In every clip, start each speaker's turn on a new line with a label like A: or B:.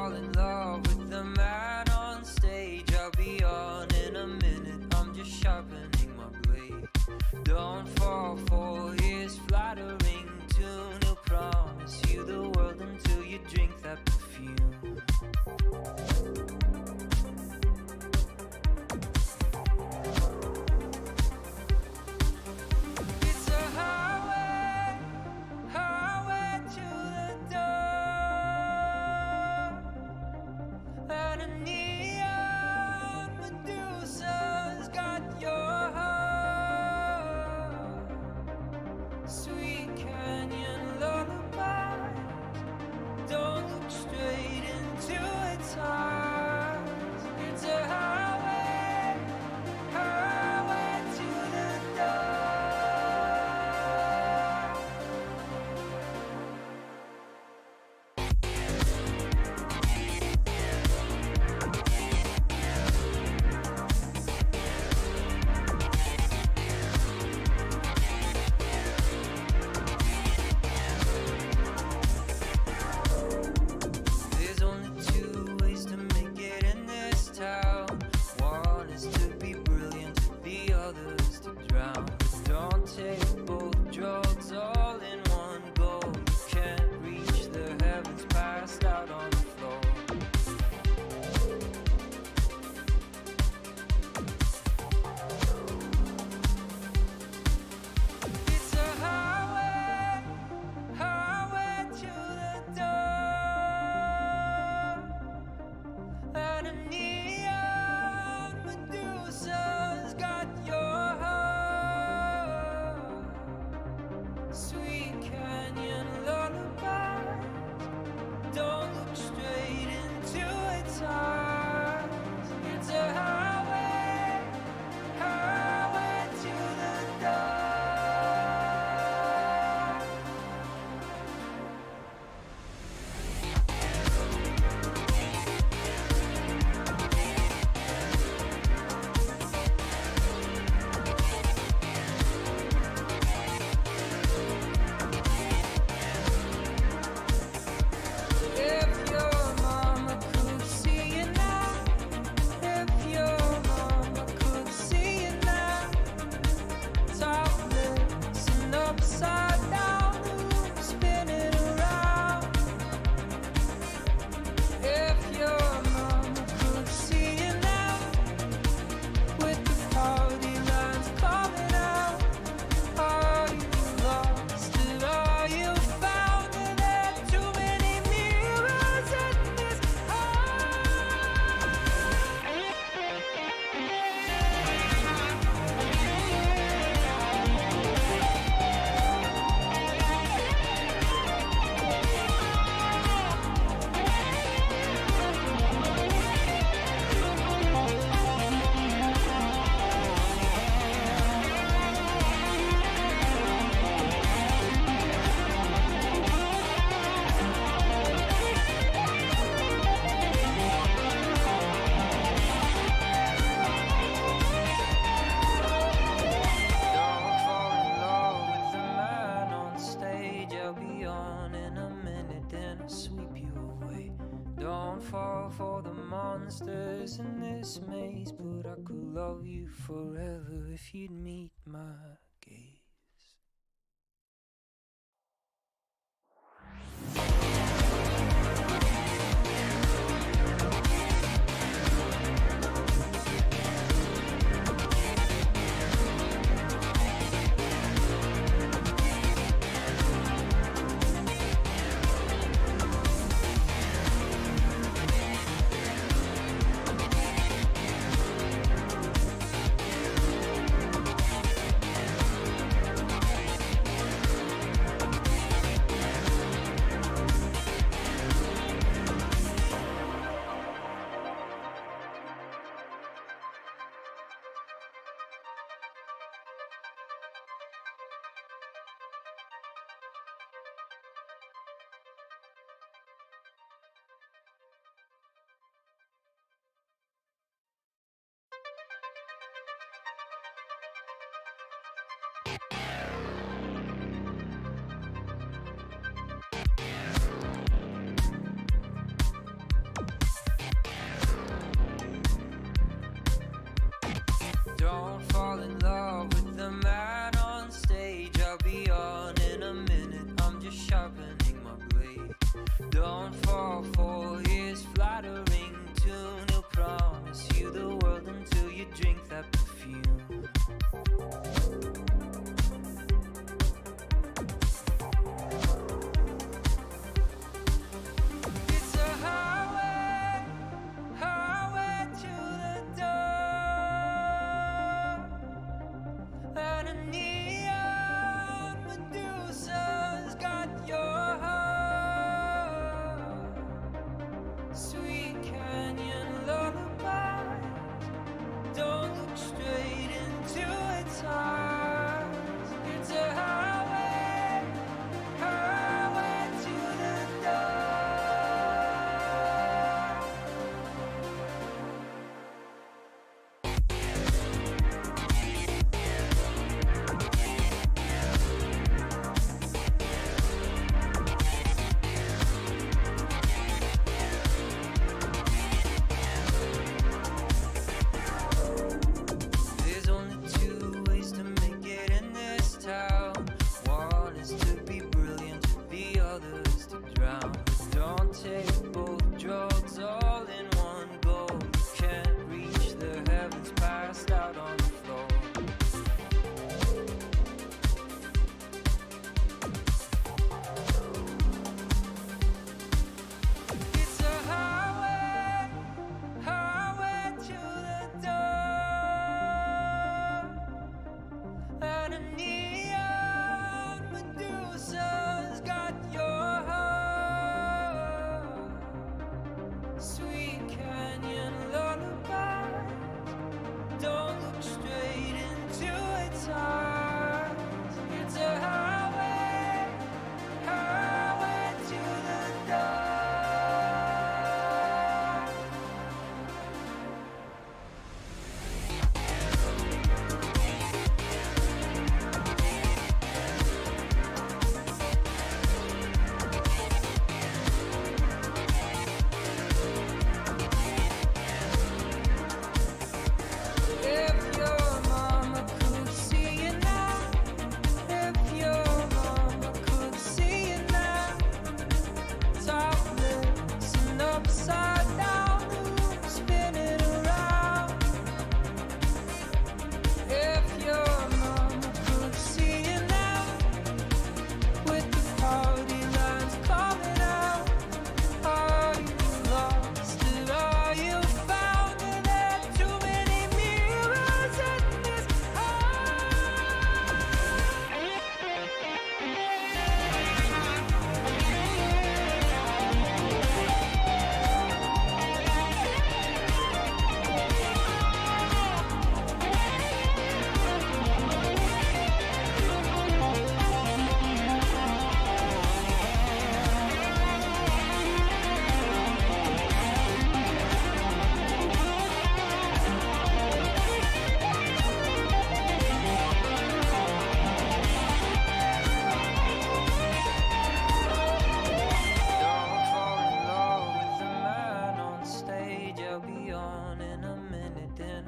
A: fall in love with the man on stage. I'll be on in a minute, I'm just sharpening my blade. Don't fall for his flattering tune. He'll promise you the world until you drink that perfume. It's a highway, highway to the door, and a neon Medusa's got your heart. Sweet canyon lullabies, don't look straight into its eyes. It's a highway, highway to the door. There's only two ways to make it in this town. One is to be brilliant, the other is to drown. Don't take both drugs all in one go. You can't reach the heavens passed out on the floor. It's a highway, highway to the door, and a neon Medusa's got your heart. Sweet canyon lullabies, don't look straight into its eyes. It's a highway, highway to the door. If your mama could see you now, if your mama could see you now, topless and upside down, the room spinning around. If your mama could see you now, with the party lines calling out, are you lost or are you found? Are there too many mirrors in this Don't fall in love with the man on stage. I'll be on in a minute, then I'll sweep you away. Don't fall for the monsters in this maze, but I could love you forever if you'd meet my gaze.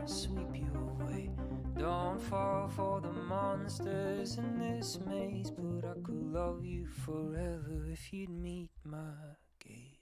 A: and sweep you away. Don't fall for the monsters in this maze, but I could love you forever if you'd meet my gaze.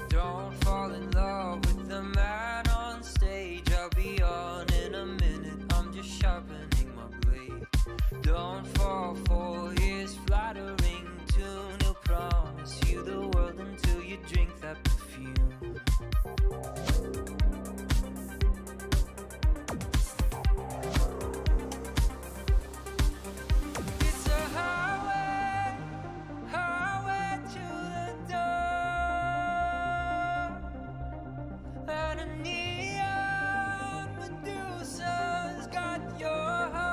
A: Don't fall in love with the man on stage. I'll be on in a minute, I'm just sharpening my blade. Don't fall for his flattering tune. He'll promise you the world until you drink that perfume. It's a highway, highway to the door. And a neon Medusa's got your heart.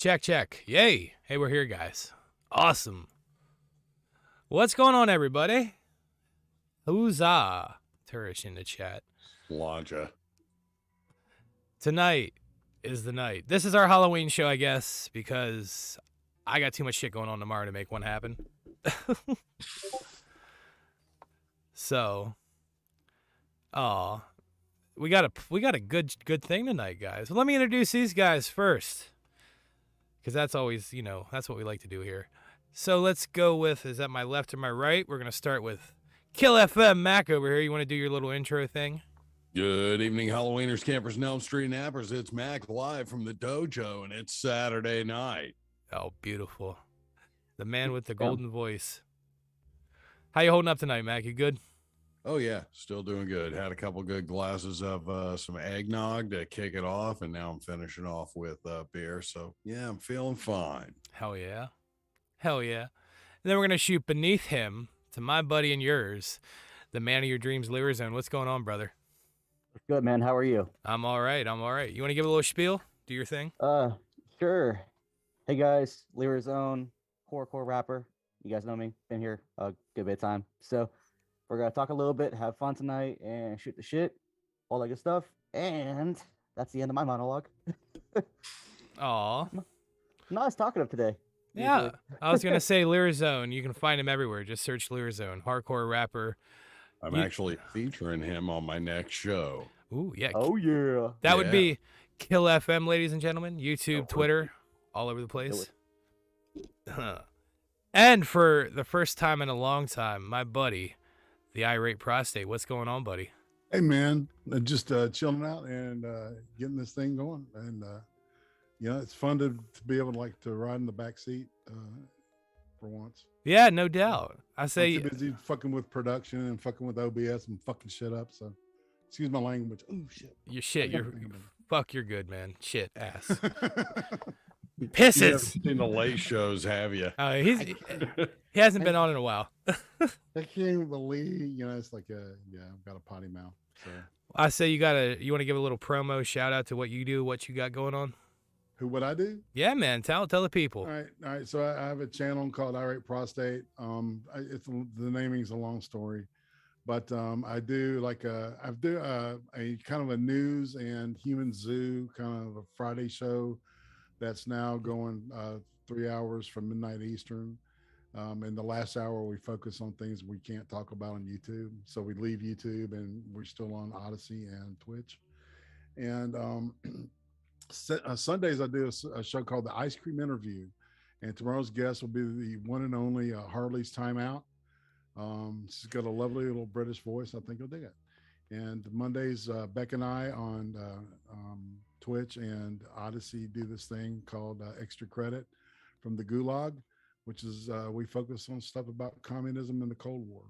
B: Check, check. Yay. Hey, we're here, guys. Awesome. What's going on, everybody? Huzzah. Turish in the chat.
C: Launcha.
B: Tonight is the night. This is our Halloween show, I guess, because I got too much shit going on tomorrow to make one happen. So, we got a good thing tonight, guys. Well, let me introduce these guys first, because that's always, that's what we like to do here. So let's go with, is that my left or my right? We're gonna start with Kill FM Mac over here. You want to do your little intro thing?
C: Good evening, Halloweeners, campers, in Elm Street, and Appers. It's Mac live from the dojo, and it's Saturday night.
B: Oh, beautiful. The man with the golden voice. How you holding up tonight, Mac? You good?
C: Oh, yeah. Still doing good. Had a couple good glasses of some eggnog to kick it off, and now I'm finishing off with beer. So, yeah, I'm feeling fine.
B: Hell yeah. Hell yeah. And then we're going to shoot beneath him to my buddy and yours, the man of your dreams, Lyra Zone. What's going on, brother?
D: Good, man. How are you?
B: I'm all right. You want to give a little spiel? Do your thing?
D: Sure. Hey, guys. Lyra Zone, horrorcore rapper. You guys know me. Been here a good bit of time. So we're going to talk a little bit, have fun tonight, and shoot the shit, all that good stuff. And that's the end of my monologue.
B: Aw.
D: Not as talkative today.
B: Yeah.
D: Usually.
B: I was going to say Lyra Zone. You can find him everywhere. Just search Lyra Zone. Hardcore rapper.
C: I'm actually featuring him on my next show.
B: Ooh, yeah.
D: Oh, yeah.
B: That would be Kill FM, ladies and gentlemen. YouTube, Twitter, all over the place. And for the first time in a long time, my buddy, the Irate Prostate. What's going on, buddy?
E: Hey, man. Just chilling out and getting this thing going. And, it's fun to be able to ride in the back seat for once.
B: Yeah, no doubt. I say
E: I'm too busy fucking with production and fucking with OBS and fucking shit up. So, excuse my language. Oh shit.
B: You're shit. You're good, man. Shit, ass. Pisses.
C: You haven't seen the late shows, have you?
B: He hasn't been on in a while.
E: I can't even believe, it's like I've got a potty mouth. So
B: I say you want to give a little promo shout out to what you do, what you got going on.
E: What I do?
B: Yeah, man. Tell the people.
E: All right. So I have a channel called Irate Prostate. The naming's a long story, but I do a kind of a news and human zoo kind of a Friday show that's now going 3 hours from midnight Eastern. In the last hour, we focus on things we can't talk about on YouTube. So we leave YouTube and we're still on Odyssey and Twitch. And Sundays I do a show called The Ice Cream Interview, and tomorrow's guest will be the one and only Harley's Timeout. She's got a lovely little British voice. I think you'll dig it. And Mondays, Beck and I on Twitch and Odyssey do this thing called Extra Credit from the Gulag, which is we focus on stuff about communism and the Cold War.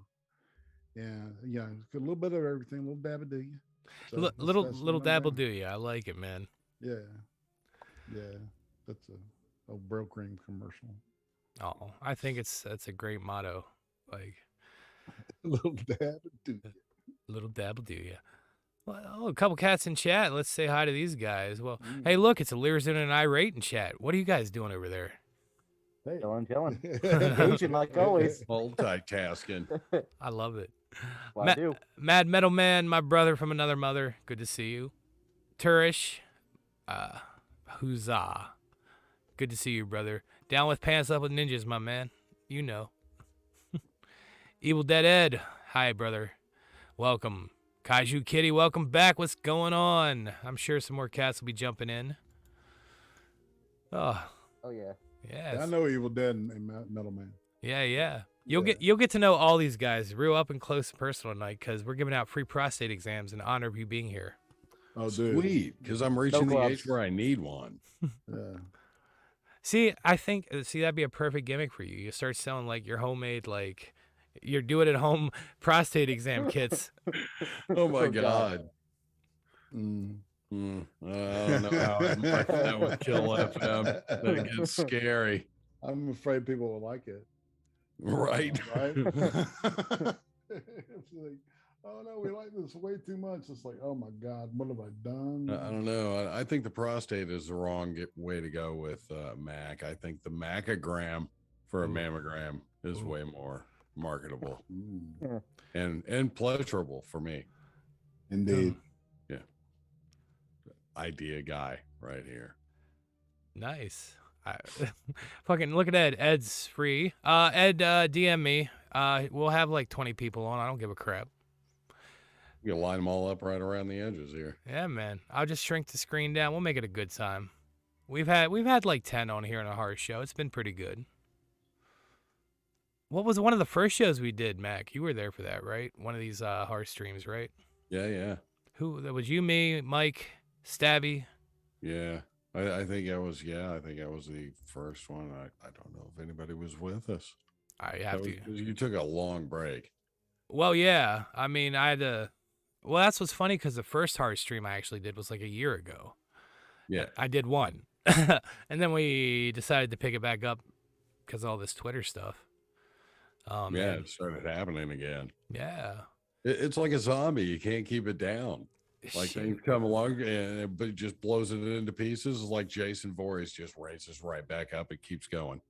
E: And a little bit of everything, a little dab of do you. So
B: little dabble do you. I like it, man.
E: Yeah, that's a Brill Cream commercial.
B: Oh, I think that's a great motto. Like,
E: little dabble do you.
B: Little dabble do you. Well, a couple cats in chat. Let's say hi to these guys. Well, hey, look, it's a Lyrzon and Irate in chat. What are you guys doing over there?
D: Hey, chilling. Agent like always.
C: Multitasking.
B: I love it.
D: Well, I do.
B: Mad Metal Man, my brother from another mother. Good to see you. Turish. Huzzah. Good to see you, brother. Down with pants up with ninjas, my man. You know. Evil Dead Ed. Hi, brother. Welcome. Kaiju Kitty, welcome back. What's going on? I'm sure some more cats will be jumping in. Oh
D: yeah.
B: Yeah.
E: I know Evil Dead and Metal Man.
B: Yeah. You'll get to know all these guys real up and close and personal tonight, because we're giving out free prostate exams in honor of you being here.
E: Oh, dude.
C: Sweet, because I'm reaching the age where I need one.
E: Yeah.
B: See, that'd be a perfect gimmick for you. You start selling like your homemade, like you're doing at home prostate exam kits.
C: Oh my God. I don't know how that would kill FM. That gets scary.
E: I'm afraid people will like it.
C: Right.
E: Right? It's like, Oh no, we like this way too much. It's like, oh my God, what have I done?
C: I don't know. I think the prostate is the wrong way to go with Mac. I think the macogram for a
B: Ooh.
C: mammogram is
B: Ooh.
C: way more marketable
E: Mm,
C: and pleasurable for me.
E: indeed.
C: Yeah. Idea guy right here.
B: Nice. Fucking look at Ed. Ed's free. Ed, DM me. We'll have like 20 people on. I don't give a crap.
C: You line them all up right around the edges here.
B: Yeah, man. I'll just shrink the screen down. We'll make it a good time. We've had like 10 on here in a horror show. It's been pretty good. What was one of the first shows we did, Mac? You were there for that, right? One of these horror streams, right?
C: Yeah.
B: Who? That was you, me, Mike, Stabby.
C: Yeah. I think I was the first one. I don't know if anybody was with us.
B: I have to.
C: You took a long break.
B: Well, yeah. I mean, I had to. Well, that's what's funny because the first horror stream I actually did was like a year ago.
C: Yeah.
B: I did one. And then we decided to pick it back up because of all this Twitter stuff.
C: Yeah,
B: Man.
C: it started happening again.
B: Yeah.
C: It's like a zombie. You can't keep it down. Like
B: Shit.
C: things come along and but it just blows it into pieces. It's like Jason Voorhees just raises right back up and keeps going.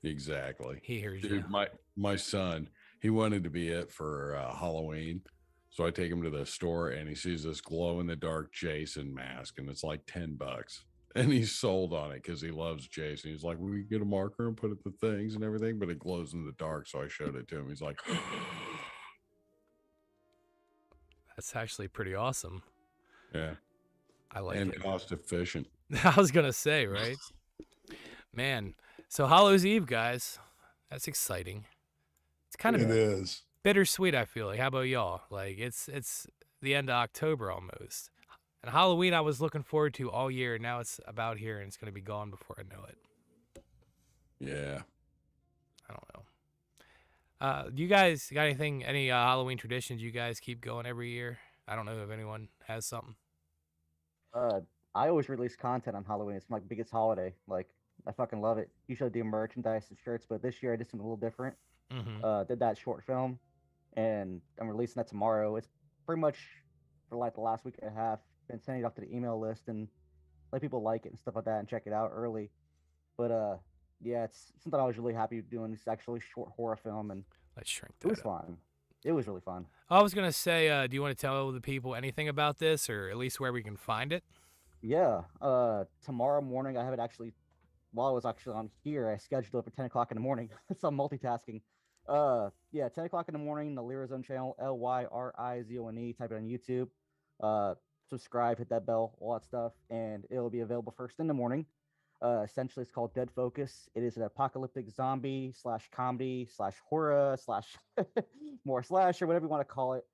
C: Exactly.
B: He hears
C: Dude,
B: you.
C: my son, he wanted to be it for Halloween. So I take him to the store and he sees this glow in the dark Jason mask and it's like $10. And he's sold on it because he loves Jason. He's like, we get a marker and put it the things and everything, but it glows in the dark. So I showed it to him. He's like,
B: That's actually pretty awesome.
C: yeah.
B: I like
C: And
B: it.
C: cost efficient.
B: I was going to say, right? Man. So Hallows Eve, guys. That's exciting. It's kind of
E: It is.
B: bittersweet, I feel like. How about y'all? Like it's the end of October almost. And Halloween I was looking forward to all year. Now it's about here and it's going to be gone before I know it.
C: Yeah.
B: I don't know. Do you guys got any Halloween traditions you guys keep going every year? I don't know if anyone has something.
D: I always release content on Halloween. It's my biggest holiday. Like, I fucking love it. Usually I do merchandise and shirts, but this year I did something a little different.
B: Mm-hmm.
D: Did that short film, and I'm releasing that tomorrow. It's pretty much for like the last week and a half. Been sending it off to the email list and let people like it and stuff like that and check it out early. But yeah, it's something I was really happy doing. It's actually a short horror film, and
B: Let's shrink
D: it was
B: that up.
D: fun. It was really fun.
B: I was going to say, do you want to tell the people anything about this or at least where we can find it?
D: Yeah. Tomorrow morning I have it actually. While I was actually on here, I scheduled it for 10 o'clock in the morning. So I'm multitasking. Yeah, 10 o'clock in the morning, the Lyrizone channel, Lyrizone. Type it on YouTube. Subscribe, hit that bell, all that stuff, and it'll be available first in the morning. Essentially, it's called Dead Focus. It is an apocalyptic zombie / comedy / horror / more slasher, whatever you want to call it.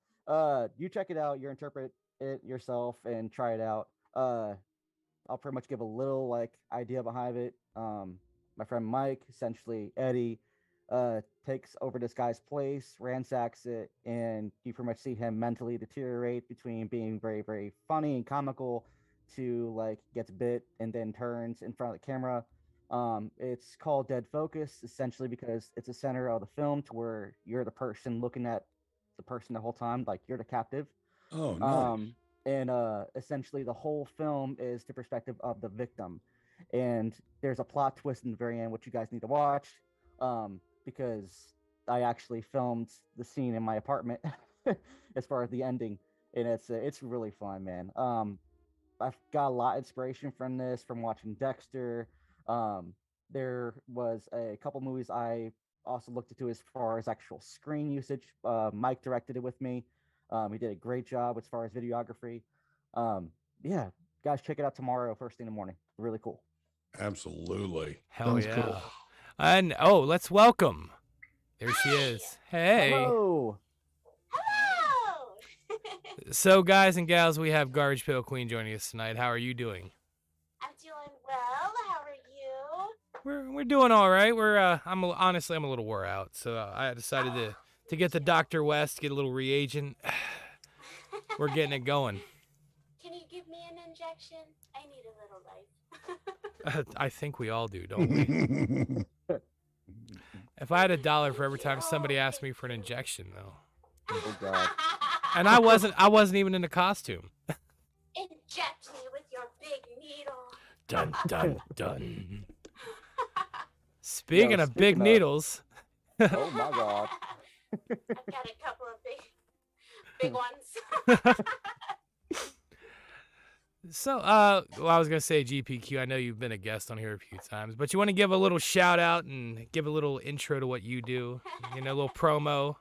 D: You check it out, you interpret it yourself, and try it out. I'll pretty much give a little like idea behind it. My friend Mike, essentially Eddie, takes over this guy's place, ransacks it, and you pretty much see him mentally deteriorate between being very, very funny and comical to like gets bit and then turns in front of the camera. It's called Dead Focus essentially because it's the center of the film to where you're the person looking at the person the whole time, like you're the captive.
C: Oh, nice.
D: And essentially the whole film is the perspective of the victim, and there's a plot twist in the very end which you guys need to watch, because I actually filmed the scene in my apartment as far as the ending, and it's really fun, man. I've got a lot of inspiration from this from watching Dexter. There was a couple movies I also looked into as far as actual screen usage. Mike directed it with me. He did a great job as far as videography. Yeah, guys, check it out tomorrow, first thing in the morning. Really cool.
C: Absolutely.
B: Hell
E: Sounds
B: yeah.
E: cool.
B: And let's welcome. There she is. Hey.
D: Hello.
F: Hello!
B: So, guys and gals, we have Garbage Pail Queen joining us tonight. How are you doing?
F: I'm doing well. How are you?
B: We're doing all right. I'm honestly a little wore out, so I decided to get the Dr. West, get a little reagent. We're getting it going.
F: Can you give me an injection? I need a little life.
B: I think we all do, don't we? If I had $1 for every time somebody asked me for an injection, though,
D: Oh God.
B: and I wasn't even in the costume.
F: Inject me with your big needle.
B: Dun dun dun. Speaking
D: Yo,
B: of big
D: speaking of-
B: needles,
D: Oh my God.
F: I've got a couple of big ones.
B: so well, I was gonna say GPQ. I know you've been a guest on here a few times, but you want to give a little shout out and give a little intro to what you do. You know, a little promo.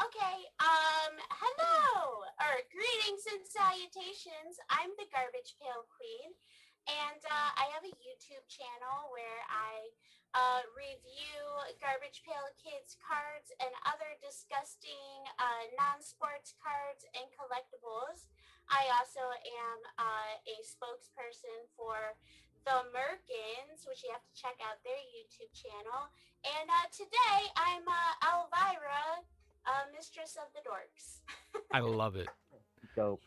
F: Okay, hello, or greetings and salutations. I'm the Garbage Pail Queen, and I have a YouTube channel where I review Garbage Pail Kids cards and other disgusting non-sports cards and collectibles. I also am a spokesperson for the Merkins, which you have to check out their YouTube channel. And today I'm Elvira, Mistress of the Dorks.
B: I love it.
D: Dope.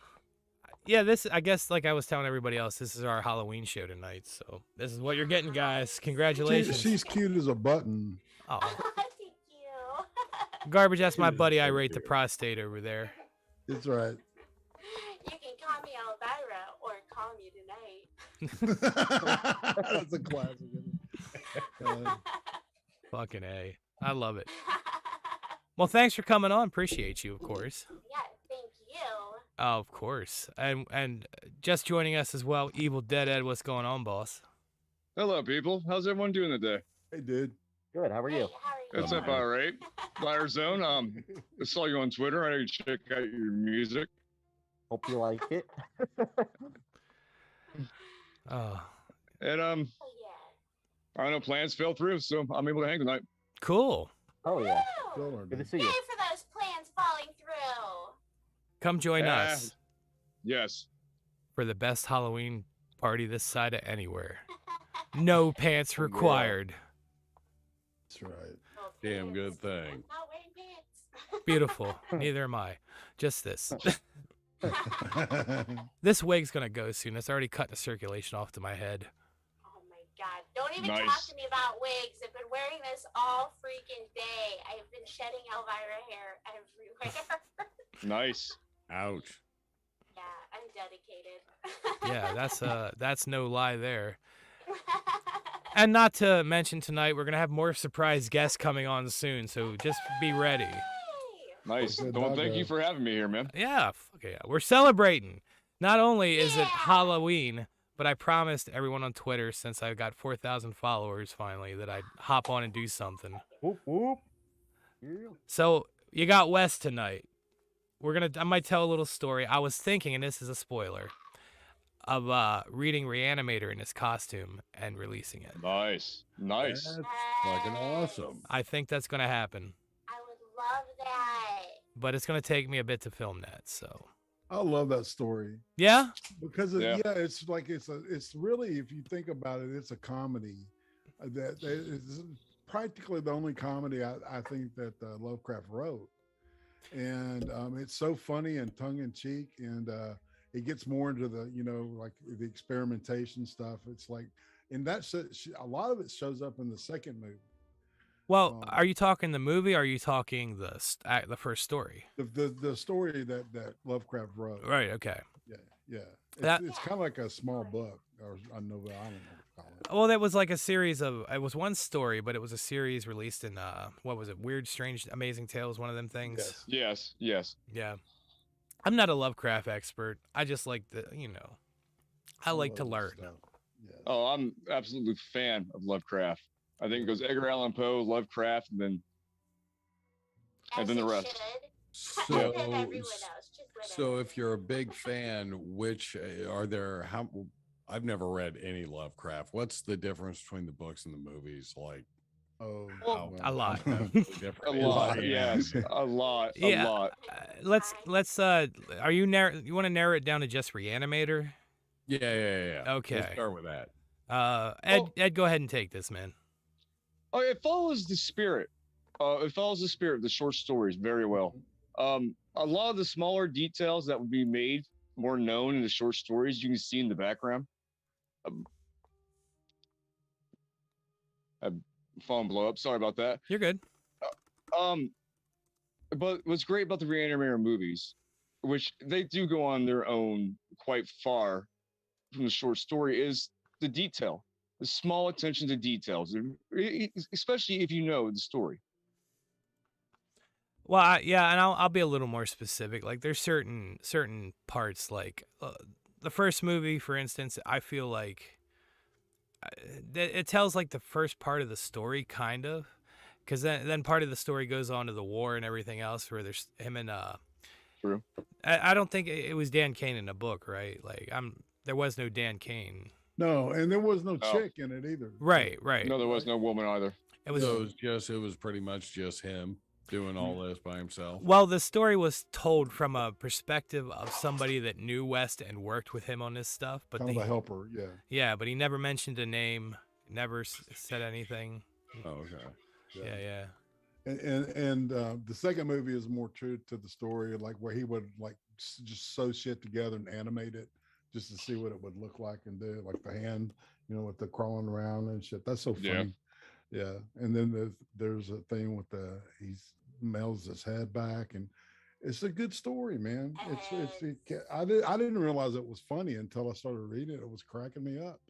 B: Yeah, this, I guess, like I was telling everybody else, this is our Halloween show tonight. So this is what you're getting, guys. Congratulations.
E: She's cute as a button.
B: Oh,
F: Thank you.
B: garbage. That's my buddy Irate the Prostate over there.
E: That's right.
F: You can call me Elvira or call me tonight.
E: That's a classic. Isn't it?
B: Fucking A. I love it. Well, thanks for coming on. Appreciate you, of course.
F: Yeah, thank you.
B: Oh, of course. And just joining us as well, Evil Dead Ed. What's going on, boss?
G: Hello, people. How's everyone doing today?
E: Hey, dude.
D: Good. How are
F: Hey,
D: you?
F: how are you?
G: That's up all right. Flyer Zone. I saw you on Twitter. I need to check out your music.
D: Hope you like it.
B: Oh,
G: And
F: Oh, yeah.
G: I don't know, plans fell through, so I'm able to hang tonight.
B: cool.
D: Oh yeah.
F: Woo!
E: Still are,
D: Good to
E: dude.
D: see
F: Yay
D: you.
F: for those plans falling through.
B: Come join
G: Ah.
B: us
G: Yes.
B: for the best Halloween party this side of anywhere. No pants required.
E: That's right.
F: Oh,
C: Damn good
F: pants.
C: thing.
F: I'm not wearing pants.
B: Beautiful. Neither am I. Just this. This wig's gonna go soon. It's already cut the circulation off to my head.
F: Oh my god. Don't even talk
G: Nice.
F: to me about wigs. I've been wearing this all freaking day. I've been shedding Elvira hair everywhere.
G: Nice.
C: Ouch.
F: Yeah, I'm dedicated.
B: Yeah, that's no lie there. And not to mention tonight, we're gonna have more surprise guests coming on soon, so just be ready.
F: Yay!
G: Nice.
E: Good
G: Well, thank
E: doggo.
G: you for having me here, man.
B: Yeah, fuck yeah. We're celebrating. Not only is it
F: Yeah.
B: Halloween, but I promised everyone on Twitter, since I got 4,000 followers finally, that I'd hop on and do something.
D: Whoop whoop. Yeah.
B: So you got Wes tonight. I might tell a little story. I was thinking, and this is a spoiler, of reading Reanimator in his costume and releasing it.
G: Nice. Nice.
C: That's fucking awesome.
B: I think that's gonna happen,
F: I would love that.
B: but it's gonna take me a bit to film that. So
E: I love that story
B: yeah,
E: because
G: Yeah.
E: it's like it's really, if you think about it, it's a comedy that is practically the only comedy I think that Lovecraft wrote, and it's so funny and tongue in cheek, and it gets more into the like the experimentation stuff. It's like, and that's a lot of it shows up in the second movie.
B: well,
E: Um,
B: are you talking the movie? Or are you talking the first story?
E: The story that Lovecraft wrote.
B: Right. Okay.
E: Yeah.
B: That-
E: It's kind of like a small book or a novella. I don't know what to call it.
B: Well, that was like a series of. It was one story, but it was a series released in what was it? Weird, Strange, Amazing Tales. One of them things.
E: Yes.
G: Yes.
B: Yeah. I'm not a Lovecraft expert. I just like the, I like to
E: love
B: learn.
E: this stuff. Yes.
G: Oh, I'm absolutely a fan of Lovecraft. I think it goes Edgar Allan Poe, Lovecraft, and then
F: As
G: then the
F: it
G: rest.
F: should.
C: So,
F: Everyone else, just
C: so
F: whatever.
C: if you're a big fan, which are there? How? I've never read any Lovecraft. What's the difference between the books and the movies? Like
E: Oh,
G: Well,
B: a lot.
C: different.
G: A lot. Yes. A lot.
B: Yeah.
G: A lot.
B: Let's are you you want to narrow it down to just Reanimator?
C: Yeah.
B: Okay.
C: Let's start with that.
B: Ed, go ahead and take this, man.
G: Oh, it follows the spirit. It follows the spirit of the short stories very well. A lot of the smaller details that would be made more known in the short stories, you can see in the background. phone blow up. Sorry about that.
B: You're good.
G: Um, but what's great about the Reanimator movies, which they do go on their own quite far from the short story, is the detail, the small attention to details, especially if you know the story.
B: Well, yeah, and I'll be a little more specific. Like there's certain parts, like the first movie, for instance, I feel like it tells like the first part of the story, kind of, because then part of the story goes on to the war and everything else, where there's him and
G: True.
B: I don't think it was Dan Kane in the book, right? Like there was no Dan Kane.
E: No, and there was no chick in it either.
B: Right.
G: No, there was no woman either.
B: It was.
C: So it was pretty much just him doing all this by himself.
B: Well, the story was told from a perspective of somebody that knew West and worked with him on this stuff, but
E: Kind of a helper, yeah.
B: Yeah, but he never mentioned a name, never said anything.
C: Oh, okay.
B: Yeah.
E: And the second movie is more true to the story, like where he would like just sew shit together and animate it just to see what it would look like and do, like the hand, with the crawling around and shit. That's so funny. Yeah. And then there's a thing with he melts his head back, and it's a good story, man. I didn't realize it was funny until I started reading it. It was cracking me up.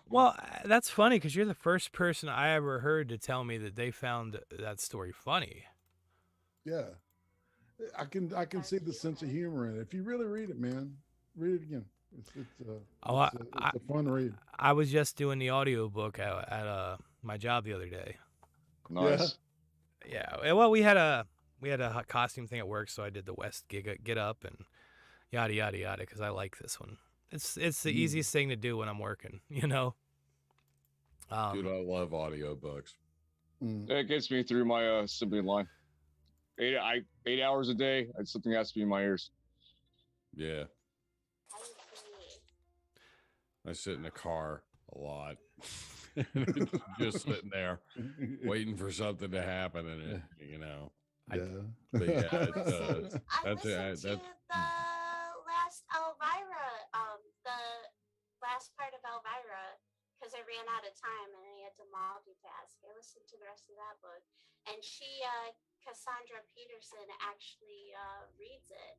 B: Well, that's funny because you're the first person I ever heard to tell me that they found that story funny.
E: Yeah, I can see the sense of humor in it. If you really read it, man, read it again. It's a fun read.
B: I was just doing the audiobook at my job the other day.
G: Nice.
B: Yeah. Well, we had a costume thing at work, so I did the West get up and yada yada yada because I like this one. It's the easiest thing to do when I'm working,
C: Dude, I love audiobooks.
G: It gets me through my assembly line. 8 hours a day, something has to be in my ears.
C: Yeah. I sit in the car a lot. Just sitting there waiting for something to happen, and but yeah,
F: I listened to the last Elvira, the last part of Elvira, because I ran out of time and I had to multitask. I listened to the rest of that book, and Cassandra Peterson actually reads it.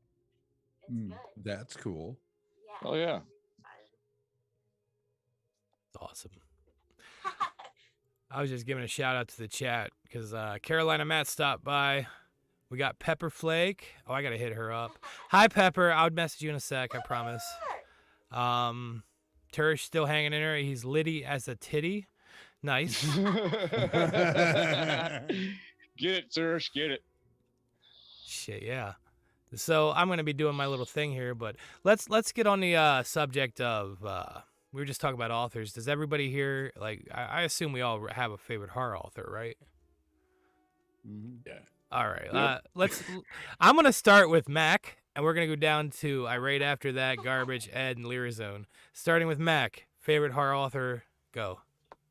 F: It's good.
C: That's cool.
F: Yeah.
G: Oh yeah.
B: It's awesome. I was just giving a shout out to the chat because Carolina Matt stopped by. We got Pepper Flake. Oh, I gotta hit her up. Hi, Pepper. I would message you in a sec. I promise. Tersh still hanging in there. He's litty as a titty. Nice.
G: Get it, Tersh. Get it.
B: Shit, yeah. So I'm gonna be doing my little thing here, but let's get on the subject of. We were just talking about authors. Does everybody here, like, I assume we all have a favorite horror author, right?
C: Yeah.
B: All right. I'm going to start with Mac, and we're going to go down to Irate after that, Garbage, Ed, and Lyrazone. Starting with Mac, favorite horror author, go.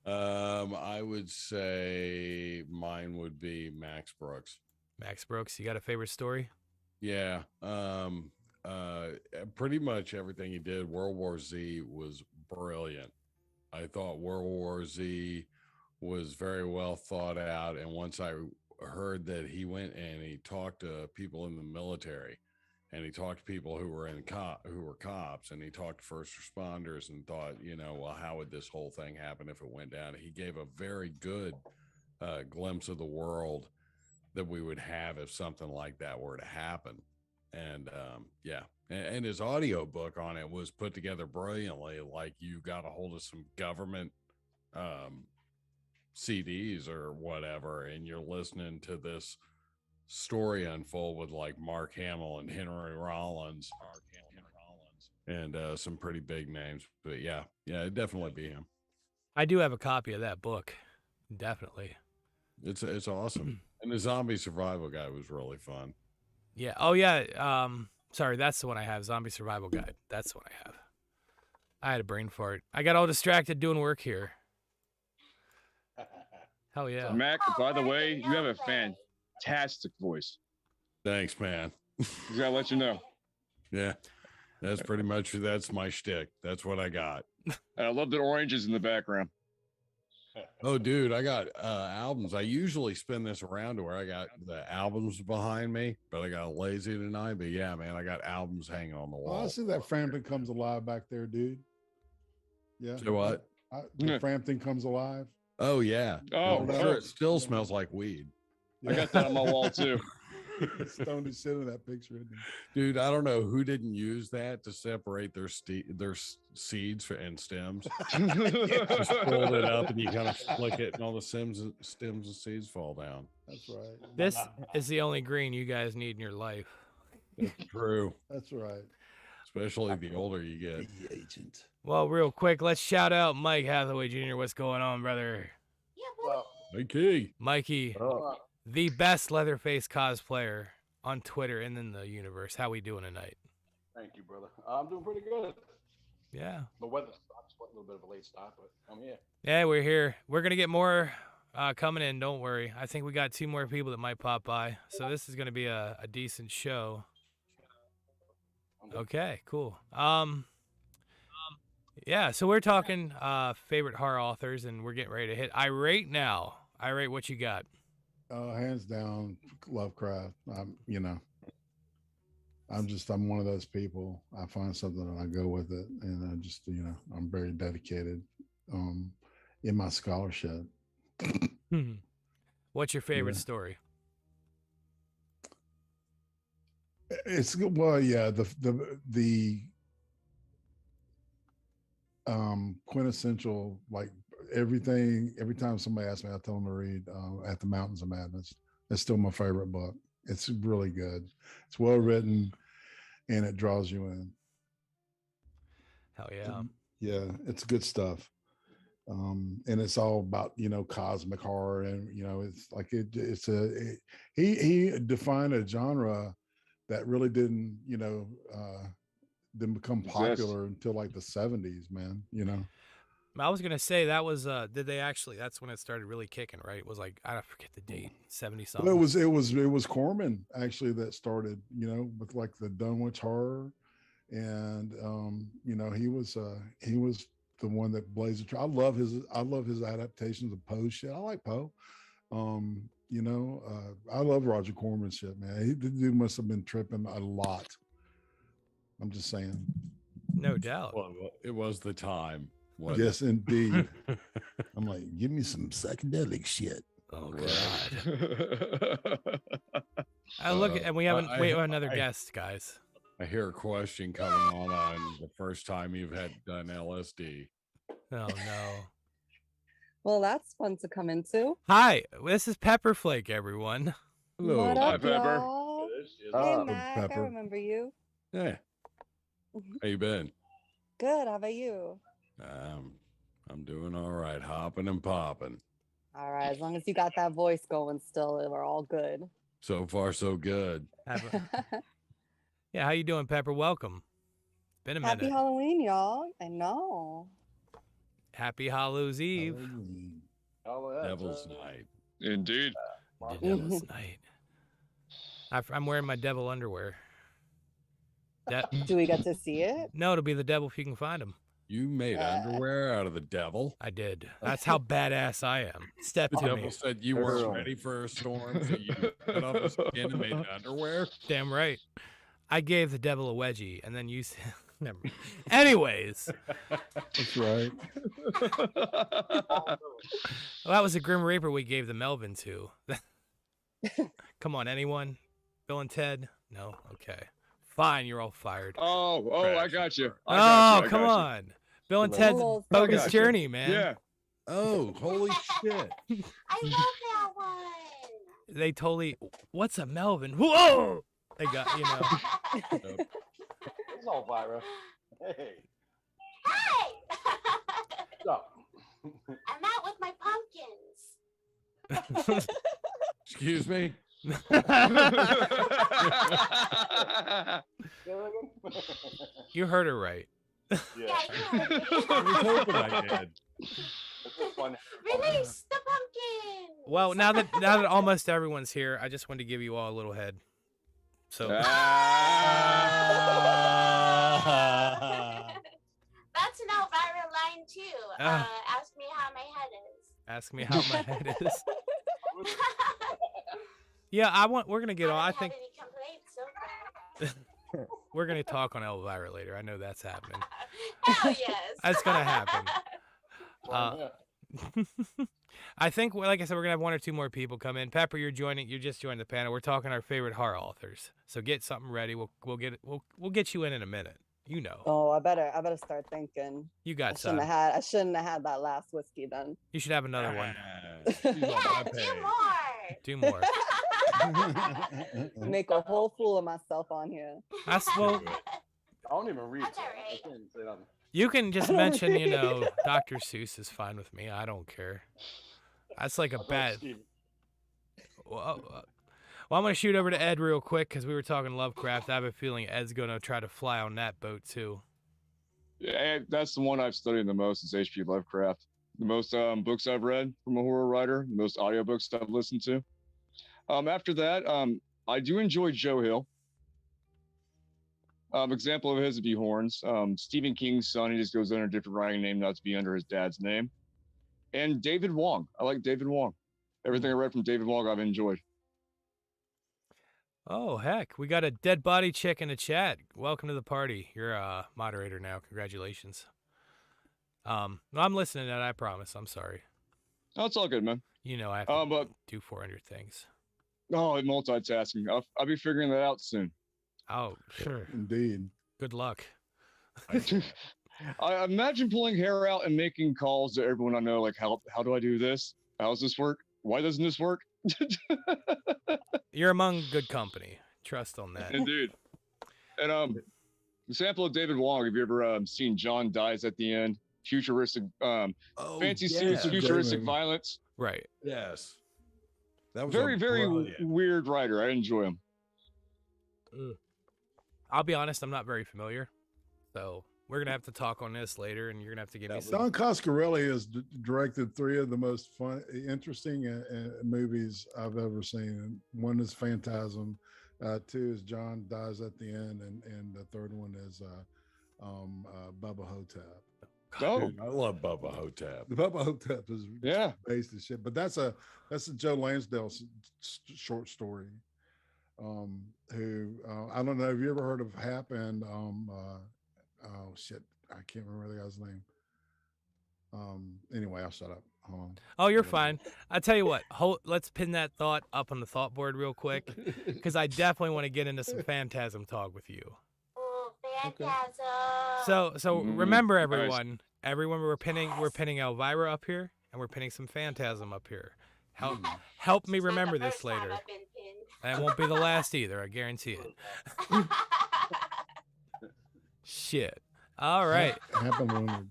C: I would say mine would be Max Brooks.
B: Max Brooks, you got a favorite story?
C: Yeah. Pretty much everything he did. World War Z was brilliant. I thought World War Z was very well thought out, and once I heard that he went and he talked to people in the military, and he talked to people who were cops, and he talked to first responders, and thought, well, how would this whole thing happen if it went down? He gave a very good glimpse of the world that we would have if something like that were to happen. And and his audio book on it was put together brilliantly. Like, you got a hold of some government CDs or whatever, and you're listening to this story unfold with like Mark Hamill and Henry Rollins and some pretty big names. But yeah, it'd definitely be him.
B: I do have a copy of that book. Definitely.
C: It's awesome. And the zombie survival guide was really fun.
B: Yeah. Oh, yeah. Sorry, that's the one I have. Zombie Survival Guide. That's the one I have. I had a brain fart. I got all distracted doing work here. Hell yeah.
G: Mac, by the way, you have a fantastic voice.
C: Thanks, man.
G: Just gotta let you know.
C: Yeah. That's my shtick. That's what I got.
G: I love the oranges in the background.
C: Oh, dude, I got albums. I usually spin this around to where I got the albums behind me, but I got lazy tonight. But yeah, man, I got albums hanging on the
E: Oh,
C: wall.
E: I see that Frampton Comes Alive back there, dude. Yeah.
C: So what?
E: The Frampton Comes Alive.
C: Oh yeah.
G: Oh,
C: I'm sure it still smells like weed.
G: I got that on my wall too.
E: Stoned as shit in that picture. Isn't he?
C: Dude, I don't know who didn't use that to separate their seeds and stems. Just fold it up and you kind of flick it, and all the stems and seeds fall down.
E: That's right.
B: This is the only green you guys need in your life.
C: That's true.
E: That's right.
C: Especially the older you get.
H: The agent.
B: Well, real quick, let's shout out Mike Hathaway Jr. What's going on, brother?
F: Yeah, boy.
C: Okay.
B: Mikey, the best Leatherface cosplayer on Twitter and in the universe. How we doing tonight?
H: Thank you, brother. I'm doing pretty good.
B: Yeah.
H: The weather sucks, but a little bit of a late start, but I'm here.
B: Yeah, we're here. We're going to get more coming in. Don't worry. I think we got 2 more people that might pop by. So this is going to be a decent show. Okay, cool. Yeah, so we're talking favorite horror authors, and we're getting ready to hit Irate now. Irate, what you got?
E: Hands down, Lovecraft. I'm one of those people. I find something and I go with it, and I just, I'm very dedicated in my scholarship.
B: What's your favorite story?
E: It's the quintessential, like everything. Every time somebody asks me, I tell them to read At the Mountains of Madness. It's still my favorite book. It's really good. It's well written, and it draws you in.
B: Hell yeah.
E: Yeah, it's good stuff. And it's all about, cosmic horror, and it's like he defined a genre that really didn't become popular until like the 70s, man.
B: I was gonna say that was that's when it started really kicking, right? It was like, I forget the date, 70 something.
E: Well, it was Corman actually that started, with like the Dunwich horror, and he was the one that blazed the trail. I love his adaptations of Poe shit. I like Poe. I love Roger Corman shit, man. The dude must have been tripping a lot. I'm just saying.
B: No doubt.
C: Well, it was the time.
E: Yes, indeed. I'm like, give me some psychedelic shit.
B: Oh God. And we have another guest, guys.
C: I hear a question coming on the first time you've done LSD.
B: Oh no.
I: Well, that's fun to come into.
B: Hi, this is Pepperflake, everyone.
C: Hello.
I: What
G: Hi,
I: up,
G: Pepper.
I: y'all? Hey, Mac, I remember you.
C: Yeah. How you been?
I: Good. How about you?
C: I'm doing all right, hopping and popping.
I: All right. As long as you got that voice going still, we're all good.
C: So far, so good.
B: Yeah, how you doing, Pepper? Welcome. It's been a minute.
I: Happy Halloween, y'all. I know.
B: Happy Hallows Eve.
C: Devil's Night.
G: Indeed.
B: The Devil's Night. I'm wearing my devil underwear.
I: Do we get to see it?
B: No, it'll be the devil if you can find him.
C: You made underwear out of the devil?
B: I did. That's how badass I am. Step
C: The
B: to
C: devil
B: me.
C: said you weren't ready for a storm, so you cut off his skin and made underwear?
B: Damn right. I gave the devil a wedgie, and then you said... Never mind. Anyways.
E: That's right.
B: Well, that was a Grim Reaper we gave the Melvin to. Come on, anyone? Bill and Ted? No? Okay. Fine, you're all fired.
G: Oh, I got you.
B: Come on. Bill and Ted's Bogus Journey, man.
G: Yeah.
C: Oh, holy shit.
F: I love that one.
B: They totally... What's a Melvin? Whoa! They got,
H: It's all Vira. Hey.
F: Hey!
H: Stop.
F: I'm out with my pumpkins.
C: Excuse me?
B: You heard her right.
H: Yeah.
F: Yeah, you heard me.
C: I was hoping I did.
H: It's just fun.
F: Release the pumpkins.
B: Well, now that almost everyone's here, I just wanted to give you all a little head. So
F: That's an Elvira line too. Ask me how my head is.
B: Ask me how my head is. Yeah, we're gonna get on. I
F: haven't
B: think
F: had any complaints so far.
B: we're gonna talk on Elvira later. I know that's happening.
F: Hell yes.
B: That's gonna happen.
H: Well, yeah.
B: I think, like I said, we're gonna have one or two more people come in. Pepper, you're joining. You just joined the panel. We're talking our favorite horror authors. So get something ready. We'll get you in a minute. You know.
I: Oh, I better start thinking.
B: You
I: I
B: got
I: shouldn't
B: some.
I: have had. I shouldn't have had that last whiskey then.
B: You should have another one.
F: Yeah, do more.
B: Do more.
I: Make a whole fool of myself on here.
B: That's well.
H: I don't even read.
F: That's
H: so
F: all
H: I
F: right.
H: can't say nothing.
B: You can just mention, Dr. Seuss is fine with me. I don't care. That's like a
H: I'll go with
B: bad.
H: Steven.
B: Well, I'm going to shoot over to Ed real quick because we were talking Lovecraft. I have a feeling Ed's going to try to fly on that boat too.
G: Yeah, that's the one I've studied the most is H.P. Lovecraft. The most books I've read from a horror writer, the most audiobooks I've listened to. After that, I do enjoy Joe Hill. Example of his would be Horns. Stephen King's son, he just goes under a different writing name, not to be under his dad's name. And David Wong. I like David Wong. Everything I read from David Wong, I've enjoyed.
B: Oh, heck. We got a dead body chick in the chat. Welcome to the party. You're a moderator now. Congratulations. No, I'm listening to that, I promise. I'm sorry.
G: Oh, it's all good, man.
B: I have to
G: But
B: do 400 things.
G: multitasking. I'll be figuring that out soon.
B: Oh, sure.
E: Indeed.
B: Good luck.
G: I imagine pulling hair out and making calls to everyone I know, like, how do I do this? How does this work? Why doesn't this work?
B: You're among good company. Trust on that.
G: Indeed. And example of David Wong, have you ever seen John Dies at the End? Futuristic fancy suits, futuristic violence.
B: Right.
C: Yes. That was
G: Very,
C: a
G: very
C: brilliant-
G: weird writer. I enjoy him.
B: I'll be honest, I'm not very familiar. So we're going to have to talk on this later, and you're going to have to give me some.
E: Don Coscarelli has directed 3 of the most fun, interesting movies I've ever seen. And one is Phantasm, 2 is John Dies at the End, and the third one is Bubba Hotep.
G: Oh,
C: Dude, I love Bubba Hotep.
E: The Bubba Hotep is
G: yeah.
E: based in shit, but that's a Joe Lansdale short story. Who I don't know. Have you ever heard of Hap and oh shit, I can't remember the guy's name. Anyway, I'll shut up.
B: Oh, you're fine. I tell you what, let's pin that thought up on the thought board real quick, because I definitely want to get into some Phantasm talk with you.
F: Oh, Phantasm.
B: So remember, everyone, we're pinning Elvira up here, and we're pinning some Phantasm up here. Help me
F: It's not the
B: remember this
F: first time
B: later.
F: I've been pinned.
B: And it won't be the last either. I guarantee it. Shit. All right.
E: Happened when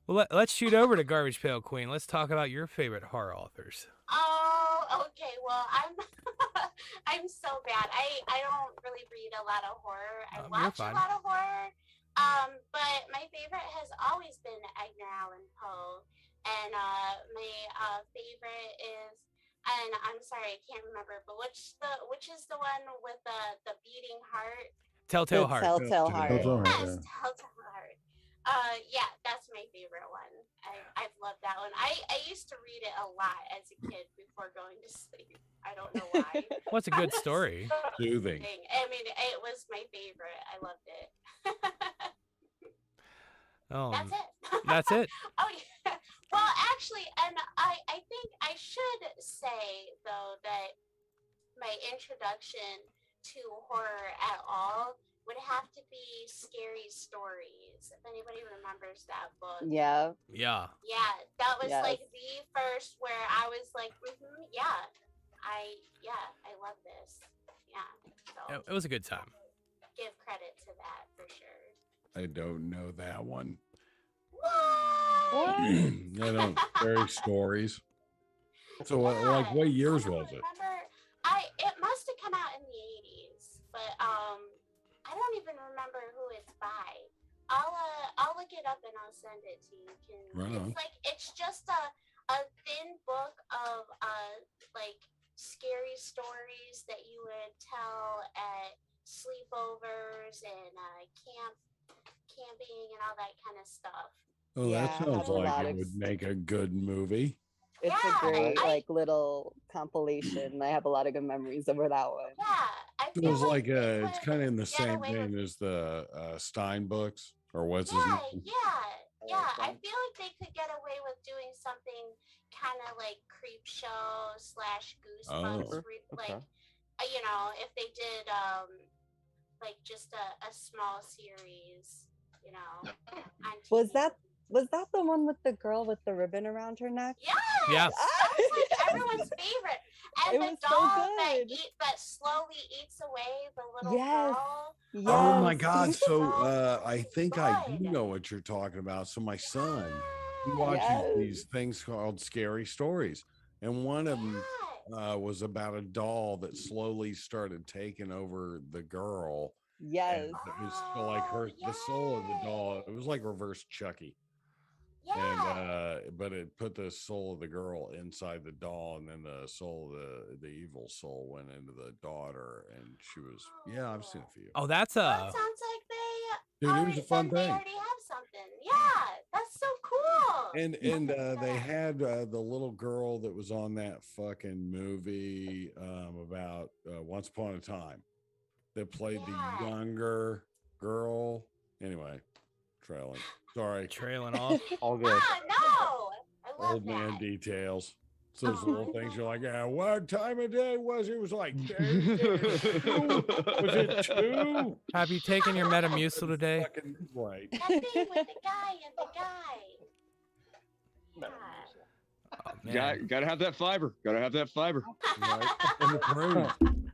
B: Well, let's shoot over to Garbage Pail Queen. Let's talk about your favorite horror authors.
F: Oh, okay. Well, I'm so bad. I don't really read a lot of horror. I
B: You're
F: watch a
B: fine.
F: lot of horror. But my favorite has always been Edgar Allan Poe. And my favorite is, and I'm sorry, I can't remember, but which is the one with the beating heart?
B: Telltale Heart.
I: Telltale Heart.
F: Yes, Telltale Heart. Yeah, that's my favorite one. I've loved that one. I used to read it a lot as a kid before going to sleep. I don't know why.
B: What's a good story?
C: Soothing.
F: I mean, it was my favorite. I loved it. That's it.
B: That's it.
F: Oh yeah. Well, actually, and I think I should say though that my introduction to horror at all would have to be Scary Stories. If anybody remembers that book.
I: Yeah.
B: Yeah.
F: Yeah, that was
I: Yes.
F: like the first where I was like, yeah, I love this. Yeah. So
B: It was a good time.
F: give credit to that for sure.
C: I don't know that one.
F: What?
C: I don't. Scary Stories. So, like, what years was it?
F: Remember, it must have come out in the 80s, but I don't even remember who it's by. I'll look it up and I'll send it to you.
C: Right on.
F: It's just a thin book of like scary stories that you would tell at sleepovers and camping and all that kind of stuff.
C: Oh,
I: Yeah,
C: that
I: I
C: sounds
I: have a
C: like
I: lot
C: it
I: of
C: would make a good movie.
I: It's
F: Yeah,
I: a great
F: I-
I: like little compilation. I have a lot of good memories over that one.
F: Yeah, I
C: It
F: feel
C: was like
F: they
C: it's
F: could
C: kind of in the
F: get
C: same
F: away with-
C: vein as the Stein books, or what's his
F: Yeah,
C: name?
F: yeah. I feel like they could get away with doing something kind of like Creep Show / Goosebumps,
C: Oh.
F: like
D: Okay.
F: you know, if they did like just a small series, you know. On
I: Was
F: TV.
I: that the one with the girl with the ribbon around her neck?
F: Yes,
B: Yeah.
F: that was like everyone's favorite. And
I: It
F: the
I: was so
F: doll
I: good.
F: that slowly eats away the little
I: Yes.
F: girl.
I: Yes.
C: Oh my God! So
F: So
C: I think I do
F: good.
C: know what you're talking about. So my son, he watches
I: Yes.
C: these things called scary stories, and one of them was about a doll that slowly started taking over the girl.
I: Yes.
C: And it was still like her, the soul of the doll. It was like reverse Chucky.
F: Yeah.
C: And but it put the soul of the girl inside the doll, and then the soul of the evil soul went into the daughter, and she was I've seen a few.
B: Oh, that's
F: Well, it sounds like they
C: Dude, it was a fun
F: they
C: thing.
F: already have something. Yeah, that's so cool.
C: And they had the little girl that was on that fucking movie about Once Upon a Time that played the younger girl. Anyway, trailing. Sorry.
B: trailing off.
D: All good.
F: Ah, no. I love
C: Old man
F: that.
C: details. It's those
F: Oh,
C: little
F: I
C: things
F: love
C: you're like,
F: that.
C: yeah, what time of day was it? It was like, dang, was it 2?
B: Have you taken your Metamucil today?
C: Fucking right.
F: That thing with the guy and the guy. Yeah.
B: Oh, man.
G: Gotta have that fiber. Gotta have that fiber.
C: Right. And the fruit.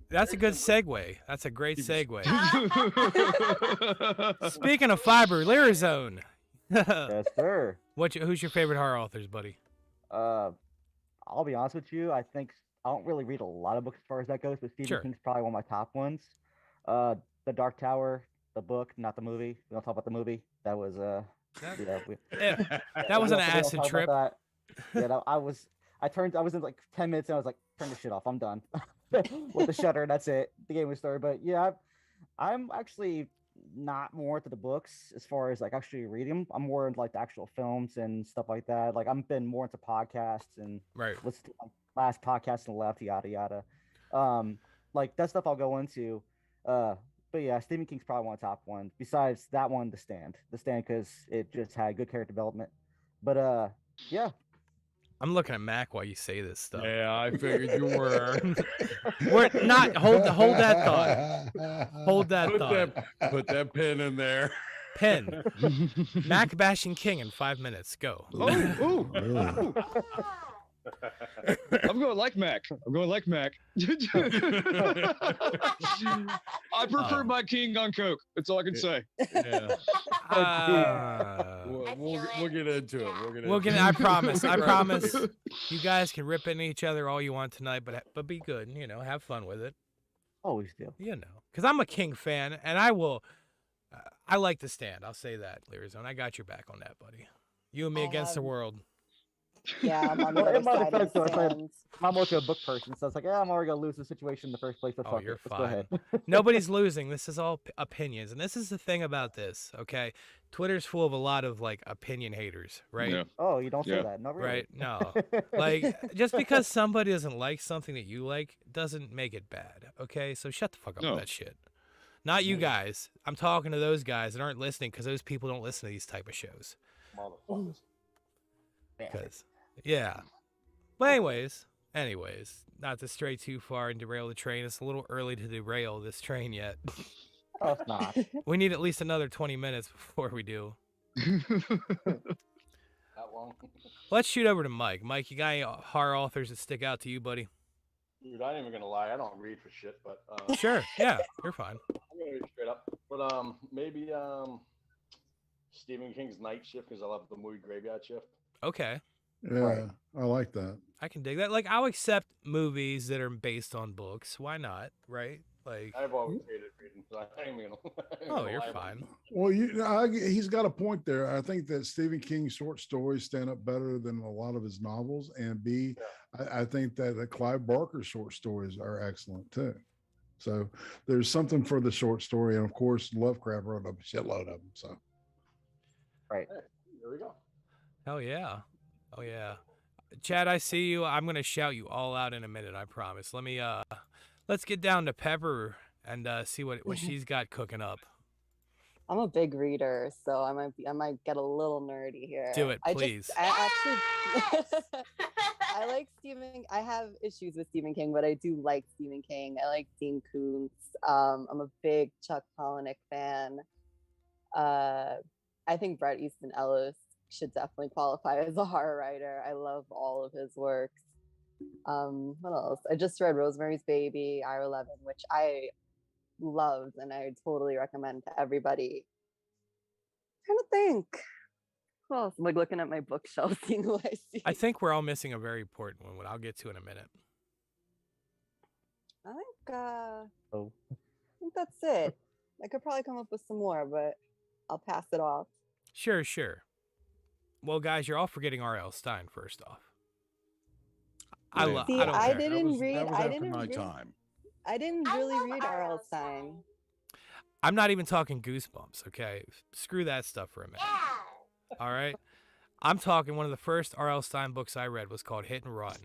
B: That's a good segue. That's a great segue.
F: Uh-huh.
B: Speaking of fiber, Lyra Zone.
D: Yes, sir.
B: Who's your favorite horror authors, buddy?
D: I'll be honest with you. I think I don't really read a lot of books as far as that goes, but Stephen
B: Sure.
D: King's probably one of my top ones. The Dark Tower, the book, not the movie. We don't talk about the movie. That was yeah.
B: That was an
D: we don't
B: acid
D: talk about
B: trip.
D: that. Yeah, I was in like 10 minutes and I was like, turn the shit off. I'm done with the shutter. That's it. The game was started. But yeah, I'm actually not more into the books as far as like actually reading them. I'm more into like the actual films and stuff like that. Like I've been more into podcasts and
B: Right.
D: listen to like, last podcast and left, yada yada. Like that stuff I'll go into. But yeah, Stephen King's probably one of the top ones. Besides that one, The Stand, because it just had good character development. But yeah,
B: I'm looking at Mac while you say this stuff.
C: Yeah, I figured you were.
B: We're not hold that thought. Hold that thought.
C: Put that pin in there.
B: Pen. Mac bashing King in 5 minutes. Go.
G: Ooh. I'm going like Mac. I prefer my King on Coke. That's all I can say.
C: Yeah.
F: I
C: We'll
F: feel it.
C: get into it.
B: We'll get. I promise. I promise. You guys can rip into each other all you want tonight, but be good. You know, have fun with it.
D: always do.
B: You know, because I'm a King fan, and I will. I like The Stand. I'll say that, Lyra Zone. I got your back on that, buddy. You and me against the world.
I: Yeah, I'm on the
D: Well,
I: other
D: in my
I: side of
D: defense,
I: the
D: though, it's like,
I: stands.
D: I'm more to a book person, so it's like, yeah, I'm already gonna lose the situation in the first place. But
B: Oh,
D: fuck
B: you're
D: it. Let's go ahead.
B: Nobody's losing. This is all opinions, and this is the thing about this. Okay, Twitter's full of a lot of like opinion haters, right?
G: Yeah.
D: Oh, you don't say
G: Yeah.
D: that. No, really.
B: Right? No. Like, just because somebody doesn't like something that you like doesn't make it bad. Okay, so shut the fuck up
G: No.
B: with that shit. Not you guys. I'm talking to those guys that aren't listening because those people don't listen to these type of shows.
H: Motherfuckers.
B: Because, yeah. But anyways, not to stray too far and derail the train. It's a little early to derail this train yet.
D: Oh, it's not.
B: We need at least another 20 minutes before we do.
H: That long.
B: Let's shoot over to Mike. Mike, you got any horror authors that stick out to you, buddy?
H: Dude, I ain't even gonna lie. I don't read for shit, but
B: Sure. Yeah, you're fine.
H: I'm gonna read straight up. But maybe Stephen King's Night Shift because I love the movie Graveyard Shift.
B: Okay.
E: Yeah,
D: Right.
E: I like that.
B: I can dig that. Like, I'll accept movies that are based on books. Why not? Right? Like,
H: I've always hated reading, so I ain't even
B: oh, you're fine.
E: Well, he's got a point there. I think that Stephen King's short stories stand up better than a lot of his novels, and B, I think that Clive Barker's short stories are excellent too. So there's something for the short story, and of course, Lovecraft wrote a shitload of them. So
D: Right.
H: Hey, there we go.
B: Hell yeah. Oh yeah. Chad, I see you. I'm gonna shout you all out in a minute, I promise. Let's get down to Pepper and see what she's got cooking up.
I: I'm a big reader, so I might get a little nerdy here.
B: Do it, please.
I: I actually I like Stephen. I have issues with Stephen King, but I do like Stephen King. I like Dean Koontz. I'm a big Chuck Palahniuk fan. I think Bret Easton Ellis should definitely qualify as a horror writer. I love all of his works. What else? I just read Rosemary's Baby, IR11, which I loved, and I totally recommend to everybody. I'm trying to think. Who else? I'm like looking at my bookshelf, seeing who I see.
B: I think we're all missing a very important one, I'll get to in a minute.
I: I think that's it. I could probably come up with some more, but I'll pass it off.
B: Sure. Well, guys, you're all forgetting R.L. Stein first off. I don't care.
I: I didn't read.
C: That was after my time.
I: I didn't really read R.L. Stein.
B: I'm not even talking Goosebumps, okay? Screw that stuff for a minute.
F: Yeah.
B: All right? I'm talking one of the first R.L. Stein books I read was called Hit and Run.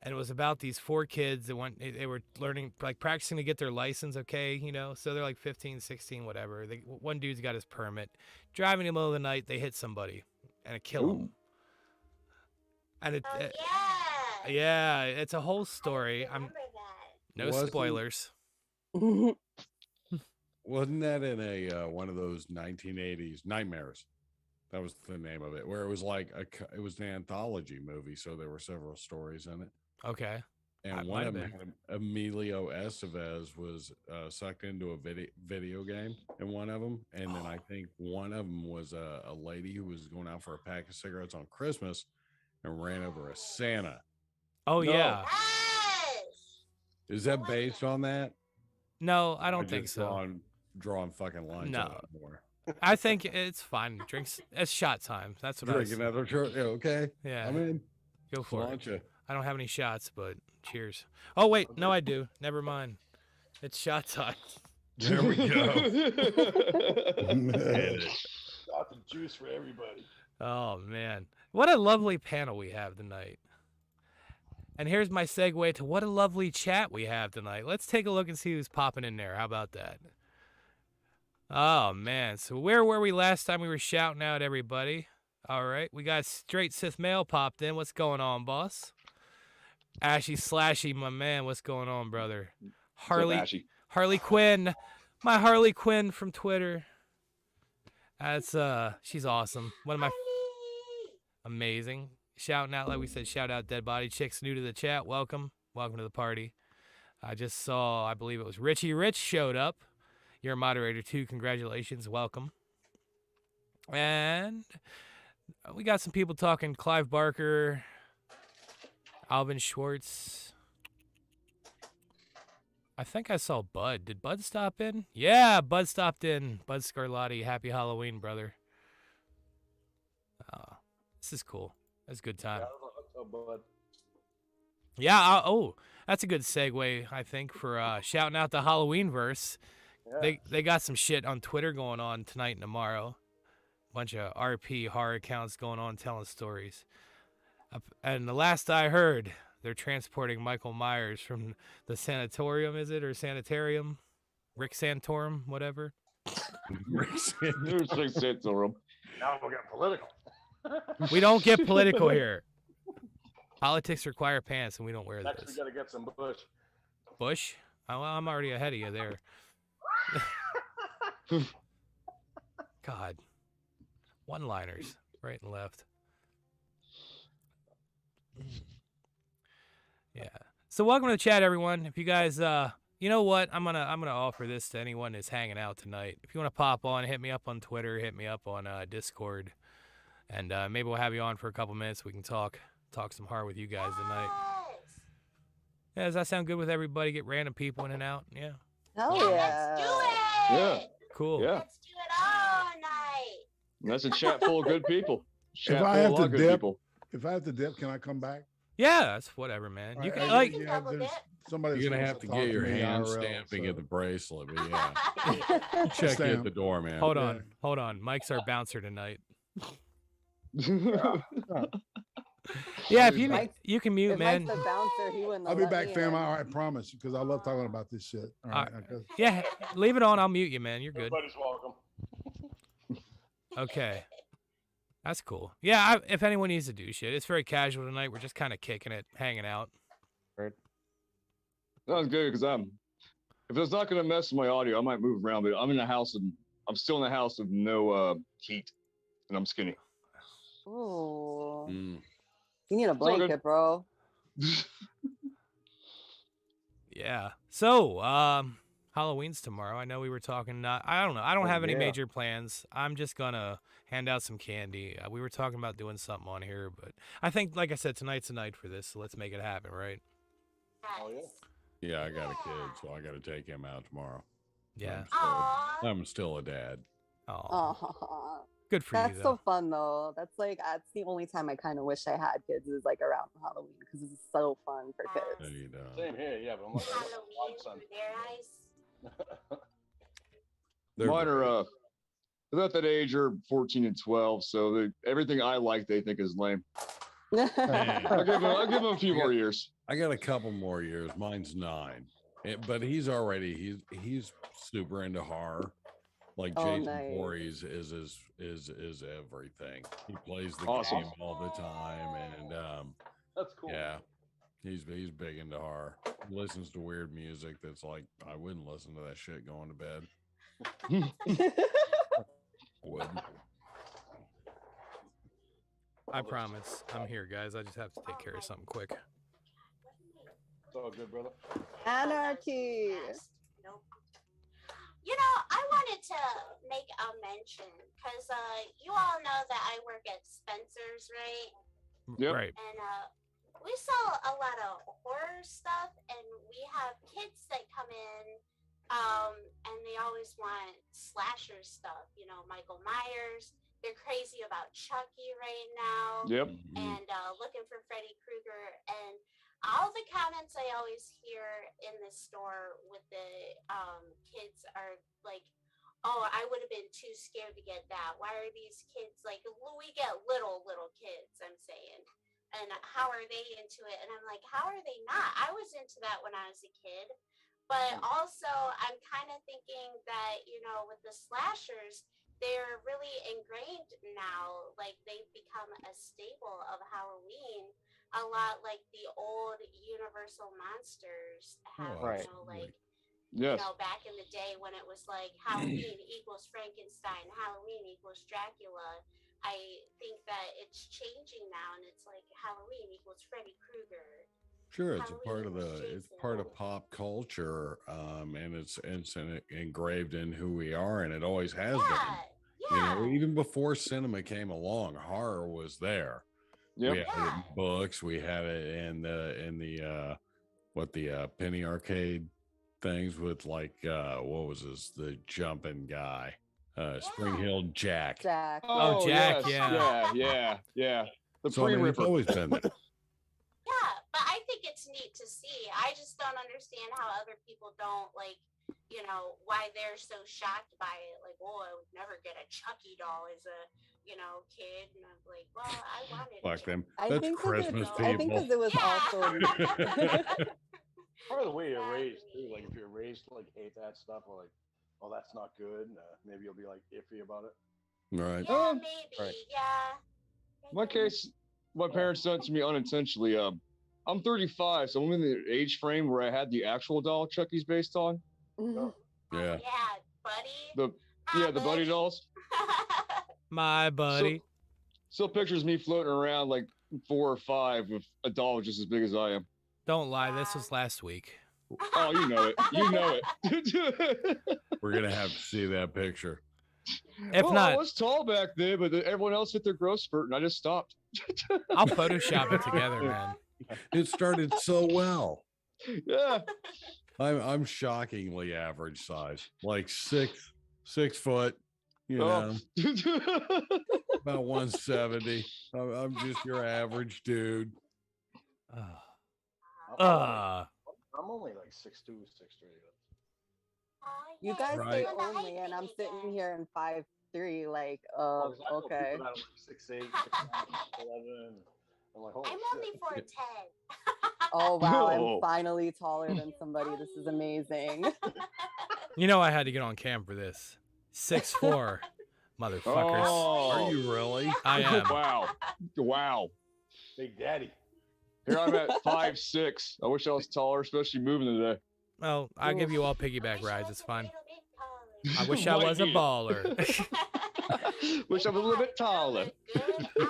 B: And it was about these 4 kids that they were learning, like practicing to get their license, okay? You know, so they're like 15, 16, whatever. One dude's got his permit. Driving in the middle of the night, they hit somebody and it killed them. And yeah, it's a whole story. No spoilers.
C: Wasn't that in a one of those 1980s Nightmares? That was the name of it, where it was like it was an anthology movie, so there were several stories in it.
B: Okay.
C: And one of them had Emilio Estevez was sucked into a video game in one of them, and then I think one of them was a lady who was going out for a pack of cigarettes on Christmas and ran over a Santa.
B: Oh
C: No.
B: yeah.
C: Is that based on that?
B: No, I don't think so.
C: Drawing fucking lines.
B: No.
C: out more.
B: I think it's fine. Drinks. It's shot time. That's what
C: Drink another shot. Yeah, okay.
B: Yeah.
C: I'm in.
B: Go for it.
C: You.
B: I don't have any shots, but cheers. Oh wait, no, I do. Never mind. It's shot time.
C: There we go.
H: Got the juice for everybody.
B: Oh man, what a lovely panel we have tonight. And here's my segue to what a lovely chat we have tonight. Let's take a look and see who's popping in there. How about that? Oh man, so where were we last time we were shouting out everybody? All right, we got Straight Sith Male popped in. What's going on, boss? Ashy Slashy, my man, what's going on, brother? Harley Quinn, my Harley Quinn from Twitter. That's she's awesome. One of my amazing. Shouting out, like we said, shout out Dead Body Chicks new to the chat. Welcome to the party. I just saw, I believe it was Richie Rich showed up. You're a moderator too. Congratulations, welcome. And we got some people talking. Clive Barker, Alvin Schwartz. I think I saw Bud. Did Bud stop in? Yeah, Bud stopped in. Bud Scarlatti. Happy Halloween, brother. This is cool. That's a good time. Yeah. Oh, that's a good segue, I think, for shouting out the Halloween verse. Yeah. They got some shit on Twitter going on tonight and tomorrow. Bunch of RP horror accounts going on telling stories. And the last I heard, they're transporting Michael Myers from the sanatorium, is it? Or sanitarium? Rick Santorum, whatever.
G: Rick Santorum.
H: Now we're getting political.
B: We don't get political here. Politics require pants, and we don't wear
H: Next,
B: those.
H: we gotta get some Bush.
B: Bush? Oh, I'm already ahead of you there. God. One-liners, right and left. Yeah. So welcome to the chat, everyone. If you guys, you know what? I'm gonna offer this to anyone that's hanging out tonight. If you want to pop on, hit me up on Twitter, hit me up on Discord, and maybe we'll have you on for a couple minutes. We can talk some horror with you guys tonight. Yeah, does that sound good with everybody? Get random people in and out. Yeah.
I: Hell yeah.
F: Let's do it.
G: Yeah.
B: Cool.
G: Yeah.
F: Let's do it all night.
G: That's a chat full of good people.
E: If I have to dip, can I come back?
B: Yeah, that's whatever, man. You can
F: like.
E: Somebody's
C: You're gonna have to get your hand stamping at the bracelet, but yeah. Check you at the door, man.
B: Hold on. Mike's our bouncer tonight. Yeah,
E: I'll
B: if
E: be
B: you
E: back.
B: you can mute,
I: If Mike's
B: man.
I: the bouncer, he wouldn't
E: I'll
I: have
E: be
I: let
E: back,
I: me
E: fam.
I: in.
E: I promise, because I love talking about this shit. All right. Okay.
B: Yeah, leave it on. I'll mute you, man. You're good.
H: Everybody's welcome.
B: Okay. That's cool. Yeah, if anyone needs to do shit, it's very casual tonight. We're just kind of kicking it, hanging out.
D: Heard.
G: Sounds good because if it's not gonna mess with my audio, I might move around. But I'm in the house and I'm still in the house with no heat, and I'm skinny.
I: Ooh.
C: Mm.
I: You need a
G: all good.
I: blanket, bro.
B: Yeah. So, Halloween's tomorrow. I know we were talking. I don't know. I don't have any
D: yeah.
B: major plans. I'm just gonna hand out some candy. We were talking about doing something on here, but I think, like I said, tonight's the night for this. So let's make it happen, right?
H: Oh yeah.
C: Yeah, I got a kid, so I got to take him out tomorrow.
B: Yeah.
C: I'm still a dad.
B: Oh,
I: Aw.
B: good for
I: That's
B: you,
I: so
B: though.
I: fun though. That's the only time I kind of wish I had kids is like around Halloween because it's so fun for
C: There
I: kids.
C: you go.
H: Same here. Yeah, but I'm like
F: Halloween
H: son.
F: through their eyes.
C: They're
G: Mine
C: great.
G: are they're at that age are 14 and 12, so everything I like they think is lame. I'll give them a few more years.
C: I got a couple more years. Mine's 9, but he's super into horror. Like
I: Oh,
C: Jason
I: nice.
C: Voorhees is everything. He plays the
G: Awesome.
C: game all the time, and
H: That's cool.
C: yeah, he's big into horror. He listens to weird music that's like I wouldn't listen to that shit going to bed. Wouldn't.
B: I promise. I'm here, guys. I just have to take care of something quick.
H: It's all good, brother.
I: Anarchy.
F: Nope. You know, I wanted to make a mention because you all know that I work at Spencer's, right?
G: Yep.
B: Right.
F: And we sell a lot of horror stuff, and we have kids that come in, and they always want slasher stuff. You know, Michael Myers. They're crazy about Chucky right now.
G: Yep.
F: And looking for Freddy Krueger. And all the comments I always hear in the store with the kids are like, oh, I would have been too scared to get that. Why are these kids like, we get little kids, I'm saying. And how are they into it? And I'm like, how are they not? I was into that when I was a kid. But also, I'm kind of thinking that, you know, with the slashers, they're really ingrained now. Like they've become a staple of Halloween, a lot like the old Universal monsters have.
D: Right.
F: You know, like
G: Yes.
F: you know, back in the day when it was like Halloween equals Frankenstein, Halloween equals Dracula. I think that it's changing now, and it's like Halloween equals Freddy Krueger.
C: Sure, it's a part of
F: Halloween
C: it's part of pop culture, and it's engraved in who we are, and it always has been. You know, even before cinema came along, horror was there.
G: Yep.
C: We had it in books. We had it in the penny arcade things with like what was this? The jumping guy, Spring Hill Jack.
I: Jack.
B: Oh, Jack,
G: yes. Yeah. The
C: So I mean, it's
G: pre-ripper.
C: always been there.
F: Yeah, but I think it's neat to see. I just don't understand how other people don't like, you know, why they're so shocked by it. Like, oh, I would never get a Chucky doll as a, you know, kid. And I'm like, well, I wanted.
C: Fuck them.
I: I
C: That's
I: think 'cause
C: Christmas
I: I think
C: people.
I: because it was also
H: Part of the way you're raised too. Like if you're raised to like hate that stuff, or like, oh, that's not good. Maybe you'll be like iffy about it.
C: Right.
F: Yeah, maybe.
D: Right.
F: Yeah.
G: My case, my parents done it to me unintentionally. I'm 35, so I'm in the age frame where I had the actual doll Chucky's based on.
I: Mhm.
C: Yeah.
F: Yeah, buddy.
G: The buddy dolls.
B: My buddy.
G: Still pictures me floating around like 4 or 5 with a doll just as big as I am.
B: Don't lie. This was last week.
G: Oh, you know it. You know it.
C: We're gonna have to see that picture.
B: If
G: Well,
B: not,
G: I was tall back then, but everyone else hit their growth spurt, and I just stopped.
B: I'll Photoshop it together, man.
C: It started so well.
G: Yeah.
C: I'm shockingly average size, like 6 foot. You
G: Oh.
C: know, about 170. I'm just your average dude.
H: I'm only like 6'2", 6'3".
I: You guys
C: Right.
I: say only, and I'm sitting here in 5'3". 6'3". Like,
H: Oh, 'cause I know
I: okay.
H: people that are like 6'8", 6'9", 6'11". I'm like, holy
F: I'm
H: shit.
F: only 4'10".
I: Oh wow, I'm
G: Oh.
I: finally taller than somebody. This is amazing.
B: You know I had to get on cam for this. 6'4", motherfuckers.
G: Oh.
C: Are you really?
B: I am.
G: Wow. Wow.
H: Big Daddy.
G: Here I'm at 5'6". I wish I was taller, especially moving today.
B: Well, I'll give you all piggyback
F: Wish I
B: rides.
F: was
B: It's
F: a
B: fine.
F: little bit
B: I wish I was a
G: Right.
B: baller.
G: Wish I was a little bit taller.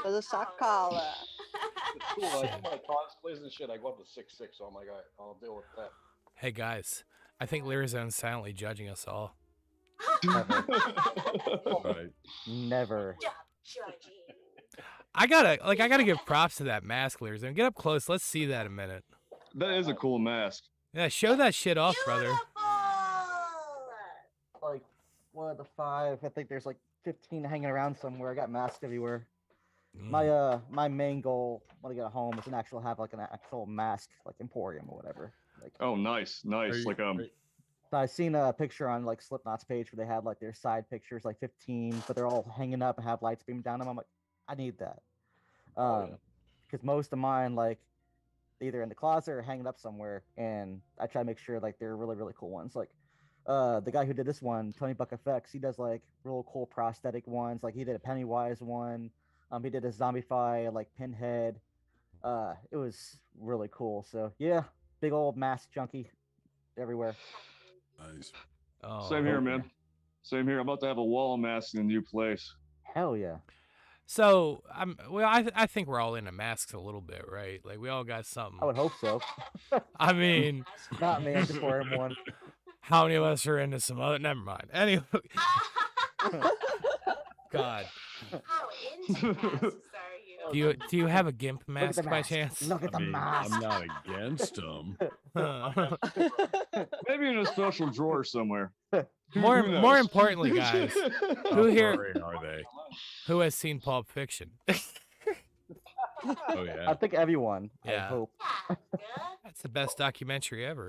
I: As a shock collar.
H: It's cool. Like, I'm like cosplays and shit. I go up to 6'6", so I'm like, all right, I'll deal with that.
B: Hey guys, I think Lyrizone's silently judging us all.
C: Right.
D: Never.
F: Stop judging.
B: I gotta give props to that mask, Lyrizone. Get up close. Let's see that a minute.
G: That is a cool mask.
B: Yeah, show that shit off, brother.
F: Beautiful.
D: Like one of the 5. I think there's like 15 hanging around somewhere. I got masks everywhere. My main goal when I get home is to actually have like an actual mask like emporium or whatever. Like
G: Oh, nice, nice.
C: Are you-
G: Like
D: I seen a picture on like Slipknot's page where they had like their side pictures like 15, but they're all hanging up and have lights beaming down them. I'm like, I need that. Because most of mine like either in the closet or hanging up somewhere, and I try to make sure like they're really really cool ones. Like the guy who did this one, Tony Buck Effects, he does like real cool prosthetic ones. Like he did a Pennywise one. He did a Zombify like Pinhead. It was really cool. So yeah, big old mask junkie everywhere.
C: Nice.
B: Oh,
G: same here,
B: okay.
G: man. Same here. I'm about to have a wall mask in a new place.
D: Hell yeah.
B: So I think we're all into masks a little bit, right? Like we all got something.
D: I would hope so.
B: I mean,
D: Not me. I'm just wearing one.
B: how many of us are into some other? Never mind. Anyway, God,
F: How into masks are you?
B: do you have a gimp
D: Look at
B: mask
D: the
B: by
D: mask.
B: chance?
D: Look at the
C: I mean,
D: mask.
C: I'm not against them.
G: Maybe in a special drawer somewhere.
B: more
G: Who knows?
B: more importantly, guys,
C: How
B: here-
C: furry are they?
B: who has seen Pulp Fiction?
C: Oh
D: I
C: yeah.
D: think everyone.
B: Yeah.
D: I hope.
F: Yeah, duh.
B: That's the best documentary ever.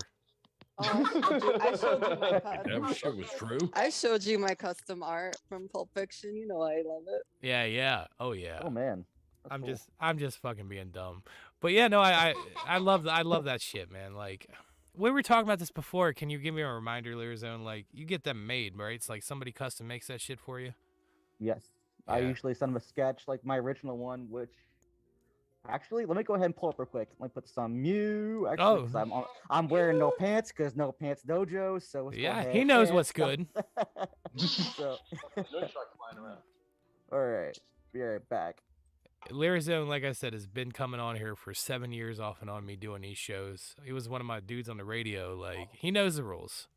I: Oh, I showed you my
C: That shit was true.
I: I showed you my custom art from Pulp Fiction. You know I love it.
B: Yeah, yeah. Oh yeah.
D: Oh man. That's
B: I'm
D: cool.
B: just fucking being dumb. But yeah, no, I love that shit, man. Like we were talking about this before. Can you give me a reminder, Lyrizone? Like you get them made, right? It's like somebody custom makes that shit for you.
D: Yes. I
B: Yeah.
D: usually send them a sketch, like my original one, which actually, let me go ahead and pull up real quick. Let me put this on Mew. Actually, 'cause I'm wearing no pants because no pants dojo. So let's go
B: Yeah,
D: ahead
B: he knows
D: and
B: what's
D: stop.
B: good.
D: So,
H: No truck flying around.
D: all right, be right back.
B: Lyrizone, like I said, has been coming on here for 7 years off and on me doing these shows. He was one of my dudes on the radio. Like he knows the rules.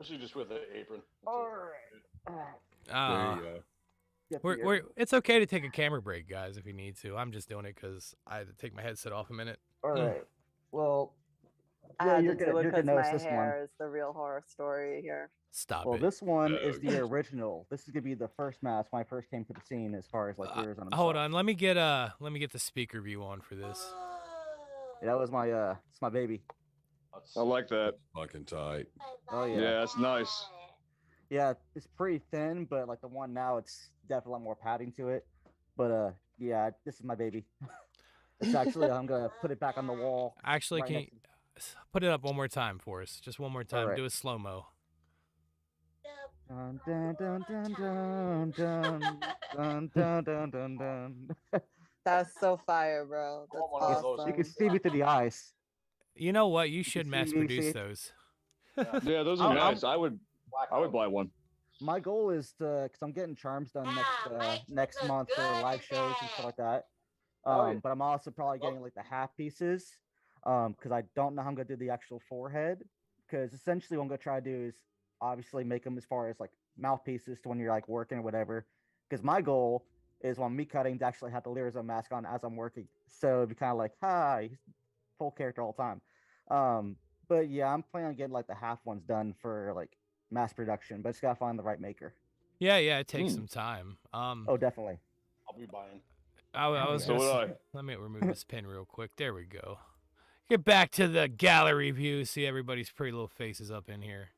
H: Actually, just with an apron.
D: All right.
B: Uh,
C: There you go.
D: Get
B: we're,
D: the-
B: we're, it's okay to take a camera break, guys, if you need to. I'm just doing it because I had to take my headset off a minute.
D: All right. Well,
I: I
D: yeah,
I: had
D: you're
I: to
D: good.
I: do it
D: You're
I: because
D: gonna
I: my
D: notice this one.
I: hair is the real horror story here.
B: Stop
D: Well,
B: it.
D: this one is the original. This is gonna be the first mask when I first came to the scene, as far as like viewers on.
B: Hold on, let me get the speaker view on for this.
D: Yeah, that was my it's my baby.
G: I like that.
C: Fucking tight.
D: Oh, yeah.
G: Yeah, that's nice.
D: Yeah, it's pretty thin, but like the one now, it's definitely a lot more padding to it. But yeah, this is my baby. It's actually I'm gonna put it back on the wall.
B: Actually,
D: right
B: can you
D: next
B: put it up one more time for us? Just one more time.
D: Alright.
B: Do a slow mo.
D: Dun, dun, dun, dun, dun, dun, dun, dun, dun, dun, dun.
I: That's so fire, bro. That's
H: want one of those.
I: awesome.
D: You can see me through the eyes.
B: You know what? You should
D: see
B: mass
D: me,
B: produce
D: see-
B: those.
G: Yeah, those are
D: I'm-
G: nice. I would buy one.
D: My goal is to, because I'm getting charms done next
F: look
D: month for
F: good
D: live
F: in
D: shows and stuff like
F: that.
D: that.
H: Oh, yeah.
D: But I'm also probably getting like the half pieces, because I don't know how I'm gonna do the actual forehead. Because essentially, what I'm gonna try to do is obviously make them as far as like mouthpieces to when you're like working or whatever. Because my goal is when me cutting to actually have the Lyrizo mask on as I'm working, so it'd be kind of like, hi, full character all the time. But yeah, I'm planning on getting like the half ones done for like mass production, but it's gotta find the right maker.
B: Yeah, it takes some time.
D: Oh, definitely.
H: I'll be buying.
B: I was
G: So
B: gonna
G: would
B: say, let me remove this pin real quick. There we go. Get back to the gallery view. See everybody's pretty little faces up in here.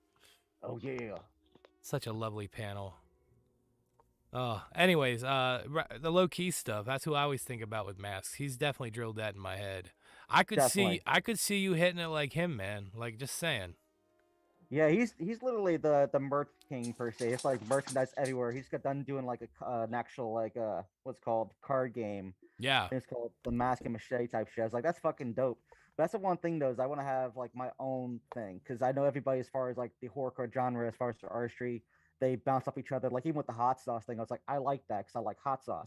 D: Oh yeah.
B: Such a lovely panel. Oh, anyways, the low key stuff. That's who I always think about with masks. He's definitely drilled that in my head. I could
D: Definitely.
B: see you hitting it like him, man. Like just saying.
D: Yeah, he's literally the merch king per se. It's like merchandise everywhere. He's got done doing like an actual like what's called card game.
B: Yeah.
D: It's called the Mask and Machete type shit. I was like, that's fucking dope. But that's the one thing though, is I want to have like my own thing because I know everybody as far as like the horrorcore genre, as far as the artistry, they bounce off each other. Like even with the hot sauce thing, I was like, I like that because I like hot sauce.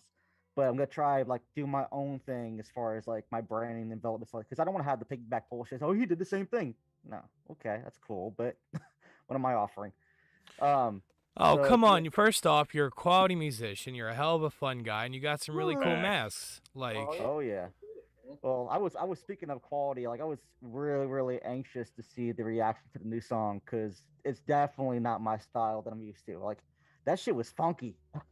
D: But I'm gonna try like do my own thing as far as like my branding and development, like because I don't want to have the piggyback bullshit. Oh, he did the same thing. No, okay, that's cool, but what am I offering?
B: Oh,
D: So,
B: come
D: yeah.
B: on. First off, you're a quality musician. You're a hell of a fun guy, and you got some really cool masks. Like,
D: Oh yeah. Well, I was speaking of quality. Like I was really anxious to see the reaction to the new song because it's definitely not my style that I'm used to. Like that shit was funky. With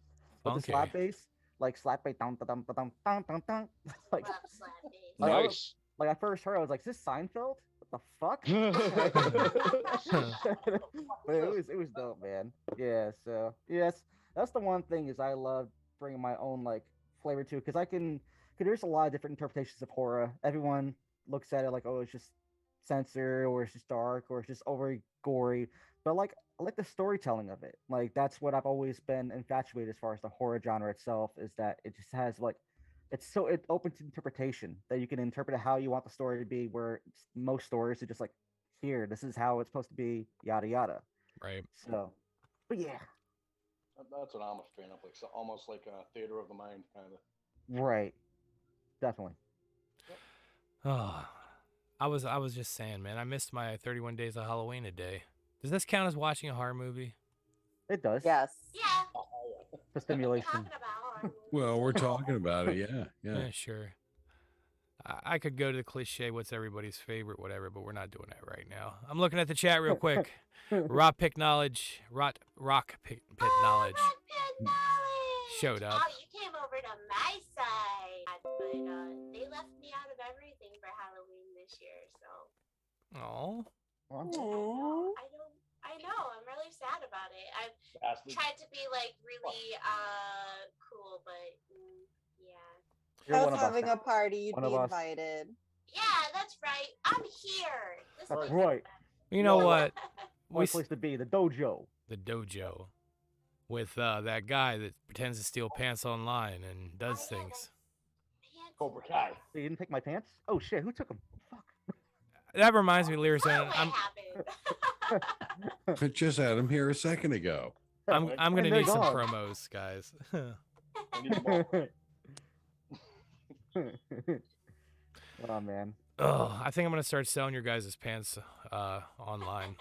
D: the
B: Funky.
D: slap bass, like slap bass, dum dum dum dum dum dum dum. Like,
F: Love slap bass.
D: like, I was-
G: Nice.
D: like I first heard, I was like, "Is this Seinfeld? What the fuck?" But it was dope, man. Yeah. So yes, that's the one thing is I love bringing my own like flavor to because I can. Because there's a lot of different interpretations of horror. Everyone looks at it like, oh, it's just censor, or it's just dark, or it's just over gory. But like, I like the storytelling of it. Like that's what I've always been infatuated as far as the horror genre itself is that it just has like, it open to interpretation that you can interpret it how you want the story to be. Where most stories are just like, here, this is how it's supposed to be, yada yada.
B: right.
D: So, but yeah,
H: That's what I'm straight up like. So almost like a theater of the mind kind of.
D: right, definitely.
B: Oh, I was just saying, man. I missed my 31 Days of Halloween a day. Does this count as watching a horror movie?
D: It does.
I: Yes.
F: Yeah.
D: For stimulation.
F: Talking about horror
C: Well, we're talking about it. Yeah.
B: Yeah, sure. I could go to the cliche, what's everybody's favorite, whatever, but we're not doing that right now. I'm looking at the chat real quick. Rock Pick Knowledge, Rock Pick Knowledge
F: Rock Pit knowledge.
B: showed up.
F: Oh, you came over to my side, but they left me out of everything for Halloween this year. So
B: Oh,
F: I know. I'm really sad about it. I've
H: Bastard.
F: tried to be like really cool, but yeah.
D: You're
I: I
D: one
I: was
D: of us
I: having
D: now.
I: a party. You'd
D: One
I: be
D: of us.
F: Yeah,
I: invited.
F: that's right. I'm here. This
D: That's
F: is
D: right.
B: you know what?
D: One
B: We
D: place to be, the dojo.
B: the dojo with that guy that pretends to steal pants online and does things.
H: Cobra Kai.
D: So you didn't take my pants? Oh shit, who took them? Fuck.
B: That reminds me, Lear's.
F: What
B: I'm
F: happened?
C: I just had him here a second ago.
B: I'm gonna
D: And they're
B: need some
D: gone.
B: promos, guys.
H: I need more.
D: Oh man.
B: Oh, I think I'm gonna start selling your guys' pants online.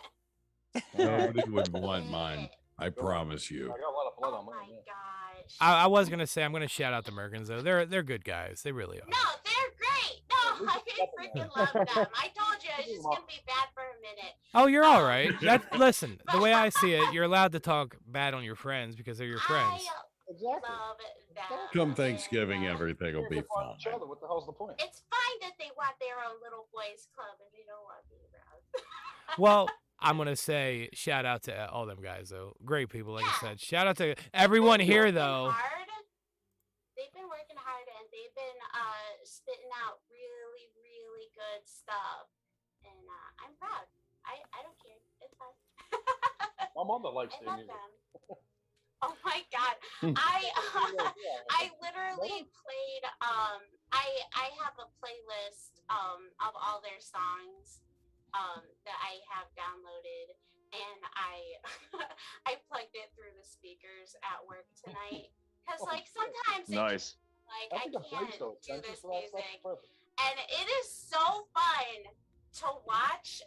C: Nobody would want mine. I promise you.
H: I got a lot of blood
F: Oh
H: on
F: my
H: mine. Yeah.
F: gosh.
B: I was gonna say I'm gonna shout out the Merkins though. They're good guys. They really are.
F: No, they're great. No, I freaking love them. I told you it's just gonna be bad for a minute.
B: Oh, you're all right. Listen, the way I see it, you're allowed to talk bad on your friends because they're your friends.
F: I
H: Exactly.
F: love that.
C: Come Thanksgiving,
F: And,
C: everything will be
H: They're fine
C: fine.
H: with each other. What the hell's the point?
F: It's fine that they want their own little boys club and they don't want me around.
B: Well, I'm gonna say shout out to all them guys though. Great people, like I said. Shout out to everyone here though.
F: They've been working hard and they've been spitting out really, really good stuff. And I'm proud. I don't care. It's fine.
H: My mother likes
F: I
H: their
F: love
H: music.
F: them. Oh my god. I literally played I have a playlist of all their songs that I have downloaded and I I plugged it through the speakers at work tonight because like sometimes it
G: Nice.
F: like
H: I
F: I
H: think a
F: can't
H: place though.
F: do
H: Expensive
F: this
H: for that stuff.
F: music
H: Perfect.
F: and it is so fun to watch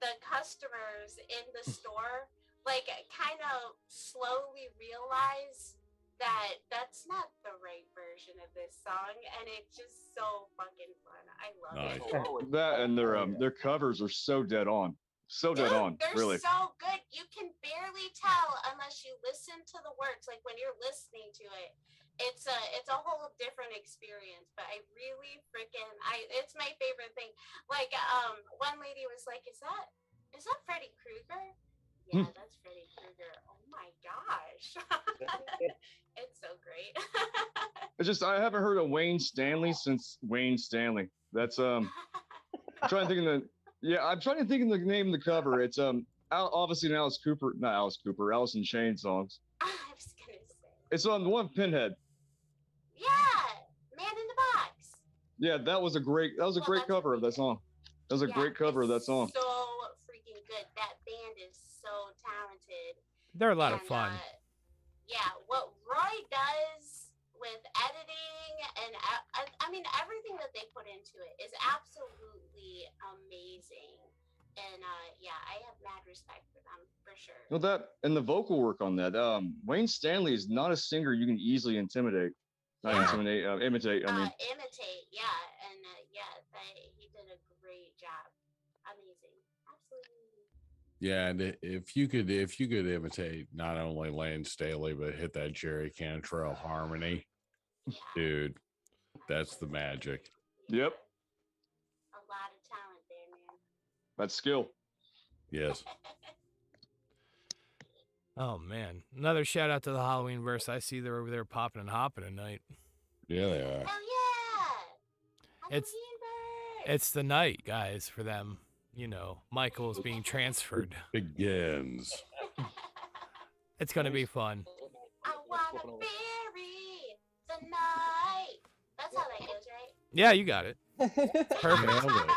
F: the customers in the store like kind of slowly realize that that's not the right version of this song and it's just so fucking fun. I love
C: Nice.
F: it.
G: That and their covers are so dead on. So dead
F: Dude,
G: on.
F: they're
G: Really.
F: so good. You can barely tell unless you listen to the words. Like when you're listening to it, it's a whole different experience. But I really it's my favorite thing. Like one lady was like, "Is that Freddy Krueger?" Yeah, that's It's so great.
G: It's just I haven't heard of Wayne Stanley since Wayne Stanley. That's I'm trying to think of the I'm trying to think of the name of the cover. It's obviously an Alice in Chains songs.
F: I was gonna say.
G: It's on the one Pinhead.
F: Yeah, Man in the Box.
G: Yeah, that was a great cover of that song. That was a great cover of that song.
F: So freaking good. That band is so talented.
B: They're a lot of fun.
F: What Roy does with editing and I mean everything that they put into it is absolutely amazing. And I have mad respect for them for sure.
G: Well, that and the vocal work on that. Wayne Stanley is not a singer you can easily imitate. I mean,
F: imitate, yeah, and he did a great job. Amazing, absolutely.
C: Yeah, and if you could imitate not only Lane Staley but hit that Jerry Cantrell harmony, dude, that's the magic.
G: Yep,
F: a lot of talent there, man.
G: That's skill.
C: Yes.
B: Oh man, another shout out to the Halloween verse. I see they're over there popping and hopping tonight.
C: Yeah, they are.
F: Hell yeah!
B: It's the night, guys, for them. You know, Michael's being transferred.
C: Begins.
B: It's gonna be fun.
F: I wanna bury the night. That's how that goes, right?
B: Yeah, you got it. Perfect.
C: Nailed it.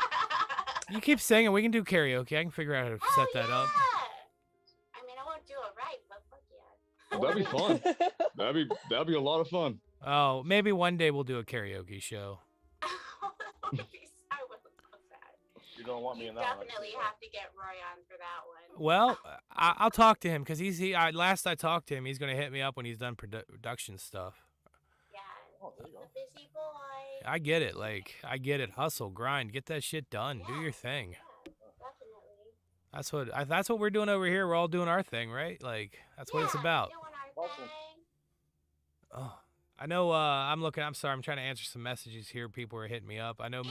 B: You keep singing. We can do karaoke. I can figure out how to set that up.
F: I mean, I won't do it right, but fuck yeah.
G: That'd be fun. That'd be a lot of fun.
B: Oh, maybe one day we'll do a karaoke show.
F: I would love that.
H: You don't want me in that one.
F: Definitely have to get Roy on for that one.
B: Well, I'll talk to him because last I talked to him, he's gonna hit me up when he's done production stuff.
F: Yeah,
H: Oh, there you go.
F: a busy boy.
B: I get it. Like, I get it. Hustle, grind, get that shit done. Do your thing.
F: Yeah, definitely.
B: That's what we're doing over here. We're all doing our thing, right? Like, that's what it's about.
F: Doing our
H: Awesome.
F: thing.
B: Oh, I know. I'm sorry. I'm trying to answer some messages here. People are hitting me up. I know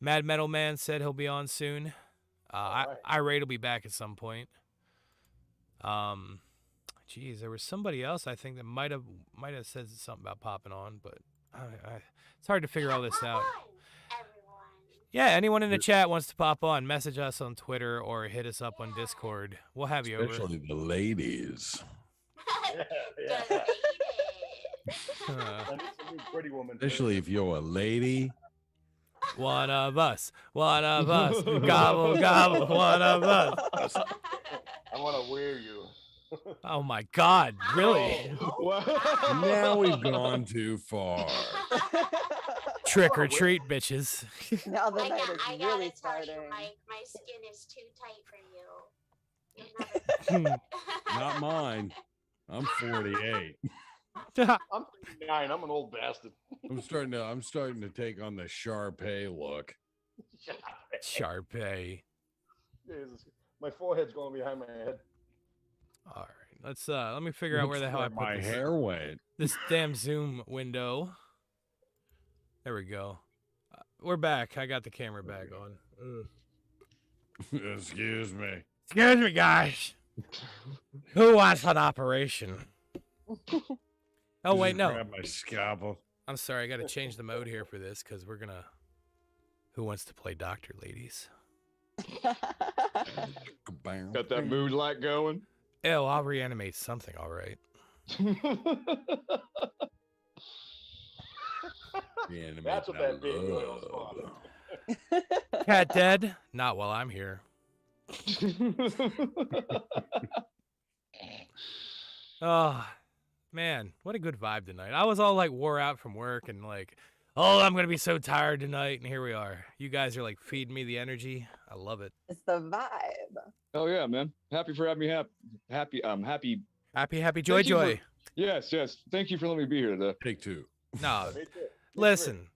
B: Mad Metal Man said he'll be on soon.
H: Right.
B: Irate will be back at some point. Geez, there was somebody else I think that might have said something about popping on, but it's hard to figure all this out.
F: Everyone.
B: Yeah, anyone in the chat wants to pop on, message us on Twitter or hit us up on Discord. We'll have you over.
C: Especially the ladies.
H: Yeah.
F: The lady.
H: I need some new pretty woman.
C: Especially if you're a lady.
B: One of us. One of us. Gobble, gobble. One of us.
H: I want to wear you.
B: Oh my God! Really?
C: Now we've gone too far.
B: Trick or treat, bitches.
I: Now the
F: I
I: night
F: gotta
I: is
F: tell
I: really
F: you,
I: starting.
F: Mike, my skin is too tight for you.
C: Not mine. I'm 48.
H: I'm 39. I'm an old bastard.
C: I'm starting to take on the Sharpay look.
B: Sharpay.
H: Jesus. My forehead's going behind my head.
B: All right, let me figure out where the hell I put
C: my
B: this.
C: hair went.
B: This damn Zoom window. There we go. We're back. I got the camera back on.
C: Excuse me.
B: Excuse me, guys. Who wants an operation? Oh wait, no.
C: Grab my scalpel.
B: I'm sorry. I got to change the mode here for this because we're gonna. Who wants to play doctor, ladies?
G: Got that mood light going.
B: Oh, I'll reanimate something. All right.
H: That's what that big oil's for.
B: Cat dead? Not while I'm here. Oh, man, what a good vibe tonight. I was all like wore out from work and like, oh, I'm going to be so tired tonight. And here we are. You guys are like feeding me the energy. I love it.
I: It's the vibe.
G: Oh yeah, man. Happy for having me. Happy.
B: Happy, joy.
G: Yes. Thank you for letting me be here today.
C: Take two.
B: No,
H: Me too.
B: listen.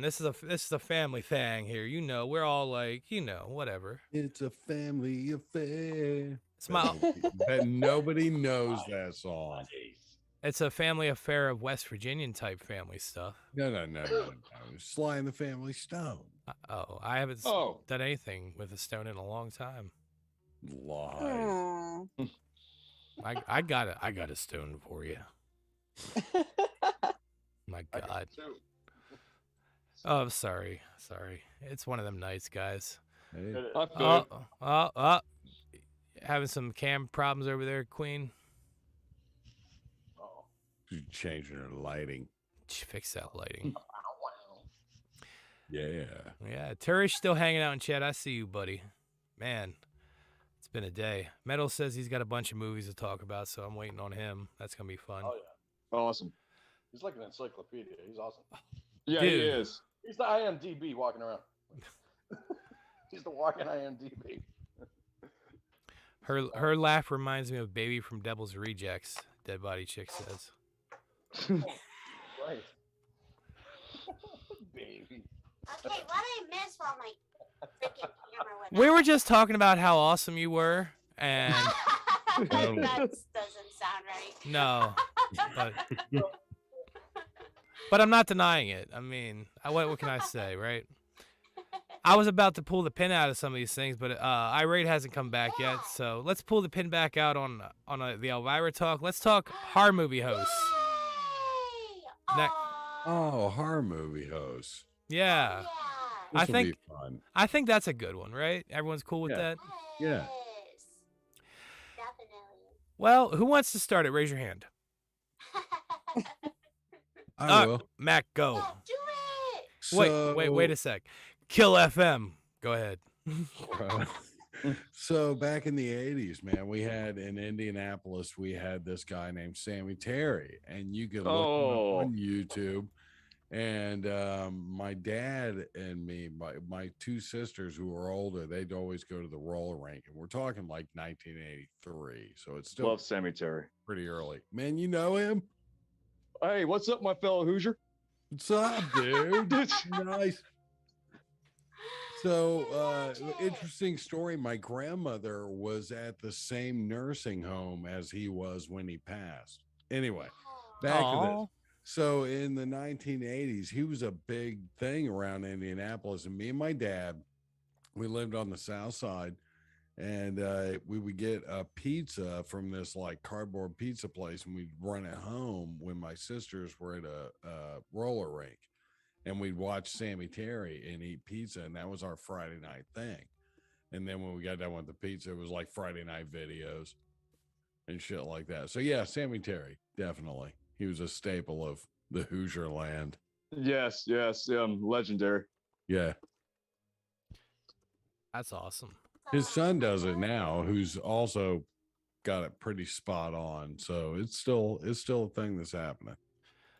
B: This is a family thing here. You know, we're all like, whatever.
C: It's a family affair.
B: It's my.
C: But nobody knows that song.
B: It's a family affair of West Virginian type family stuff.
C: No. Sly and the Family Stone.
B: I haven't
G: Oh.
B: done anything with a stone in a long time.
C: Lie.
B: I got a stone for you. My
H: I got
B: God.
H: two.
B: Oh, sorry. It's one of them nights, guys.
C: Hey,
G: I feel
B: Oh, having some cam problems over there, Queen.
H: Oh.
C: she's changing her lighting.
B: Fix that lighting.
C: Yeah.
B: Yeah, Turish still hanging out in chat. I see you, buddy. Man, it's been a day. Metal says he's got a bunch of movies to talk about, so I'm waiting on him. That's gonna be fun.
H: Oh yeah.
G: awesome.
H: He's like an encyclopedia. He's awesome.
G: Yeah, he
B: Dude.
G: is.
H: He's the IMDb walking around. He's the walking IMDb.
B: Her laugh reminds me of Baby from Devil's Rejects. Dead Body Chick says.
H: Right. Baby.
F: Okay, what I missed while my freaking camera went
B: We
F: out?
B: were just talking about how awesome you were, and
F: that doesn't sound right.
B: no, but I'm not denying it. I mean, what can I say, right? I was about to pull the pin out of some of these things, but Irate hasn't come back yet, so let's pull the pin back out on the Elvira talk. Let's talk horror movie hosts.
F: Yay!
B: Ne-
F: Aw,
C: Oh, horror movie host.
B: Yeah,
F: yeah.
C: This
B: I
C: will
B: think-
C: be fun.
B: I think that's a good one, right? Everyone's cool with
C: Yeah.
B: that.
C: Yeah.
F: Yes. Definitely.
B: Well, who wants to start it? Raise your hand.
C: I will.
B: Mac, go.
F: Oh, do it!
B: Wait a sec. Kill FM. Go ahead.
C: So back in the 80s, man, we had in Indianapolis, we had this guy named Sammy Terry, and you could look him
G: Oh.
C: up on YouTube. And my dad and me, my two sisters who were older, they'd always go to the roller rink, and we're talking like 1983, so it's still
G: Love Sammy Terry.
C: pretty early. Man, you know him?
G: Hey, what's up, my fellow Hoosier?
C: What's up, dude? Nice. So, interesting story. My grandmother was at the same nursing home as he was when he passed. Anyway, back to this.
B: Aw.
C: So, in the 1980s, he was a big thing around Indianapolis. And me and my dad, we lived on the south side, and we would get a pizza from this like cardboard pizza place, and we'd run it home when my sisters were at a roller rink. And we'd watch Sammy Terry and eat pizza, and that was our Friday night thing. And then when we got done with the pizza, it was like Friday night videos and shit like that. So yeah, Sammy Terry, definitely. He was a staple of the Hoosier land.
G: Yes, legendary.
C: Yeah.
B: That's awesome.
C: His son does it now, who's also got it pretty spot on. So it's still a thing that's happening.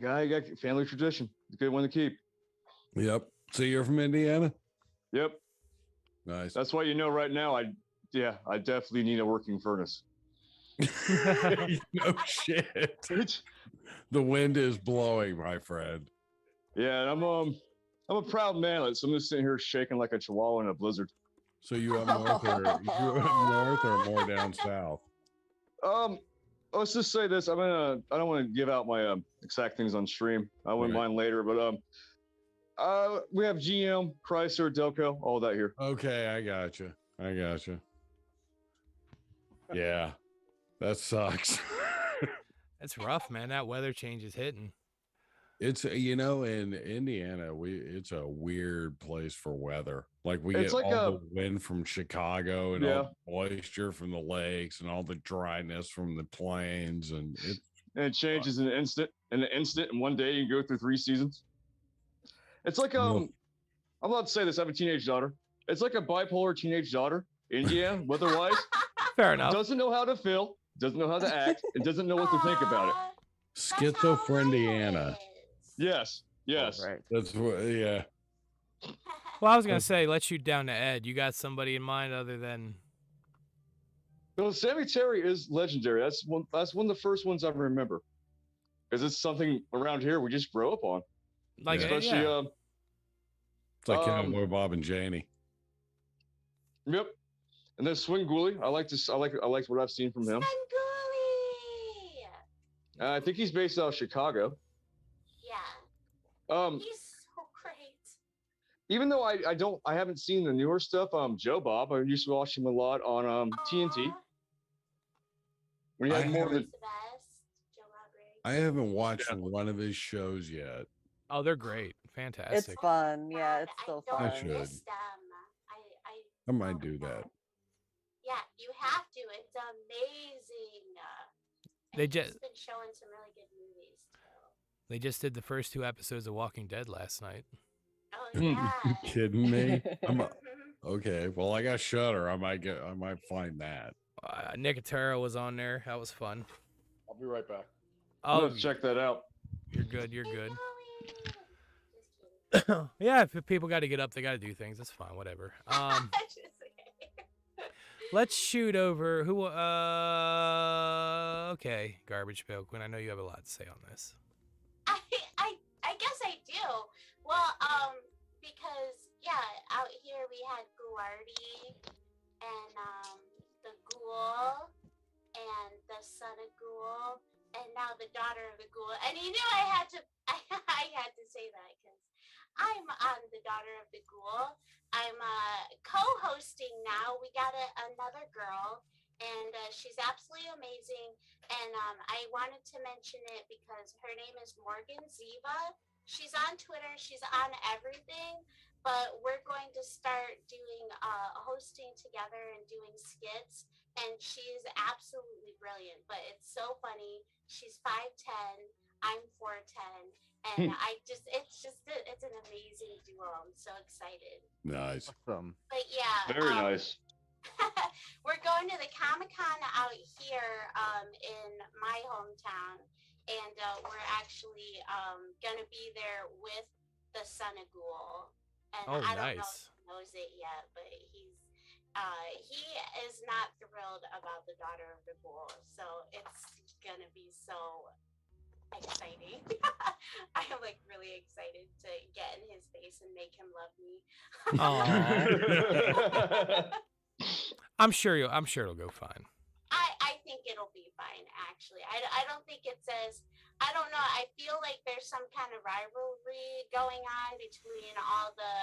G: Guy, you got family tradition. It's a good one to keep.
C: Yep. So you're from Indiana?
G: Yep.
C: Nice.
G: That's why right now I definitely need a working furnace.
C: No shit. The wind is blowing, my friend.
G: Yeah, and I'm a proud man. Like someone's sitting here shaking like a chihuahua in a blizzard.
C: So you up north or more down south?
G: Let's just say this. I don't want to give out my exact things on stream. I wouldn't
C: Right.
G: mind later, but we have GM, Chrysler, Delco, all that here.
C: Okay, I gotcha. Yeah, that sucks.
B: It's rough, man. That weather change is hitting.
C: It's in Indiana, it's a weird place for weather. Like we
G: It's
C: get
G: like
C: all the wind from Chicago and
G: Yeah.
C: all the moisture from the lakes and all the dryness from the plains, and
G: And it changes in an instant. In one day, you can go through 3 seasons. It's like I'm allowed to say this. I have a teenage daughter. It's like a bipolar teenage daughter. Indiana, weather-wise,
B: Fair enough.
G: doesn't know how to feel, doesn't know how to act, and doesn't know what to think about it.
C: Schizophreniana.
G: Yes.
D: Right.
C: That's what. Yeah.
B: Well, I was gonna say, let's shoot down to Ed. You got somebody in mind other than?
G: Well, Sammy Terry is legendary. That's one of the first ones I remember, because it's something around here we just grew up on.
B: Like,
G: Especially,
B: yeah.
C: It's like Cowboy Bob and Janie.
G: Yep. And then Swing Ghoulie. I like what I've seen from him.
F: Spenguli!
G: I think he's based out of Chicago.
F: Yeah, he's so great.
G: Even though I haven't seen the newer stuff. Joe Bob, I used to watch him a lot on TNT.
F: Aw.
G: When he
C: I
G: had more of
C: haven't-
G: the
F: the best. Joe Rodriguez.
C: I haven't watched one of his shows yet.
B: Oh, they're great.
I: It's
B: Fantastic.
I: fun. Yeah,
F: God,
I: it's
F: I
I: still
F: don't
I: fun.
C: should.
F: miss them.
C: I might
F: oh
C: do
F: my
C: that.
F: God. Yeah, you have to. It's amazing.
B: They
F: and he's
B: just
F: been showing some really good movies.
B: they just did the first 2 episodes of Walking Dead last night.
F: Oh
C: You
F: yeah.
C: kidding me? Okay. Well, I got Shudder. I might find that.
B: Nicotero was on there. That was fun.
H: I'll be right back.
B: Oh,
G: Let's check that out.
B: you're good. You're
F: Keep
B: good.
F: going. Just kidding.
B: Yeah, if people got to get up, they got to do things. That's fine. Whatever.
F: Just kidding.
B: Let's shoot over who. Okay, Garbage Pail Queen. I know you have a lot to say on this.
F: I guess I do. Well, because yeah, out here we had Guardi and the Ghoul and the son of Ghoul and now the daughter of the Ghoul. And you knew I had to say that because I'm on the daughter of the Ghoul. I'm co-hosting now. We got another girl, and she's absolutely amazing. And I wanted to mention it because her name is Morgan Ziva. She's on Twitter. She's on everything. But we're going to start doing hosting together and doing skits. And she's absolutely brilliant. But it's so funny. She's 5'10". I'm 4'10". And it's an amazing duo. I'm so excited.
C: Nice.
D: Awesome.
F: But yeah.
G: Very nice.
F: We're going to the Comic-Con out here in my hometown. And we're actually going to be there with the son of Ghoul. And
B: Oh,
F: I don't know if
B: nice.
F: he knows it yet, but he is not thrilled about the daughter of the Ghoul. So it's going to be so exciting. I'm like really excited to get in his face and make him love me.
B: I'm sure it'll go fine.
F: I think it'll be fine, actually. I don't think it says, I don't know. I feel like there's some kind of rivalry going on between all the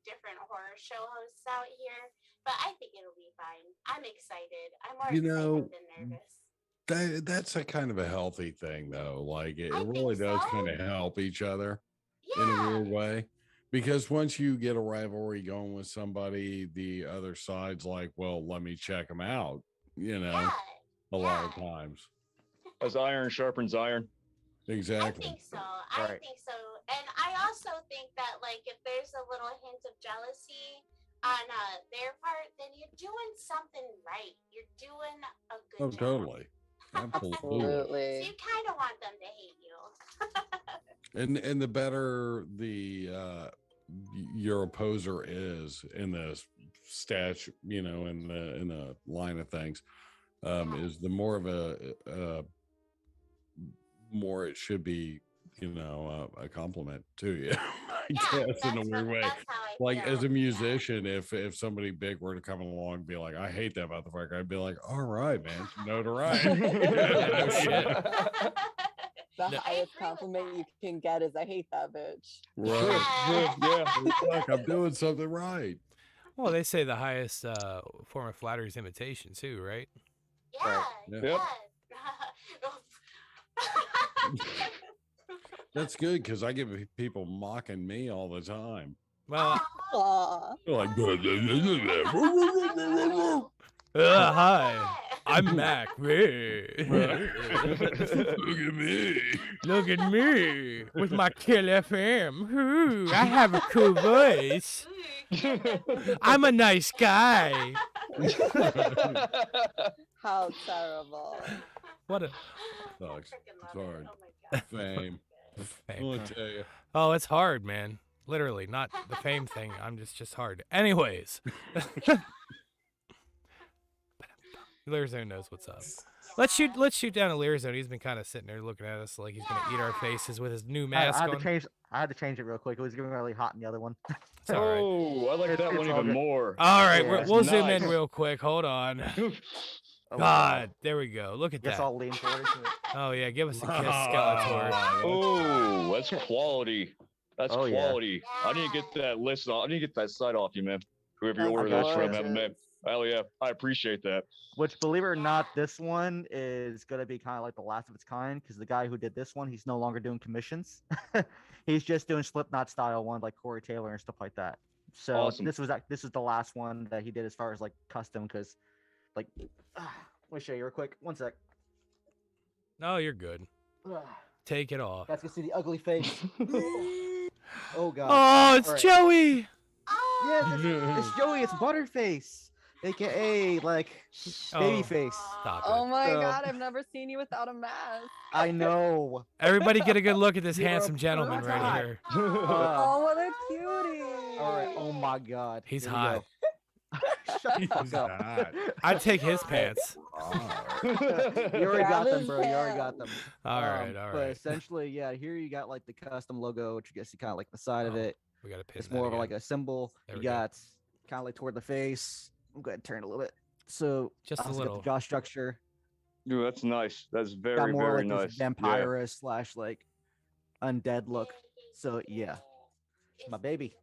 F: different horror show hosts out here, but I think it'll be fine. I'm excited. I'm more excited than nervous.
C: That's a kind of a healthy thing, though. Like it
F: I
C: really
F: think
C: does
F: so.
C: kind of help each other in a
F: Yeah.
C: weird way. Because once you get a rivalry going with somebody, the other side's like, well, let me check them out,
F: Yeah.
C: a lot of times.
G: As iron sharpens iron.
C: Exactly.
F: I think so. I
D: Right.
F: think so. And I also think that, like, if there's a little hint of jealousy on their part, then you're doing something right. You're doing a good
C: Oh,
F: job.
C: totally. Absolutely.
F: So
I: Absolutely.
F: you kind of want them to hate you.
C: And the better your opposer is in the stats, in the line of things, is the more of a more it should be, a compliment to you. I guess in a weird way.
F: That's how I
C: Like
F: feel.
C: as a musician, if somebody big were to come along and be like, I hate that motherfucker, I'd be like, all right, man, some notoriety.
B: No shit.
I: The
B: No.
F: I
I: highest
F: agree with
I: compliment
F: that.
I: you can get is I hate that bitch.
C: Right.
G: Yeah.
C: Look, I'm doing something right.
B: Well, they say the highest form of flattery is imitation too, right?
F: Yeah.
C: Yeah.
G: Yep.
C: That's good because I get people mocking me all the time.
B: Well,
I: Aw.
C: They're like,
B: hi, I'm Mac. Hey.
C: look at me.
B: Look at me with my Kill FM. Ooh, I have a cool voice. I'm a nice guy.
I: How terrible.
B: What a
C: Sucks.
F: Freaking love
C: It's
F: it.
C: hard.
F: Oh my god.
C: Fame.
B: fame.
C: I'll tell you.
B: Oh, it's hard, man. Literally, not the fame thing. I'm just hard. Anyways, Lyrzone knows what's up. Let's shoot down to Lyrzone. He's been kind of sitting there looking at us like he's gonna eat our faces with his new
D: I
B: mask
D: had to
B: on.
D: change. I had to change it real quick. It was getting really hot in the other one.
B: It's all right.
G: Oh, I like that
D: It's
G: one
D: all
G: even
D: good.
G: more.
B: All right,
D: Yeah.
B: we'll zoom in
G: Nice.
B: real quick. Hold on.
D: Oh,
B: God, there we go. Look at
D: Guess
B: that.
D: I'll lean towards it.
B: Oh yeah, give us a kiss,
C: Wow.
B: Skeletor.
G: Oh, that's quality. That's
D: Oh, yeah.
G: quality. I need to get that list off. I need to get that site off you, man. Whoever you
I: That's
G: order that from,
I: gorgeous.
G: man. Hell yeah, I appreciate that.
D: Which, believe it or not, this one is gonna be kind of like the last of its kind because the guy who did this one, he's no longer doing commissions. He's just doing Slipknot style one like Corey Taylor and stuff like that. So
G: Awesome.
D: this was the last one that he did as far as like custom because, like, let me show you real quick. One sec.
B: No, you're good. Take it off.
D: Guys can see the ugly face. Oh god.
B: Oh, it's
D: All right.
B: Joey.
D: Yeah, it's Joey. It's Butterface, aka like Babyface.
B: Stop
I: Oh
B: it.
I: my
D: So-
I: god, I've never seen you without a mask.
D: I know.
B: Everybody get a good look at this
D: You're a
B: handsome gentleman right
D: god.
B: here.
I: Oh, what a cutie.
D: All right. Oh my god.
B: He's
D: Here we
B: hot.
D: go. Shut the fuck
C: He's
D: up.
C: hot.
B: I'd take his pants.
D: You already got them,
I: Grab
D: bro.
I: his
D: You already
I: hand.
D: got them.
B: All right, all
D: But
B: right.
D: essentially, yeah, here you got like the custom logo, which you can see kind of like the side of
B: Oh,
D: it.
B: We gotta pin
D: It's
B: that
D: more of
B: again.
D: like a symbol.
B: There
D: You
B: we go.
D: got kind of like toward the face. I'm going to turn it a little bit. So
B: Just a
D: also got
B: little.
D: the jaw structure.
G: Dude, that's nice. That's
D: Got
G: very,
D: more
G: very
D: like
G: nice.
D: this vampirist slash like undead look. So yeah, my baby.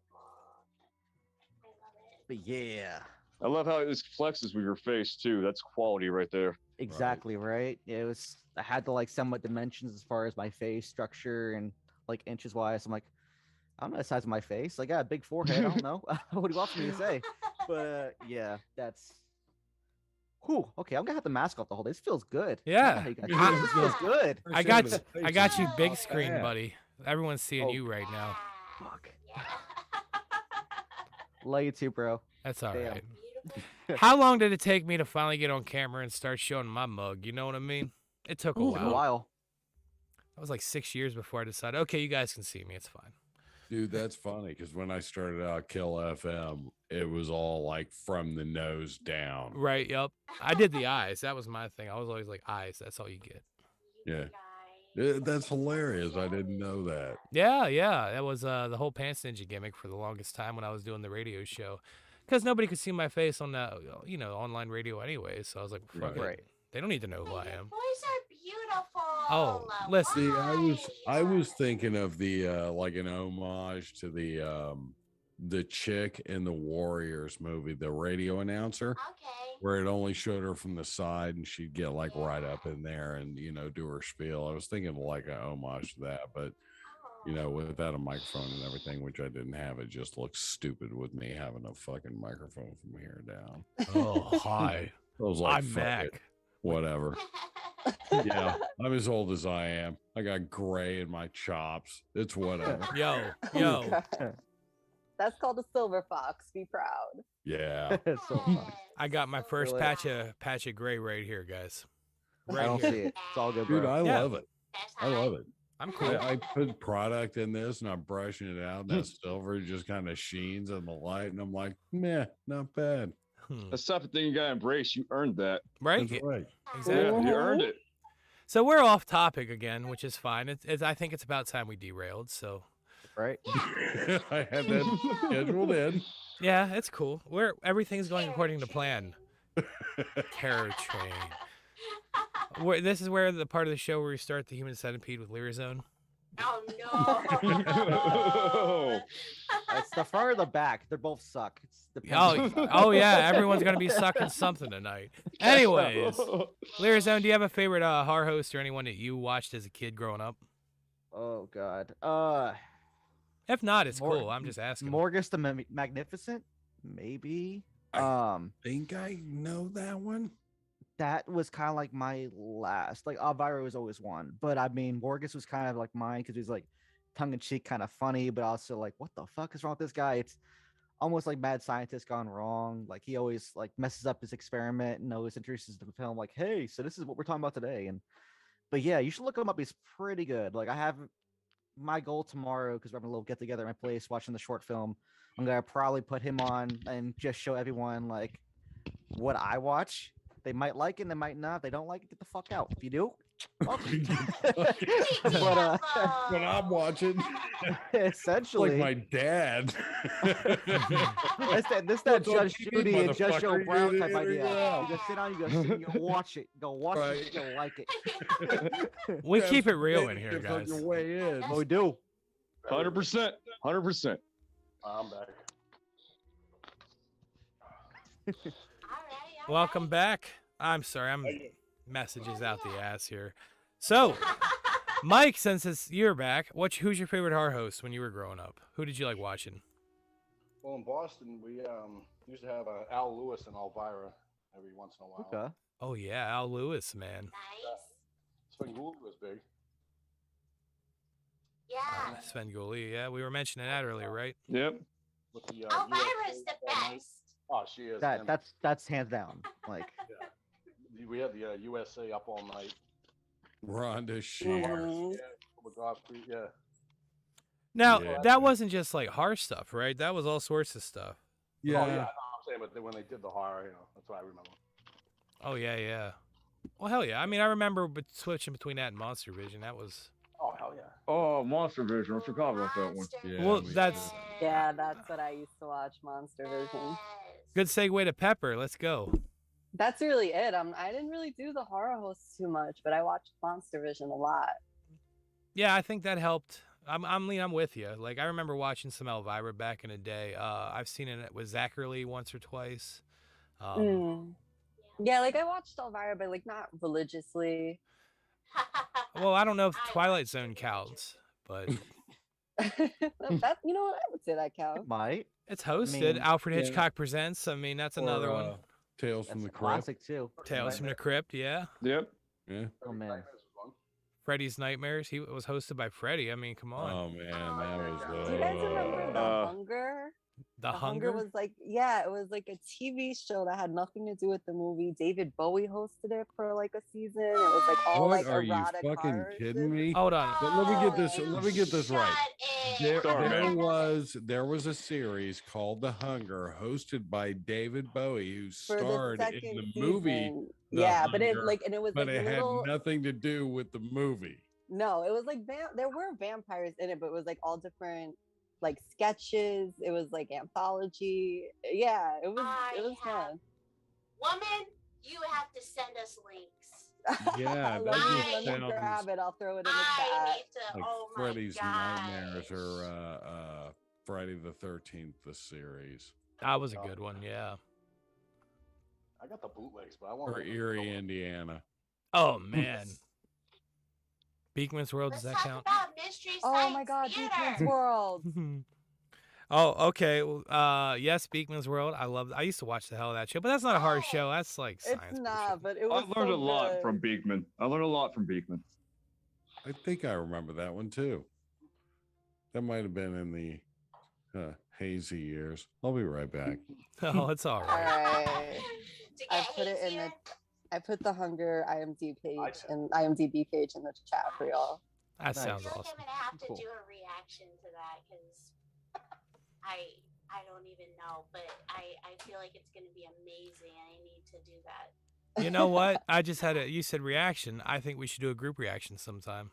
D: But yeah,
G: I love how this flexes with your face too. That's quality right there.
D: exactly right. It was. I had to like somewhat dimensions as far as my face structure and like inches wise. I'm like, I don't know the size of my face. I got a big forehead. I don't know. What do you want me to say? But yeah, that's. Whew, okay, I'm gonna have the mask off the whole day. This feels good. I don't know
B: Yeah.
D: how you guys feel. This feels good.
B: I got you big screen,
C: Yeah.
B: buddy. Everyone's seeing
D: Oh.
B: you right now.
D: Fuck. Love you too, bro.
B: That's all
D: Damn.
B: right. How long did it take me to finally get on camera and start showing my mug? You know what I mean? It took a
D: Ooh,
B: while.
D: a while.
B: That was like 6 years before I decided, okay, you guys can see me. It's fine.
C: Dude, that's funny because when I started out Kill FM, it was all like from the nose down.
B: Right, yep. I did the eyes. That was my thing. I was always like, eyes. That's all you get.
C: Yeah. That's hilarious. I didn't know that.
B: Yeah, yeah. That was the whole Pants Ninja gimmick for the longest time when I was doing the radio show. Because nobody could see my face on the, online radio anyway. So I was like, fuck it.
D: Right.
B: They don't need to know who I am.
F: Boys are beautiful.
B: Oh, listen.
C: See, I
F: Why?
C: was thinking of the like an homage to the chick in the Warriors movie, the radio announcer,
F: Okay.
C: where it only showed her from the side and she'd get like right up in there and do her spiel. I was thinking like a homage to that, but without a microphone and everything, which I didn't have, it just looks stupid with me having a fucking microphone from here down.
B: Oh, hi.
C: I was like,
B: I'm
C: fuck
B: Mac.
C: it, whatever. Yeah, I'm as old as I am. I got gray in my chops. It's whatever.
B: Yo.
I: That's called a silver fox. Be proud.
C: Yeah.
D: It's so fun.
B: I got my first
D: Really?
B: patch of gray right here, guys.
D: I
B: Right
D: don't
B: here.
D: see it. It's all good,
C: Dude,
D: bro.
C: I
B: Yeah.
C: love it.
F: That's
C: I love it.
B: I'm cool.
C: I put product in this and I'm brushing it out. And that silver just kind of sheens in the light. And I'm like, meh, not bad.
G: That's the type of thing you gotta embrace. You earned that.
B: Right?
C: That's right.
B: Exactly.
G: You earned it.
B: So we're off topic again, which is fine. I think it's about time we derailed. So
D: Right?
C: I had that scheduled in.
B: yeah, it's cool. Everything's going according to plan. Terror Train. This is where the part of the show where we start the Human Centipede with Lear Zone.
F: Oh no.
G: Oh.
D: It's the front or the back. They're both suck. It's
B: Oh yeah, everyone's gonna be sucking something tonight. Anyways, Lear Zone, do you have a favorite horror host or anyone that you watched as a kid growing up?
D: Oh god.
B: If not, it's
D: Mor-
B: cool. I'm just asking.
D: Morgus the Magnificent, maybe.
C: I think I know that one.
D: That was kind of like my last. Like Elvira was always one, but I mean Morgus was kind of like mine because he's like tongue in cheek, kind of funny, but also like, what the fuck is wrong with this guy? It's almost like Mad Scientist gone wrong. Like he always like messes up his experiment and always introduces the film like, hey, so this is what we're talking about today. But yeah, you should look him up. He's pretty good. Like I have my goal tomorrow because we're having a little get together at my place watching the short film. I'm gonna probably put him on and just show everyone like what I watch. They might like it, they might not. If they don't like it, get the fuck out. If you do, welcome. But
C: When I'm watching,
D: essentially,
C: like my dad.
D: this that
C: What's on
D: Judge
C: TV,
D: Judy and Judge Joe
C: motherfucker?
D: Brown
C: You
D: type
C: idiot.
D: idea.
C: Yeah.
D: You go sit down, you go sit, you go watch it,
C: Right.
D: you'll like it.
B: We
C: Grab
B: keep it
C: some
B: real in here,
C: negatives on
B: guys.
C: your way in.
D: Oh, we do.
G: 100%. 100%.
H: I'm back.
B: Welcome back. I'm sorry, I'm messages out the ass here. So, Mike, since you're back, who's your favorite horror host when you were growing up? Who did you like watching?
H: Well, in Boston, we used to have Al Lewis and Elvira every once in a while.
D: Okay.
B: Oh yeah, Al Lewis, man.
F: Nice.
H: Svengoolie was big.
F: Yeah.
B: Svengoolie, yeah, we were mentioning that earlier, right?
G: Yep.
H: With the,
F: Elvira's the best.
H: Oh, she is. and
D: That's hands down. Like,
H: we had the USA Up All Night.
C: Rhonda Shears.
I: Mhm.
H: Yeah.
B: Now
C: Yeah.
B: that wasn't just like horror stuff, right? That was all sorts of stuff.
H: Oh, yeah. I'm saying, but when they did the horror, that's what I remember.
B: Oh yeah, yeah. Well, hell yeah. I mean, I remember switching between that and Monster Vision. That was.
H: Oh, hell yeah.
G: Oh, Monster Vision. I forgot about that one.
C: Yeah,
B: Well,
C: we
B: that's-
C: did.
I: Yeah, that's what I used to watch, Monster Vision.
F: Yes.
B: Good segue to Pepper. Let's go.
I: That's really it. I didn't really do the horror hosts too much, but I watched Monster Vision a lot.
B: Yeah, I think that helped. I'm with you. Like I remember watching some Elvira back in the day. I've seen it with Zachary once or twice.
I: Yeah, like I watched Elvira, but like not religiously.
B: Well, I don't know if Twilight Zone counts, but
I: That you know what, I would say that counts.
D: might.
B: it's hosted.
D: mean,
B: Alfred
C: yeah.
B: Hitchcock Presents. I mean, that's another one.
C: Tales
D: That's
C: from
D: a
C: the Crypt.
D: classic too.
B: Tales from the Crypt. Yeah.
G: Yep.
C: Yeah.
D: Oh man.
B: Freddy's Nightmares. He was hosted by Freddy. I mean, come on.
C: Oh man, that was.
I: Do you guys remember The
G: Uh,
I: Hunger?
B: the Hunger.
I: Was like, yeah, it was like a TV show that had nothing to do with the movie. David Bowie hosted it for like a season. It was like all
C: What
I: like
C: are you
I: erotic
C: fucking
I: horror
C: kidding
I: shit.
C: me?
B: Hold on.
C: But let me get this. Let me get this right. There,
G: Sorry.
C: there was a series called The Hunger, hosted by David Bowie, who
I: For the
C: starred in
I: second
C: the movie.
I: season.
C: The
I: Yeah, but it
C: Hunger,
I: like, and it was
C: But
I: like
C: it
I: little.
C: had nothing to do with the movie.
I: No, it was like there were vampires in it, but it was like all different like sketches. It was like anthology. Yeah, it was fun.
F: Woman, you have to send us links.
C: Yeah, that
I: let
C: just
I: me
C: sounds
I: grab it. I'll throw it in the
F: I
I: chat.
F: need to.
C: like
F: Oh my
C: Freddy's Nightmares
F: gosh.
C: or Friday the 13th, the series,
B: That was a good one. Yeah.
H: I got the bootlegs, but I want
C: or Erie, Indiana.
B: Oh man. Beekman's World. Does
F: Let's
B: that
F: talk
B: count?
F: about Mystery
I: Oh
F: Science
I: my God,
F: Theater.
I: Beekman's World.
B: Oh, okay. Yes, Beekman's World. I used to watch the hell of that show, but that's not a horror show. That's like science.
I: It's not, but it was.
G: I learned
I: so
G: a lot
I: good.
G: from Beekman. I learned a lot from Beekman.
C: I think I remember that one too. That might have been in the hazy years. I'll be right back.
B: Oh, it's all
I: All
B: right.
I: right.
F: To
I: I
F: get
I: put it in the.
F: hazier.
I: I put the Hunger IMDb page
H: Nice.
I: and IMDb page in the chat for y'all.
B: That
D: Nice.
F: I
B: sounds
F: feel like
B: awesome.
F: I'm gonna have to
D: Cool.
F: do a reaction to that because I don't even know, but I feel like it's gonna be amazing. I need to do that.
B: You know what? I just had you said reaction. I think we should do a group reaction sometime.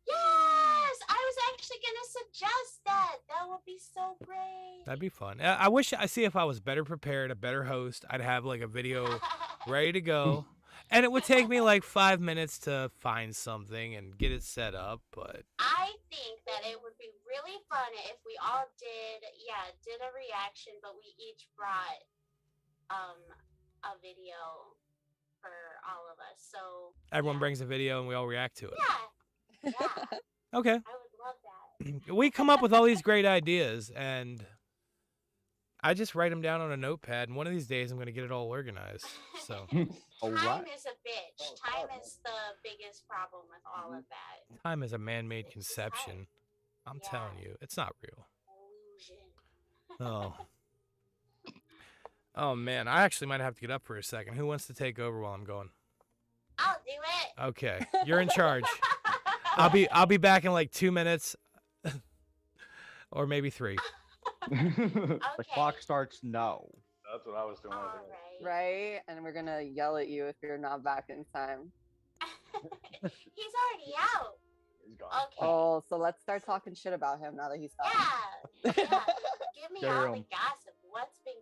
F: Yes, I was actually gonna suggest that. That would be so great.
B: That'd be fun. I wish I see if I was better prepared, a better host. I'd have like a video ready to go. And it would take me like 5 minutes to find something and get it set up, but
F: I think that it would be really fun if we all did a reaction, but we each brought a video for all of us. So
B: everyone
F: yeah.
B: brings a video and we all react to it.
F: Yeah. Yeah.
B: Okay.
F: I would love that.
B: We come up with all these great ideas and I just write them down on a notepad, and one of these days I'm going to get it all organized. So
D: All
F: Time
D: right.
F: is a bitch. Time is the biggest problem with all of that.
B: time is a man-made conception. I'm
F: Yeah.
B: telling you, it's not real.
F: Illusion.
B: Oh. Oh man, I actually might have to get up for a second. Who wants to take over while I'm going?
F: I'll do it.
B: Okay, you're in charge. I'll be back in like 2 minutes, or maybe 3.
D: The
F: Okay.
D: clock starts now.
H: That's what I was doing.
F: All right.
I: Right? And we're gonna yell at you if you're not back in time.
F: He's already out.
H: He's gone.
F: Okay.
I: Oh, so let's start talking shit about him now that he's gone.
F: Yeah. Yeah. Give me all the
D: Damn.
F: gossip. What's his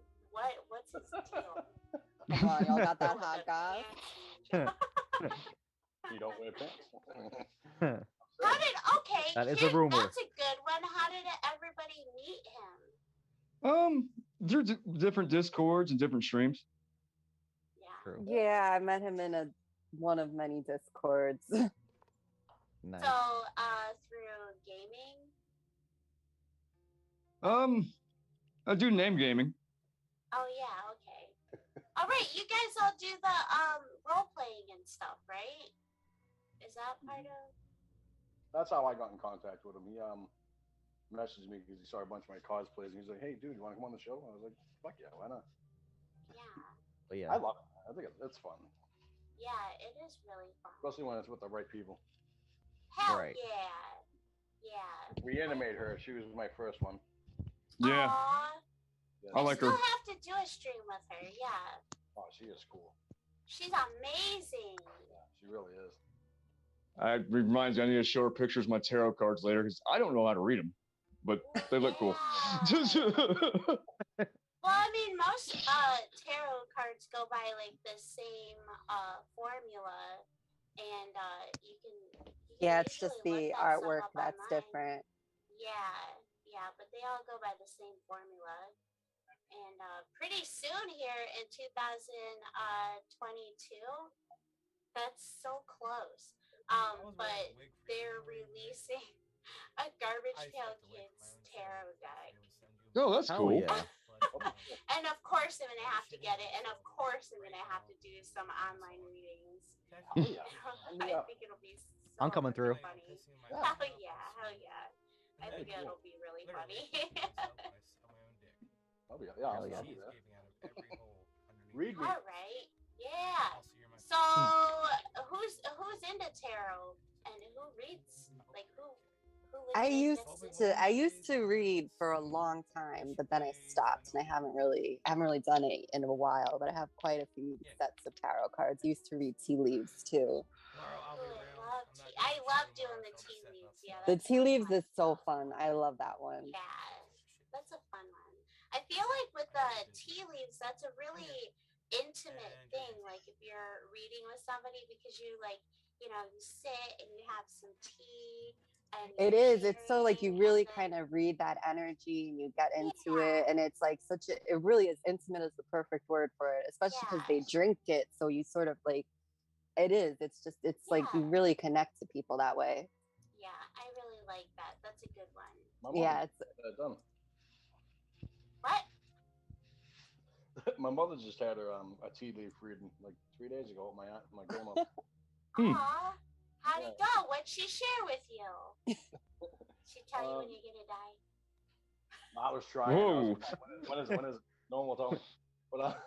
F: deal?
I: Come on, y'all got that hot goss?
H: You don't wear pants.
F: How did okay?
D: That is a rumor.
F: That's a good one. How did everybody meet him?
G: There's different discords and different streams.
F: Yeah.
D: True.
I: Yeah, I met him in one of many discords.
D: Nice.
F: So, through gaming?
G: I do name gaming.
F: Oh yeah, okay. All right, you guys all do the role playing and stuff, right? Is that part of?
H: That's how I got in contact with him. He messaged me because he saw a bunch of my cosplays and he's like, "Hey, dude, you want to come on the show?" I was like, "Fuck yeah, why not?"
F: Yeah.
D: But yeah.
H: I love it. I think it's fun,
F: Yeah, it is really fun.
H: especially when it's with the right people.
F: Hell
D: Right.
F: yeah. Yeah.
H: Reanimate her. She was my first one.
G: Yeah.
F: Aww.
G: I like
F: still
G: her.
F: have to do a stream with her. Yeah.
H: Oh, she is cool.
F: She's amazing.
H: Yeah, she really is.
G: It reminds me, I need to show her pictures of my tarot cards later because I don't know how to read them, but they look cool.
F: Well, I mean, most tarot cards go by like the same formula, and you can
I: Yeah, it's just
F: usually
I: the
F: look that stuff
I: artwork
F: up
I: that's
F: online.
I: different.
F: Yeah, but they all go by the same formula. And pretty soon here in 2022, that's so close. But they're releasing a Garbage Pail Kids tarot deck.
G: Oh, that's
D: Hell
G: cool.
D: yeah.
F: And of course I'm gonna have to get it, and of course I'm gonna have to do some online readings.
H: Oh, yeah.
F: I think it'll be so
D: I'm coming through.
F: funny. Hell yeah. I think
H: cool.
F: it'll be really funny.
H: Oh, yeah. Yeah,
D: Hell yeah.
H: I'll do that. Read me.
F: All right. Yeah. So who's into tarot and who reads? Like who
I: I
F: legit gets into
I: used to read for a long time, but then I stopped and I haven't really done it in a while, but I have quite a few sets of tarot cards. I used to read tea leaves too.
F: I love doing the tea leaves. Yeah.
I: The
F: that's
I: tea
F: so
I: leaves
F: fun.
I: is so fun. I love that one.
F: Yeah. That's a fun one. I feel like with the tea leaves, that's a really intimate thing. Like if you're reading with somebody because you you sit and you have some tea. And
I: It is. It's so like you
F: sharing,
I: really
F: and then-
I: kind of read that energy and you get into
F: Yeah.
I: it, and it's like it really is. Intimate is the perfect word for it, especially because they drink it, so you sort of like it is. It's like you
F: Yeah.
I: really connect to people that way.
F: Yeah, I really like that. That's a good one.
H: My mom
I: Yeah,
H: just had that done.
F: What?
H: My mother just had her a tea leaf reading like 3 days ago with my grandma.
F: Aw, how'd it
H: Yeah.
F: go? What'd she share with you? She tell you when you're gonna die?
H: I was trying.
G: Whoa.
H: When is no one will tell me. But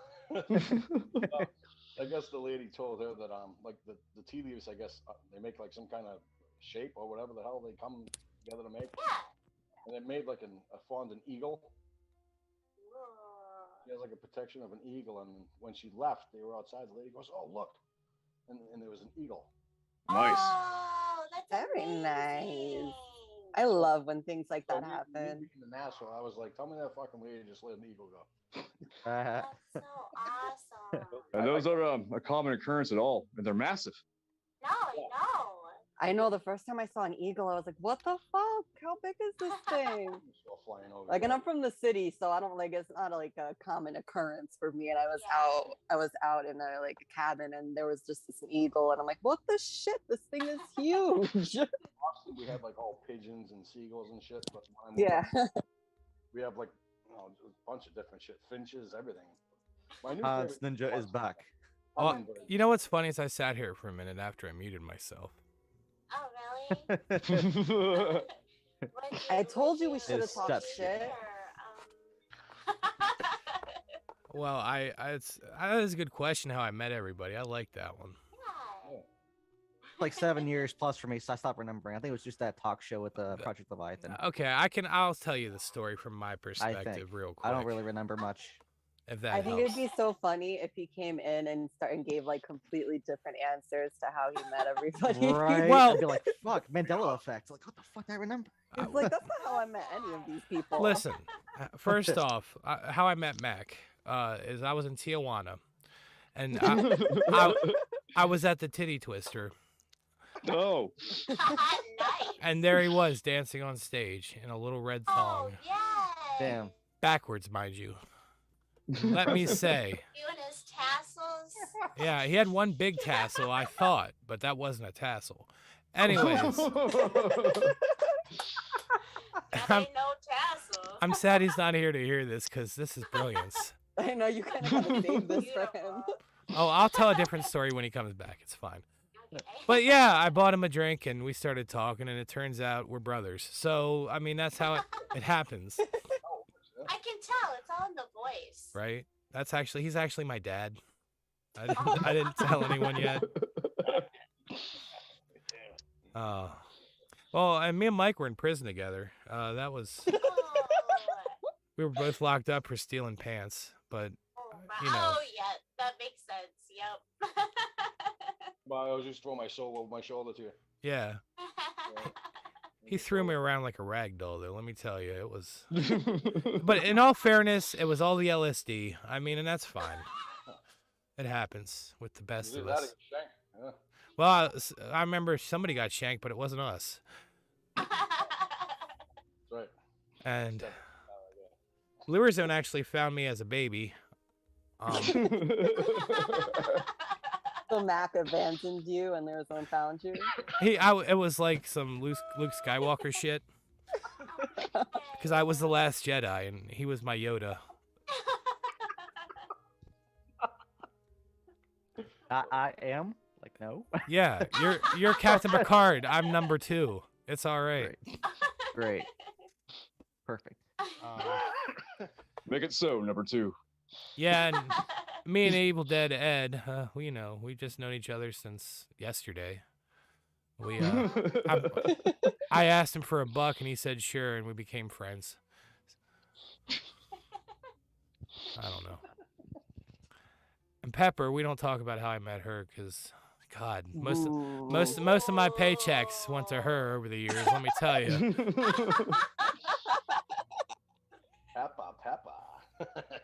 H: I guess the lady told her that like the tea leaves, I guess they make like some kind of shape or whatever the hell they come together to make,
F: Yeah.
H: and it made like formed an eagle.
F: Whoa.
H: She has like a protection of an eagle, and when she left, they were outside. The lady goes, "Oh, look," and there was an eagle.
G: Nice.
F: Oh, that's
I: Very nice.
F: amazing.
I: I love when things like
H: So
I: that
H: me
I: happen.
H: being an asshole, I was like, "Tell me that fucking lady just let an eagle go."
F: That's so awesome.
G: And those are a common occurrence at all, and they're massive.
F: No, I know.
I: I know the first time I saw an eagle, I was like, "What the fuck? How big is this thing?"
H: It's all flying over.
I: Like, and
H: there.
I: I'm from the city, so I don't like it's not like a common occurrence for me. And I was out in a like a cabin, and there was just this eagle, and I'm like, "What the shit? This thing is huge."
H: Obviously, we have like all pigeons and seagulls and shit, but when I moved
I: Yeah.
H: up, we have like a bunch of different shit, finches, everything. My new
D: Hans
H: favorite
D: Ninja is
H: was
D: back.
B: Oh,
H: hummingbird.
B: you know what's funny is I sat here for a minute after I muted myself.
F: Oh, really?
I: I told you we should have
D: His
I: talked
D: steps.
I: shit.
B: Well, that is a good question how I met everybody. I like that one.
F: Yeah.
D: Like 7 years plus for me, so I stopped remembering. I think it was just that talk show with Project Leviathan.
B: Okay, I'll tell you the story from my perspective real quick.
D: I don't really remember much.
B: If that
I: I think
B: helps.
I: it'd be so funny if he came in and gave like completely different answers to how he met everybody.
D: Right?
B: Well-
D: I'd be like, fuck, Mandela effect. Like, what the fuck? I remember.
I: It's like that's not how I met any of these people.
B: Listen, first off, how I met Mac is I was in Tijuana, and I was at the Titty Twister,
G: Oh,
F: Nice.
B: and there he was dancing on stage in a little red
F: Oh,
B: thong,
F: yay.
D: Damn.
B: backwards, mind you. Let me say,
F: You and his tassels.
B: Yeah, he had one big tassel, I thought, but that wasn't a tassel. Anyways,
F: That
B: I'm,
F: ain't no tassel.
B: I'm sad he's not here to hear this because this is brilliance.
I: I know you kind of gotta save this for him.
F: Beautiful.
B: Oh, I'll tell a different story when he comes back. It's fine.
F: Okay.
B: But yeah, I bought him a drink and we started talking, and it turns out we're brothers. So, I mean, that's how it happens,
F: I can tell. It's all in the voice.
B: right? He's actually my dad. I didn't tell anyone yet. Well, and me and Mike were in prison together. We were both locked up for stealing pants, but you know.
F: Oh, yeah. That makes sense. Yep.
H: Well, I was just throwing my soul over my shoulder to you.
B: Yeah. He threw me around like a rag doll, though. Let me tell you, it was. But in all fairness, it was all the LSD. I mean, and that's fine. It happens with the best
H: You
B: of
H: did that
B: us.
H: at Shank, yeah.
B: Well, I remember somebody got shanked, but it wasn't us.
H: That's right.
B: And
H: Step-
B: Lurizone actually found me as a baby.
I: So Mac abandoned you and there's one found you.
B: It was like some Luke Skywalker shit. Because I was the last Jedi and he was my Yoda.
D: I am like no.
B: Yeah, you're Captain Picard. I'm number 2. It's all right.
D: Great. Perfect.
G: Make it so, number 2.
B: Yeah, and me and Evil Dead Ed, we've just known each other since yesterday. I asked him for $1 and he said sure, and we became friends. I don't know. And Pepper, we don't talk about how I met her because, God, most of my paychecks went to her over the years. Let me tell you.
H: Peppa.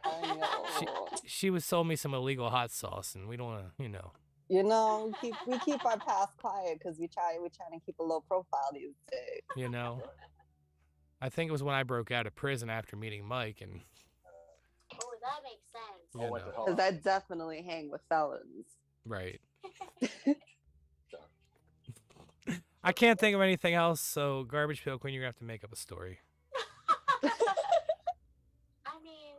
I: I know.
B: She was sold me some illegal hot sauce, and we don't want to,
I: You know, we keep our past quiet because we try to keep a low profile these days.
B: I think it was when I broke out of prison after meeting Mike, and
F: Oh, that makes sense.
H: Oh, what the hell?
I: Because I definitely hang with felons.
B: right. I can't think of anything else, so Garbage Pail Queen, you're gonna have to make up a story.
F: I mean,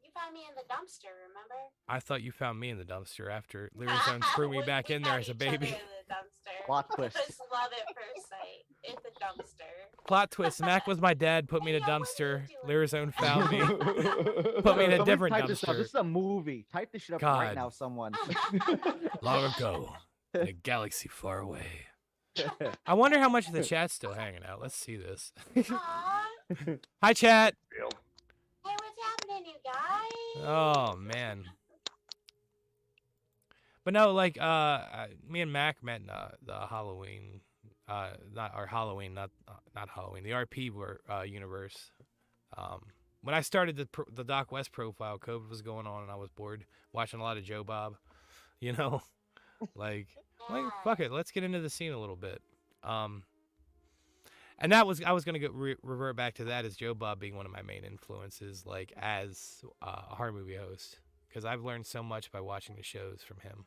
F: you found me in the dumpster, remember?
B: I thought you found me in the dumpster after Lyrizone threw me back in there
F: found
B: as a
F: each other
B: baby.
F: in the dumpster.
D: Plot twist.
F: Just love at first sight in the dumpster.
B: Plot twist: Mac was my dad, put me in a
F: Hey, yo, what are
B: dumpster.
F: you doing?
B: Lyrizone found me, put me in a
D: Somebody
B: different
D: type this up.
B: dumpster.
D: This is a movie. Type this shit up
B: God.
D: right now, someone.
B: Long ago, in a galaxy far away. I wonder how much of the chat's still hanging out. Let's see this.
F: Aw.
B: Hi, chat.
F: Hey, what's happening, you guys?
B: Oh man. But no, like me and Mac met in the Halloween, not Halloween, the RP universe. When I started the Doc West profile, COVID was going on, and I was bored watching a lot of Joe Bob. Like fuck it, let's get into the scene a little bit. And I was gonna revert back to that as Joe Bob being one of my main influences, like as a horror movie host, because I've learned so much by watching the shows from him.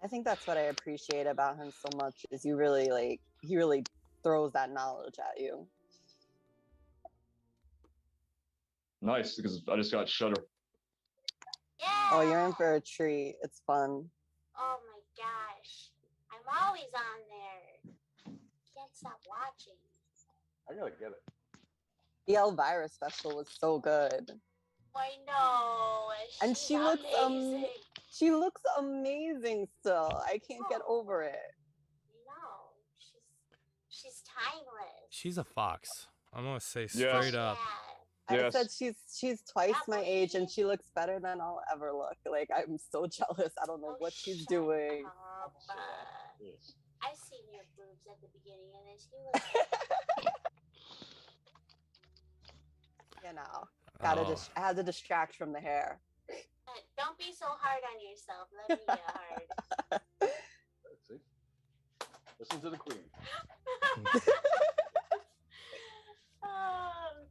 I: I think that's what I appreciate about him so much is he really throws that knowledge at you.
G: Nice, because I just got Shudder.
F: Yeah.
I: Oh, you're in for a treat. It's fun.
F: Oh my gosh. I'm always on there. Can't stop watching.
H: I gotta get it.
I: The Elvira special was so good.
F: I know.
I: And
F: she's
I: she looks
F: amazing.
I: she looks amazing still. I can't get over it.
F: No, she's timeless.
B: She's a fox. I'm gonna say
G: Yes.
B: straight up.
G: Yes.
I: I said she's twice my age and she looks better than I'll ever look. Like I'm so jealous. I don't know what she's
F: shut
I: doing.
F: up.
H: Yes.
F: I seen your boobs at the beginning of this. You look
I: You know, I had to distract from the hair.
F: Don't be so hard on yourself. Let me get hard.
H: Let's see. Listen to the queen.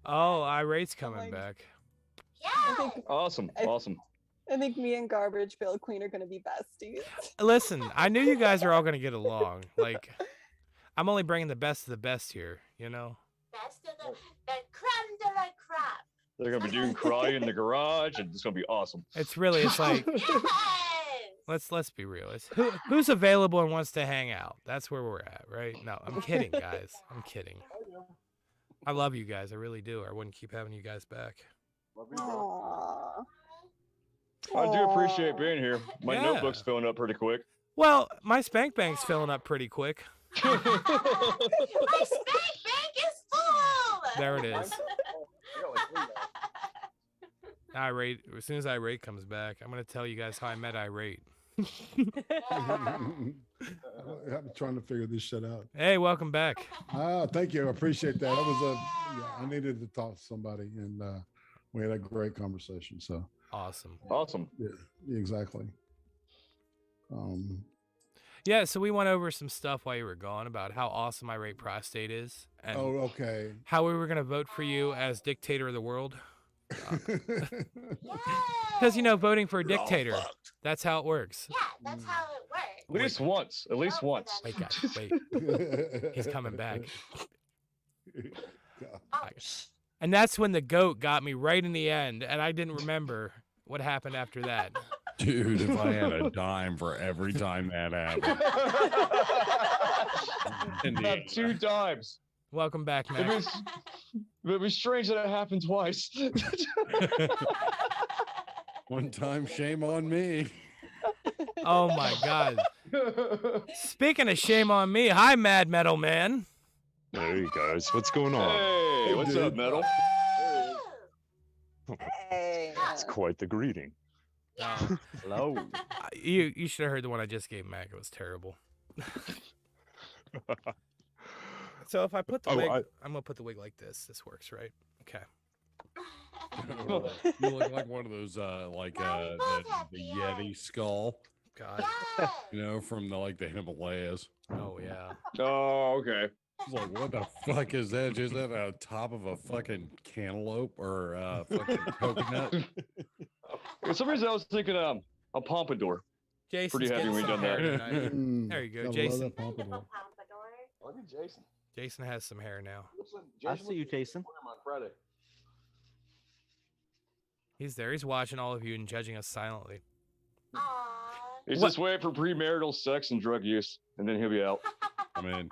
B: Oh, Irate's coming
I: my-
B: back.
F: Yeah.
G: Awesome.
I: I-
G: Awesome.
I: I think me and Garbage Pail Queen are gonna be besties.
B: Listen, I knew you guys are all gonna get along. Like, I'm only bringing the best of the best here, you know.
F: Best of the creme de la crop.
G: They're gonna be doing karate in the garage, and it's gonna be awesome.
B: It's like
F: Yes.
B: let's be real. It's who's available and wants to hang out. That's where we're at, right? No, I'm kidding, guys. I'm kidding. I love you guys. I really do. I wouldn't keep having you guys back.
H: Love you, bro.
I: Aww.
G: I do appreciate being here. My
B: Yeah.
G: notebook's filling up pretty quick.
B: Well, my spank bank's filling up pretty quick.
F: My spank bank is full.
B: There it is.
H: I got like 3 now.
B: Irate. As soon as Irate comes back, I'm gonna tell you guys how I met Irate.
E: I'm trying to figure this shit out.
B: Hey, welcome back.
E: Thank you. I appreciate that. I needed to talk to somebody, and we had a great conversation. So
B: Awesome.
G: Awesome.
E: yeah, exactly.
B: Yeah, so we went over some stuff while you were gone about how awesome Irate Prostate is and
E: Okay.
B: how we were gonna vote for you as dictator of the world. Because
F: Yes.
B: voting for a
C: You're all
B: dictator,
C: fucked.
B: that's how it works.
F: Yeah, that's how it works.
G: At least once. At least
F: Vote for
G: once.
F: them.
B: Wait, guys, wait. He's coming back.
F: Oh,
B: And that's when the goat got me right in the end, and I didn't remember what happened after that.
C: Dude, if I had a dime for every time that happened.
G: Have 2 times.
B: Welcome back,
G: It
B: man.
G: was strange that it happened twice.
C: One time, shame on me.
B: Oh my God. Speaking of shame on me, hi, Mad Metal Man.
J: Hey guys, what's going on?
G: Hey, what's
E: dude.
G: up, Metal?
I: Hey.
J: It's quite the greeting.
B: Oh,
C: Hello.
B: you should have heard the one I just gave Mac. It was terrible. So if I put the
J: Oh,
B: wig, I'm gonna put the wig like this. This works, right? Okay.
C: You look like one of those, like
F: Now we both have
C: the
F: the
C: Yeti skull,
B: God.
F: Yes.
C: from the Himalayas.
B: Oh yeah.
G: Oh, okay.
C: It's like, what the fuck is that? Just that on top of a fucking cantaloupe or fucking coconut?
G: For some reason, I was thinking a pompadour.
B: Jason's
G: Pretty happy
B: getting
G: we
B: some
G: done that.
B: hair tonight. There you go,
E: Gotta love
B: Jason.
E: that
F: Kind of a
E: pompadour.
F: pompadour.
H: Look at Jason.
B: Jason has some hair now.
H: Listen,
D: I
H: Jason
D: see you,
H: was in
D: Jason.
H: the program on Friday.
B: He's there. He's watching all of you and judging us silently.
F: Aww.
G: He's
B: What-
G: just waiting for premarital sex and drug use, and then he'll be out.
C: I mean,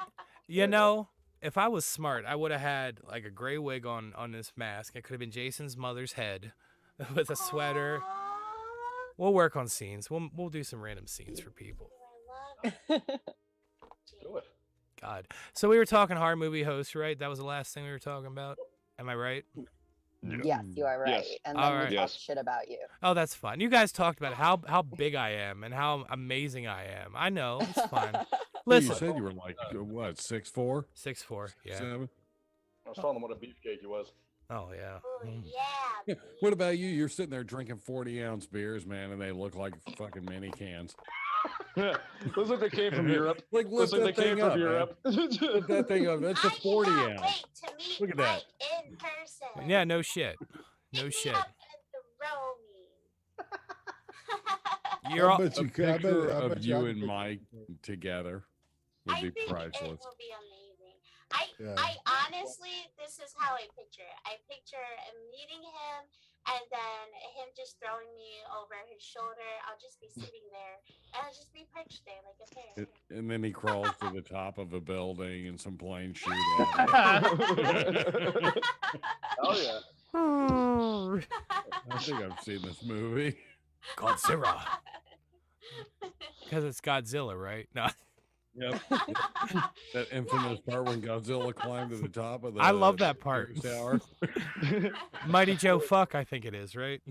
B: You know, if I was smart, I would have had like a gray wig on this mask. It could have been Jason's mother's head with a sweater.
F: Aw.
B: We'll work on scenes. We'll do some random scenes for people.
F: I love
H: Do it.
B: God. So we were talking horror movie hosts, right? That was the last thing we were talking about. Am I right?
I: Yes, you are right.
G: Yes.
I: And
B: All
I: then
B: right.
I: we talked
G: Yes.
I: shit about you.
B: Oh, that's fine. You guys talked about how big I am and how amazing I am. I know. It's fine.
C: you
B: Listen.
C: said you were like, what, 6'4"?
B: 6'4". Yeah.
C: 7?
H: I was telling him what a beefcake he was.
B: Oh yeah.
F: Ooh,
B: Mm.
F: yeah.
C: What about you? You're sitting there drinking 40-ounce beers, man, and they look like fucking mini cans.
G: Looks like they came from Europe.
C: Like,
G: Looks
C: lift
G: like
C: that
G: they came
C: thing up,
G: from
C: man.
G: Europe.
C: Lift that thing up. That's a
F: I
C: 40
F: cannot
C: ounce.
F: wait to meet
C: Look at that.
F: Mike in person.
B: Yeah. No shit. No
F: Pick me
B: shit.
F: up at the Romy.
B: You're all.
E: bet
C: A
E: you could. I
C: picture
E: bet
C: of
E: you I
C: you
E: could
C: and
E: pick-
C: Mike together would
F: I
C: be
F: think
C: priceless.
F: it will be amazing.
E: Yeah.
F: I honestly, this is how I picture it. I picture meeting him and then him just throwing me over his shoulder. I'll just be sitting there and I'll just be perched there like a parrot.
C: And then he crawls to the top of a building and some planes shoot at him.
H: Oh yeah.
C: I think I've seen this movie.
B: Godzilla. Because it's Godzilla, right? No.
C: Yep. That infamous part when Godzilla climbed to the top of the
B: I love that part.
C: tower.
B: Mighty Joe Fuck, I think it is, right?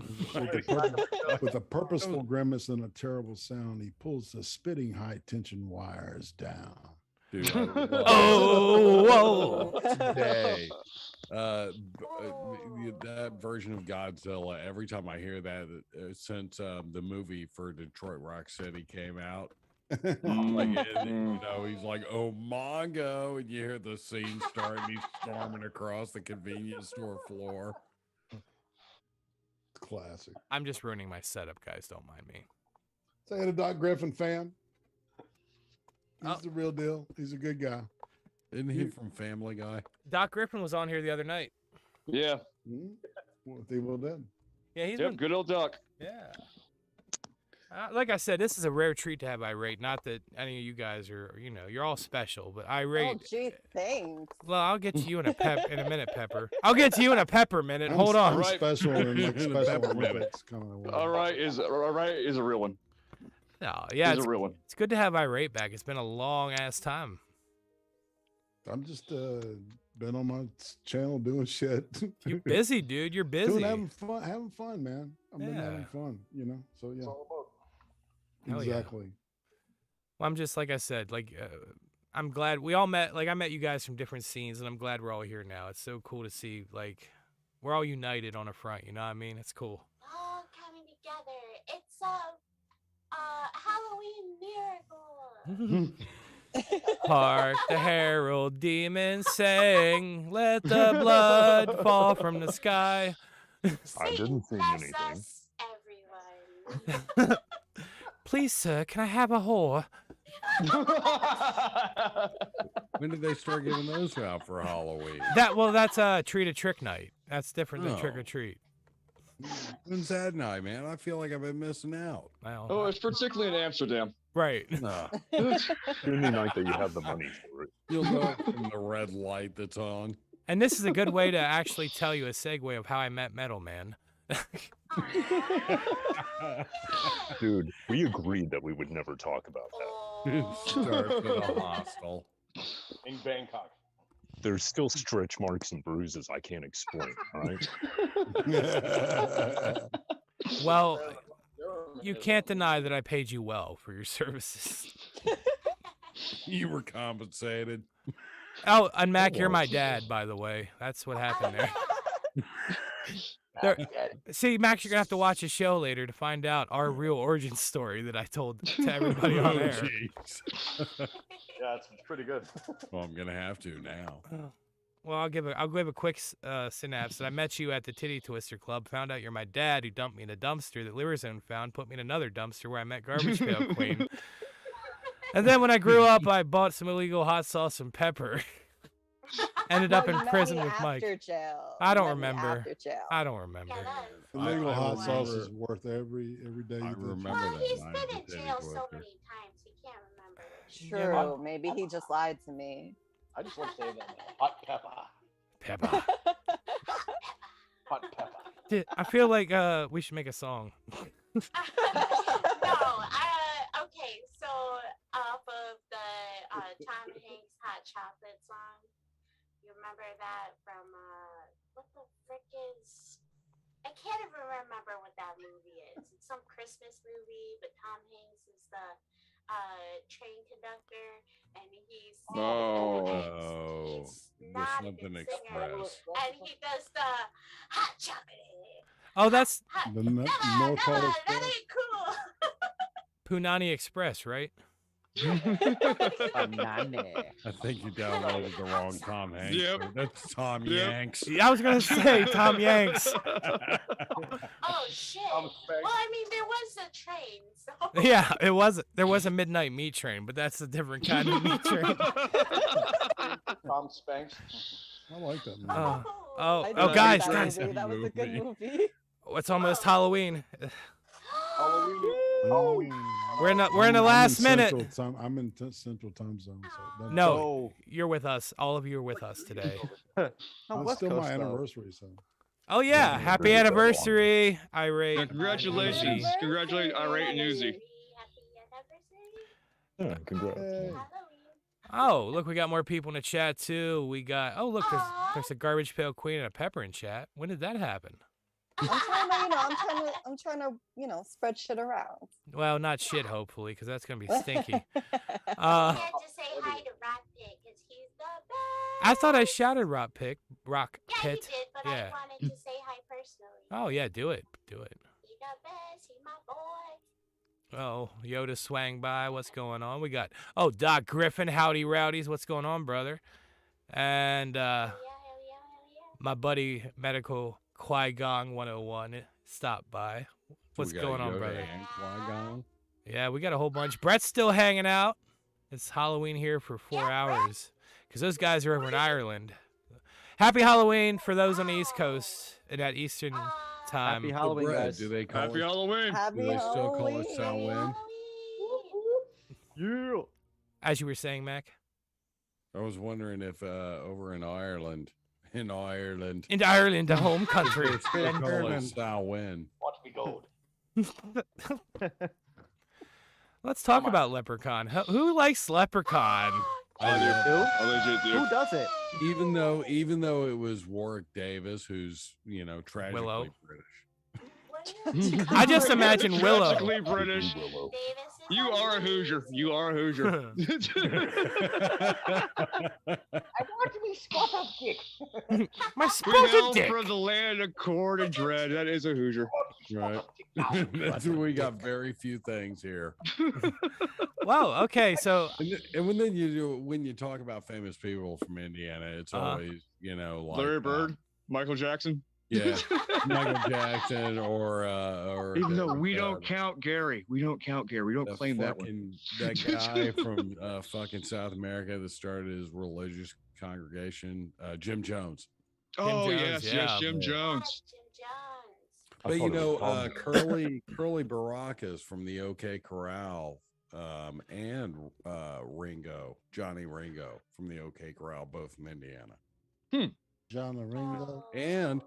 E: With a purposeful grimace and a terrible sound, he pulls the spitting high tension wires down.
C: Dude, I love
B: Oh, whoa.
C: today. That version of Godzilla, every time I hear that, since the movie for Detroit Rock City came out, like he's like, oh Mongo, and you hear the scene start and he's storming across the convenience store floor.
E: Classic.
B: I'm just ruining my setup, guys. Don't mind me.
E: Say hi to Doc Griffin, fan. He's
B: Oh.
E: the real deal. He's a good guy.
C: Isn't he from Family Guy?
B: Doc Griffin was on here the other night.
G: Yeah.
E: With Evil Dead.
B: Yeah, he's
G: Yep.
B: been,
G: Good old Duck.
B: yeah. Like I said, this is a rare treat to have Irate. Not that any of you guys are, you're all special, but Irate.
I: Oh, gee, thanks.
B: Well, I'll get to you in a minute, Pepper. I'll get to you in a pepper minute.
E: I'm
B: Hold on.
E: I'm special in like
C: In a
E: special
C: pepper minute.
E: Olympics kind of way.
G: All right is a real one.
B: No, yeah,
G: He's a real one.
B: it's good to have Irate back. It's been a long ass time.
E: I'm just been on my channel doing shit.
B: You're busy, dude. You're busy.
E: Having fun, man. I've been having
B: Yeah.
E: fun, So yeah,
H: It's all about.
B: Hell yeah.
E: exactly.
B: Well, I'm just like I said, I'm glad we all met. Like I met you guys from different scenes, and I'm glad we're all here now. It's so cool to see. Like we're all united on a front. You know what I mean? It's cool.
F: All coming together. It's a Halloween miracle.
B: Hark the herald demons sing, let the blood fall from the sky.
J: I didn't sing
F: Bless
J: anything.
F: us, everyone.
B: Please, sir, can I have a whore?
C: When did they start giving those out for Halloween?
B: That's treat or trick night. That's different than
C: Oh.
B: trick or treat.
C: When's that night, man? I feel like I've been missing out.
B: Well,
G: Oh, it's particularly in Amsterdam.
B: right.
C: Nah.
J: The only night that you have the money for it.
C: You'll know from the red light that's on.
B: And this is a good way to actually tell you a segue of how I met Metal Man.
J: Dude, we agreed that we would never talk about that.
C: It
F: Oh.
C: starts with a hostel.
H: In Bangkok.
J: There's still stretch marks and bruises I can't explain, all right?
B: Well, you can't deny that I paid you well for your services.
C: You were compensated.
B: Oh, and Mac, you're my dad, by the way. That's what happened there. See, Max, you're gonna have to watch a show later to find out our real origin story that I told to everybody on
C: Oh,
B: air.
C: jeez.
H: Yeah, it's pretty good.
C: Well, I'm gonna have to now.
B: Well, I'll give a quick synapse. I met you at the Titty Twister Club. Found out you're my dad, who dumped me in a dumpster that Liverzone found. Put me in another dumpster where I met Garbage Pail Queen. And then when I grew up, I bought some illegal hot sauce and pepper. Ended up in
I: You met
B: prison
I: me
B: with Mike.
I: after jail.
B: I
I: You
B: don't
I: met me
B: remember.
I: After jail.
B: I don't remember.
F: Yeah, that-
E: Illegal
C: I
E: hot sauce
C: remember-
E: is worth every day.
C: I
E: you did.
C: remember
F: Well,
C: that
F: he's
C: night
F: been
C: at
F: in
C: the Titty
F: jail so
C: Twister.
F: many times he can't remember.
I: True. Maybe he just lied to me.
H: I just love saying that. Man. Hot pepper.
B: Pepper.
H: Hot pepper.
B: Dude, I feel like we should make a song.
F: No, okay, so off of the Tom Hanks Hot Chocolate song, you remember that from, what the frick is, I can't even remember what that movie is. It's some Christmas movie, but Tom Hanks is the train conductor, and he's
C: Oh,
F: he's
C: the
F: not a
C: Something
F: good singer,
C: Express.
F: and he does the hot chocolate.
B: Oh, that's
E: The
F: Never,
E: North Pole
F: that
E: Express.
F: ain't cool.
B: Punani Express, right?
C: I think you downloaded the wrong Tom Hanks.
G: Yep.
C: That's Tom
G: Yep.
C: Yanks.
B: Yeah, I was gonna say Tom Yanks.
F: Oh shit. Well, I mean, there was a train, so.
B: Yeah, it was. There was a midnight meat train, but that's a different kind of meat train.
H: Tom Spanks.
E: I like that movie.
B: Oh,
I: I
B: oh,
I: did
B: guys,
I: like that
B: guys,
I: movie. That was a good
C: Movie.
I: movie.
B: it's almost Halloween.
H: Halloween.
B: We're in the
E: I'm
B: last minute.
E: I'm in Central Time Zone. So it doesn't-
B: No, you're with us. All of you are with us today.
E: It's still my anniversary. So
B: Oh yeah, happy anniversary, Irate.
G: Yeah, congratulations.
B: Uzi.
G: Congratulations, Irate and Uzi.
J: Yeah, congrats.
B: Oh, look, we got more people in the chat too. We got there's a Garbage Pail Queen and a Pepper in chat. When did that happen?
I: I'm trying to, spread shit around.
B: Well, not shit, hopefully, because that's gonna be stinky.
F: I had to say hi to Rock Pit because he's the best.
B: I thought I shouted Rock Pit.
F: Yeah, you did, but
B: Yeah.
F: I wanted to say hi personally.
B: Oh yeah, do it.
F: He's the best. He's my boy.
B: Oh, Yoda swang by. What's going on? We got Doc Griffin, howdy rowdies. What's going on, brother? And
F: Hell yeah.
B: my buddy Medical Qui-Gong 101 stop by. What's
C: We got
B: going on,
C: Yoda
B: brother?
C: and Qui-Gon.
B: Yeah, we got a whole bunch. Brett's still hanging out. It's Halloween here for 4 hours because those guys are over in Ireland. Happy Halloween for those on the East Coast and at Eastern time.
D: Happy Halloween,
C: Brett,
D: guys.
C: do they call
G: Happy
C: it?
G: Halloween.
I: Happy
C: Do they still call it
I: Halloween.
C: Samhain?
E: Yeah.
B: As you were saying, Mac.
C: I was wondering if over in Ireland,
B: In Ireland, the home country.
C: they still call it Samhain.
K: Watch me go.
B: Let's talk about Leprechaun. Who likes Leprechaun?
C: I love
G: I legit do.
D: Who does it?
C: even though it was Warwick Davis, who's tragically
B: Willow.
C: British.
B: I just imagine Willow.
G: Tragically British.
J: Willow.
G: You are a Hoosier. You are a Hoosier.
K: I want to be spotted dick.
B: My
G: We
B: spotted
G: hail
B: dick.
G: from the land of corn and dread. That is a Hoosier.
C: Right. That's we got very few things here.
B: Well, okay, so
C: And when you talk about famous people from Indiana, it's always like
G: Larry Bird, Michael Jackson.
C: yeah, Michael Jackson or
G: Even though we don't count Gary. We don't count Gary. We don't
C: the
G: claim that one.
C: that guy from fucking South America that started his religious congregation, Jim Jones.
G: Oh,
B: Jones,
G: yes,
B: yeah.
G: Jim Jones.
F: Jim Jones.
J: I
C: But
J: thought it was Tom.
C: Curly Baracus from the OK Corral, and Johnny Ringo from the OK Corral, both from Indiana,
E: John Ringo.
C: and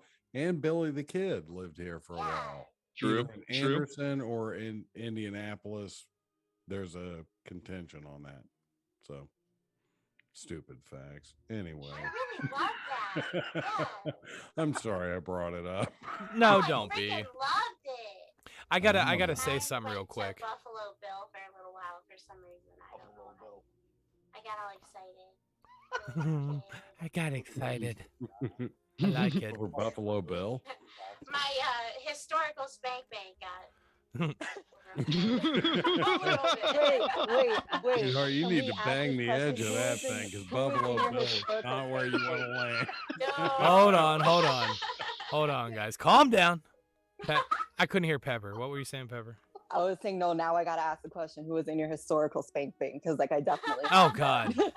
C: Billy the Kid lived here for a while.
G: True.
C: Either in
G: True.
C: Anderson or in Indianapolis, there's a contention on that. So stupid facts. Anyway,
F: I really love that. Yeah.
C: I'm sorry I brought it up.
B: no,
F: I
B: don't be.
F: freaking loved it.
B: I gotta say
F: I
B: something real
F: went to
B: quick.
F: Buffalo Bill for a little while for some reason. I don't know. I got all excited.
B: I got excited. I like it.
C: For Buffalo Bill.
F: My historical spank bank got.
I: Wait.
C: Sweetheart, you
I: Can
C: need
I: we
C: to
I: ask
C: bang
I: this
C: the edge
I: question?
C: of that thing because Buffalo Bill is not where you want to land.
B: Hold on, guys. Calm down. I couldn't hear Pepper. What were you saying, Pepper?
I: I was saying no. Now I gotta ask the question: who was in your historical spank bank? Because I definitely.
B: Oh God.
J: You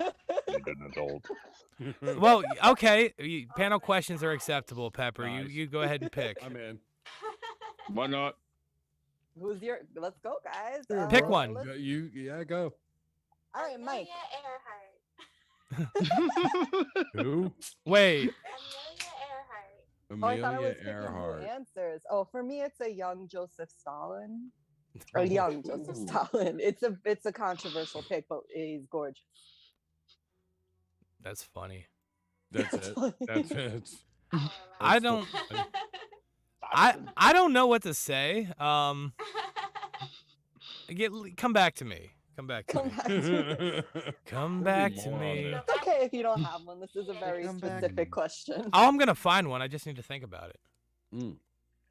J: an adult.
B: Well, okay. Panel questions are acceptable, Pepper.
C: Nice.
B: You go ahead and pick.
C: I'm in.
G: Why not?
I: Who's your? Let's go, guys.
B: Pick one.
I: let's-
C: Go.
I: All right, Mike.
C: Who?
B: Wait.
I: Oh, I thought I was
C: Amelia
I: picking new
C: Earhart.
I: answers. Oh, for me, it's a young Joseph Stalin. Or young Joseph Stalin. It's a controversial pick, but he's gorgeous.
B: That's funny.
C: That's it. That's it.
B: I don't know what to say. Come back to me. Come back to
I: Come
B: me.
I: back to me.
B: Come back to me.
I: It's okay if you don't have one. This is a very specific question.
B: Oh, I'm gonna find one. I just need to think about it.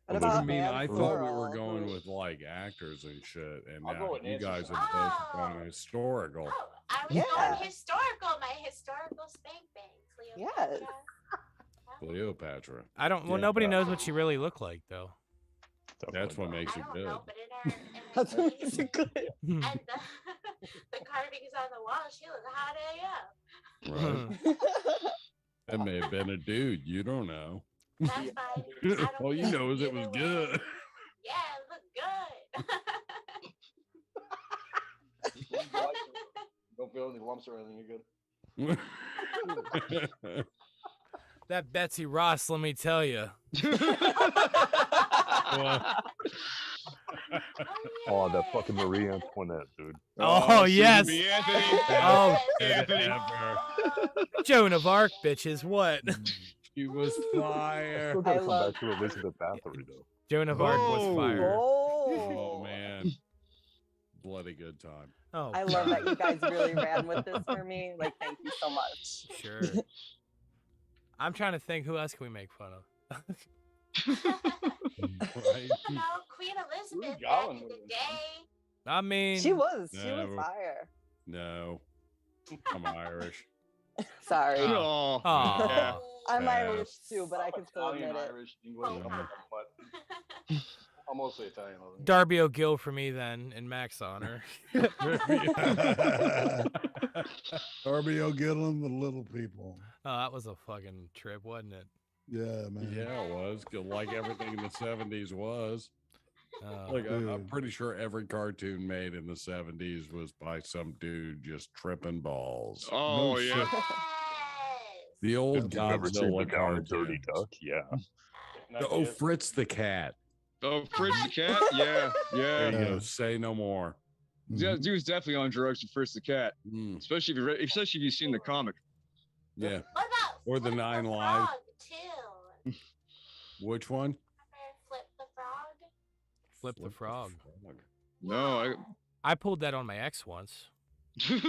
I: What about
C: I mean, I thought we were
I: Floral?
C: going with like actors and shit, and
K: I'll
C: now
K: go with
C: you
K: Nancy
C: guys
K: Sinatra.
C: have both gone historical.
F: I was
I: Yeah.
F: going historical. My historical spank bank.
I: Yes.
C: Cleopatra.
B: I don't. Well,
C: Yeah.
B: nobody knows what she really looked like, though.
C: That's what
J: Definitely
C: makes
F: I
C: it
F: don't
C: good.
F: know, but in her
I: That's what makes it good.
F: and the carvings on the wall, she was hot AF.
C: Right. That may have been a dude. You don't know.
F: That's fine. I don't
C: All you
F: care.
C: know is it was
F: Either way.
C: good.
F: Yeah, it looked good.
H: Don't feel any lumps or anything. You're good.
B: That Betsy Ross, let me tell you.
J: Oh, that fucking Marie Antoinette, dude.
B: Oh, yes.
G: Susan B. Anthony.
B: Oh,
G: Anthony.
B: Joan of Arc, bitches. What?
C: She was fire.
J: Still gotta
I: I
J: come
I: love-
J: back to Elizabeth Bathory though.
B: Joan of Arc was
G: Oh.
B: fire.
C: Oh man, bloody good time.
B: Oh,
I: I love that you guys really ran with this for me. Like, thank you so much.
B: Sure. I'm trying to think who else can we make fun of.
C: Right?
F: You know, Queen Elizabeth back
H: Gowan
F: in the
H: would've been
F: day.
B: I mean,
I: She was
C: No.
I: fire.
C: No, I'm Irish.
I: Sorry.
B: Oh.
G: Oh,
B: Aw.
G: yeah.
I: I'm
C: Yeah.
I: Irish too, but I can still
H: Italian,
I: admit it.
H: Irish, English.
F: Oh,
H: I'm
F: wow.
H: but I'm mostly Italian. Other than
B: Darby O'Gill for me then, in Mac's honor.
E: Darby O'Gillen, the little people.
B: Oh, that was a fucking trip, wasn't it?
E: Yeah, man.
C: Yeah, it was like everything in the 70s was.
B: Oh,
C: Like I'm
E: Dude.
C: pretty sure every cartoon made in the 70s was by some dude just tripping balls.
G: Oh
E: No
G: yeah.
E: shit.
C: The old
J: Never seen the
C: Godzilla
J: Down and Dirty
C: cartoons.
J: Duck. Yeah.
C: Oh, Fritz the cat.
G: Oh, Fritz the cat. Yeah,
C: There
G: yeah.
C: you go. Say no more.
G: Yeah, dude's definitely on drugs for Fritz the cat.
C: Mm,
G: Especially if you've seen the comic.
C: yeah.
F: What about
C: Or the
F: Flip
C: 9
F: Frog,
C: Lives.
F: too?
C: Which one?
F: Flip the Frog?
B: Flip the frog.
G: No,
B: I pulled that on my ex once.
E: Is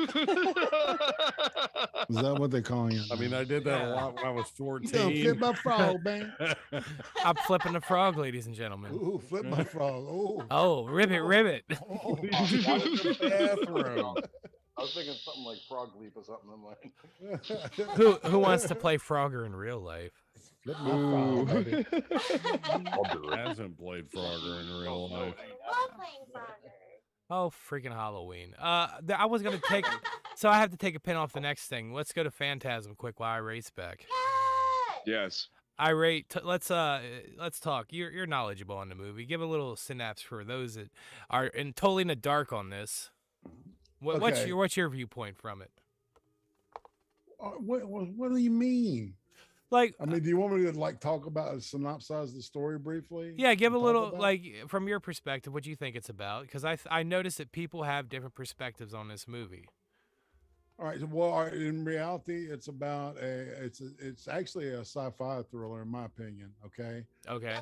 E: that what they're calling it?
C: I mean, I did that a lot when I was
E: You done
C: 14.
E: flip my frog, man.
B: I'm flipping the frog, ladies and gentlemen.
E: Ooh, flip my frog. Ooh.
B: Oh, ribbit, ribbit.
E: Oh.
C: Bathroom.
H: I was thinking something like Frog Leap or something in mind.
B: Who wants to play Frogger in real life?
E: Flip my frog, baby.
J: I'll do it.
C: Hasn't played Frogger in real life.
F: Love playing Frogger.
B: Oh, freaking Halloween. I was gonna take, so I have to take a pin off the next thing. Let's go to Phantasm quick while I race back.
G: yes.
B: Let's talk. You're knowledgeable on the movie. Give a little synapse for those that are totally in the dark on this.
E: Okay.
B: What's your viewpoint from it?
E: What do you mean?
B: Like,
E: I mean, do you want me to like talk about synopsize the story briefly?
B: yeah, give a
E: Talk
B: little
E: about it?
B: like from your perspective, what you think it's about? Because I noticed that people have different perspectives on this movie.
E: All right. Well, in reality, it's about it's actually a sci-fi thriller, in my opinion. Okay.
B: Okay.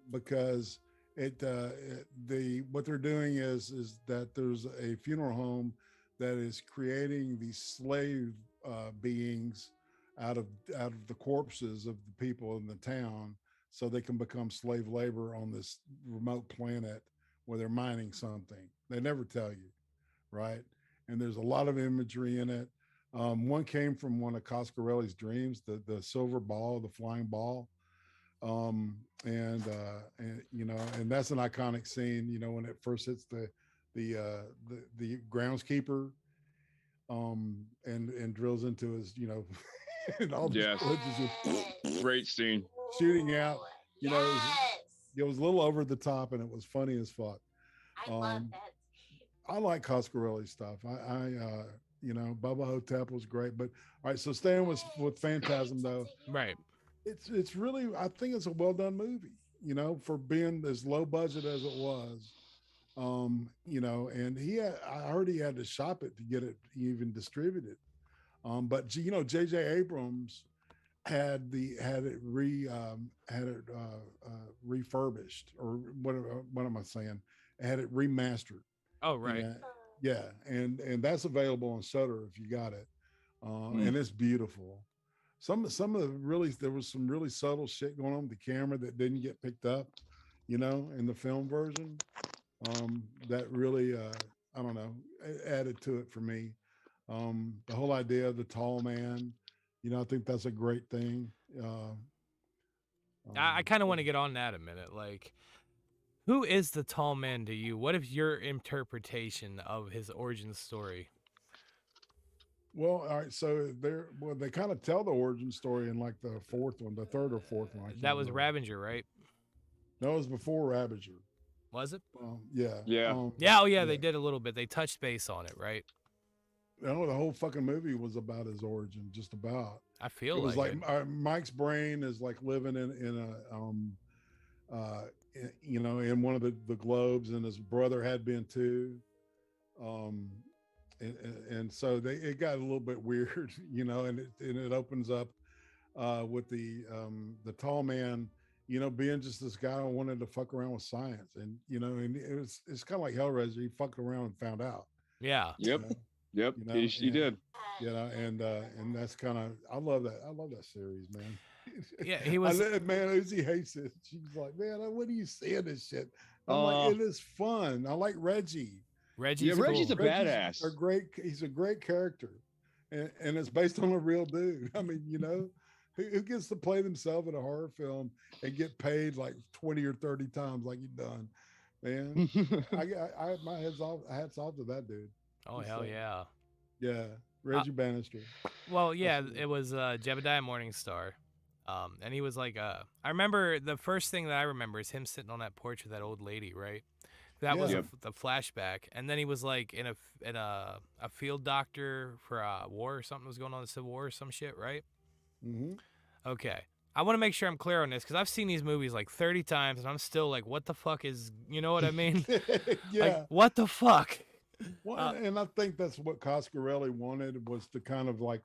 E: Because what they're doing is that there's a funeral home that is creating these slave beings out of the corpses of the people in the town, so they can become slave labor on this remote planet where they're mining something. They never tell you, right? And there's a lot of imagery in it. One came from one of Coscarelli's dreams, the silver ball, the flying ball. And you know, and that's an iconic scene, you know, when it first hits the groundskeeper and drills into his, you know, and all these
G: Yes.
E: bullets
G: Great scene.
E: shooting out, you know,
F: Yes.
E: it was a little over the top and it was funny as fuck.
F: I love that.
E: I like Coscarelli stuff. I you know, Bubba Hotep was great, but all right. So staying with Phantasm though,
B: Right.
E: it's really, I think it's a well done movie, you know, for being as low budget as it was. You know, and I heard he had to shop it to get it even distributed. But you know, J.J. Abrams had it refurbished, or what am I saying? Had it remastered.
B: Oh, right.
E: Yeah, and that's available on Shudder if you got it, and it's beautiful. Some of the there was some really subtle shit going on with the camera that didn't get picked up, you know, in the film version. That really, I don't know, added to it for me. The whole idea of the tall man, you know, I think that's a great thing.
B: I kind of want to get on that a minute. Like, who is the tall man to you? What is your interpretation of his origin story?
E: Well, all right. So they kind of tell the origin story in like the third or fourth one. I can't
B: That was
E: remember.
B: Ravager, right?
E: No, it was before Ravager.
B: Was it?
E: Yeah.
G: Yeah.
B: Yeah. Oh, yeah. They did a little bit. They touched base on it, right?
E: No, the whole fucking movie was about his origin, just about.
B: I feel
E: It was like
B: it.
E: Mike's brain is like living in a you know, in one of the globes, and his brother had been too. And so it got a little bit weird, you know, and it opens up with the tall man, you know, being just this guy who wanted to fuck around with science, and you know, and it's kind of like Hellraiser. He fucked around and found out.
B: Yeah.
G: Yep.
E: You know?
G: Yep.
E: You know,
G: He did.
E: You know, and that's kind of, I love that series, man.
B: Yeah, he was.
E: Man, Uzi hates it. She's like, man, what are you saying this shit? I'm like, it is fun. I like Reggie.
B: Reggie's
G: Reggie's
B: cool.
G: a badass.
E: He's a great character, and it's based on a real dude. I mean, you know, who gets to play themselves in a horror film and get paid like 20 or 30 times like you've done, man? I my hats off to that dude.
B: Oh, hell yeah.
E: Yeah, Reggie Bannister.
B: Well, yeah, it was Jebediah Morningstar. And he was like, I remember the first thing that I remember is him sitting on that porch with that old lady, right? That was the flashback. And then he was like in a field doctor for a war or something was going on in the Civil War or some shit, right?
E: Mm-hmm.
B: Okay. I want to make sure I'm clear on this because I've seen these movies like 30 times and I'm still like, what the fuck is, you know what I mean?
E: Yeah.
B: Like, what the fuck?
E: Well, and I think that's what Coscarelli wanted was to kind of like,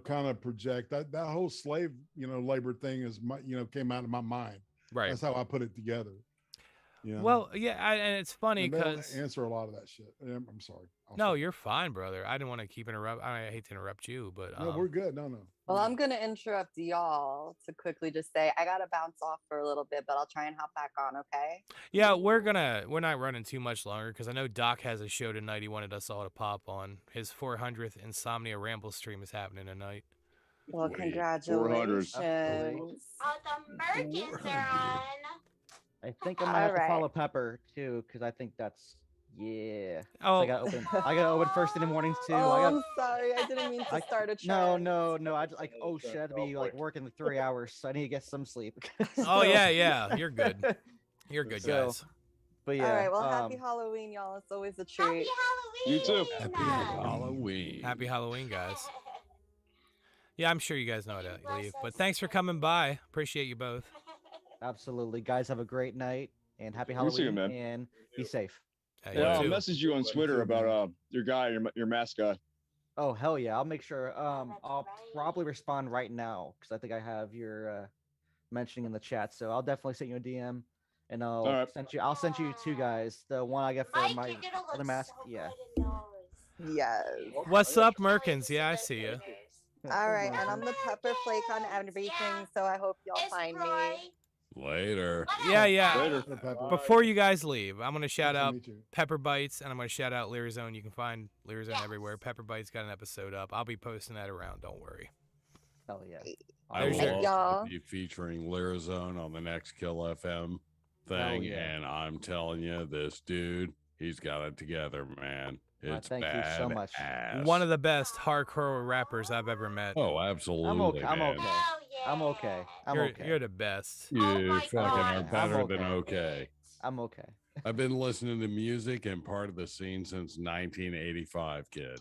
E: kind of project that whole slave, labor thing is came out of my mind.
B: Right.
E: That's how I put it together. Yeah.
B: Well, yeah, and it's funny because
E: answer a lot of that shit. I'm sorry.
B: No, you're fine, brother. I didn't want to keep interrupt. I hate to interrupt you, but
E: no, we're good. No.
I: Well, I'm gonna interrupt y'all to quickly just say I gotta bounce off for a little bit, but I'll try and hop back on. Okay?
B: Yeah, we're not running too much longer because I know Doc has a show tonight. He wanted us all to pop on. His 400th Insomnia Ramble stream is happening tonight.
I: Well, congratulations.
F: Oh, the Merkins are on.
D: I think I might have to follow Pepper too, because I think that's
B: Oh,
D: I gotta open first in the mornings too.
I: Oh, I'm sorry, I didn't mean to start a trend.
D: No. I just like shit, I had to be like working the 3 hours, so I need to get some sleep.
B: Oh yeah, you're good. You're good, guys.
D: But yeah.
I: All right, well, happy Halloween, y'all. It's always a treat.
F: Happy Halloween.
G: You too.
C: Happy Halloween.
B: Happy Halloween, guys. Yeah, I'm sure you guys know how to leave, but thanks for coming by. Appreciate you both.
D: Absolutely, guys. Have a great night and happy
G: You
D: Halloween,
G: too, man.
D: and be safe.
G: Yeah, I'll message you on Twitter about your guy, your mascot.
D: Oh hell yeah! I'll make sure. I'll probably respond right now because I think I have your mentioning in the chat. So I'll definitely send you a DM, and I'll send you two guys. The one I get for my other mask. Yeah.
I: Yes.
B: What's up, Merkins? Yeah, I see you.
I: All right, and I'm the Pepper Flake on everything, so I hope y'all find me.
C: Later.
B: Yeah.
E: Later.
B: Before you guys leave, I'm going to shout out Pepper Bites, and I'm going to shout out Lear Zone. You can find Lear Zone everywhere. Pepper Bites got an episode up. I'll be posting that around. Don't worry.
D: Hell yeah.
C: I will also be featuring Lear Zone on the next Kill FM thing, and I'm telling you, this dude, he's got it together, man. It's
D: thank you so much.
B: One of the best hardcore rappers I've ever met.
C: Oh, absolutely.
D: I'm okay.
B: You're the best.
C: You fucking are better than okay.
D: I'm okay.
C: I've been listening to music and part of the scene since 1985, kid.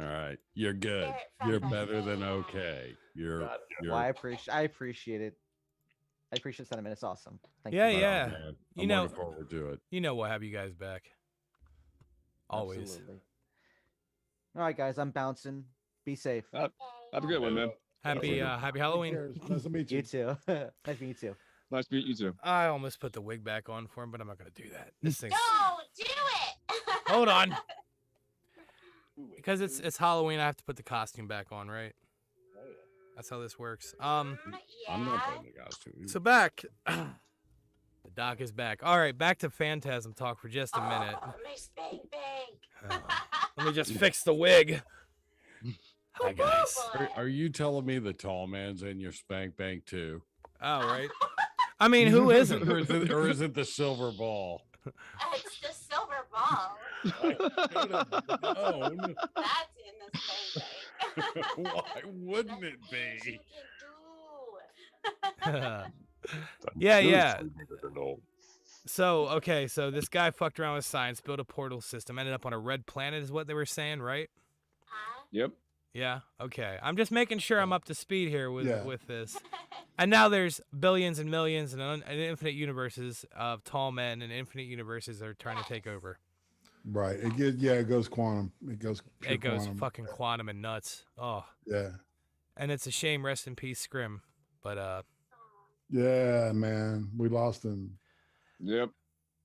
C: All right. You're good. You're better than okay. You're
D: well, I appreciate it. I appreciate the sentiment. It's awesome. Thank you.
B: Yeah.
C: I'm looking forward to it.
B: You know we'll have you guys back. Always.
D: Absolutely. All right, guys. I'm bouncing. Be safe.
G: Have a good one, man.
B: Happy Halloween.
E: Nice to meet you.
D: You too. Nice to meet you too.
G: Nice to meet you too.
B: I almost put the wig back on for him, but I'm not going to do that. This thing's...
F: No, do it.
B: Hold on. Because it's Halloween, I have to put the costume back on, right? That's how this works.
C: I'm not putting the costume.
B: So back. The doc is back. All right, back to Phantasm talk for just a minute.
F: My spank bank.
B: Let me just fix the wig. Hi, guys.
C: Are you telling me the tall man's in your spank bank too?
B: Oh, right. I mean, who isn't?
C: or is it the silver ball?
F: It's the silver ball.
C: Oh, no.
F: That's in the spank bank.
C: Why wouldn't it be?
B: Yeah. So this guy fucked around with science, built a portal system, ended up on a red planet, is what they were saying, right?
G: Yep.
B: Yeah. Okay. I'm just making sure I'm up to speed here with this. And now there's billions and millions and infinite universes of tall men, and infinite universes are trying to take over.
E: Right. It goes quantum. It goes quantum.
B: Fucking quantum and nuts. Oh.
E: Yeah.
B: And it's a shame. Rest in peace, Scrim. But
E: yeah, man, we lost him.
G: Yep.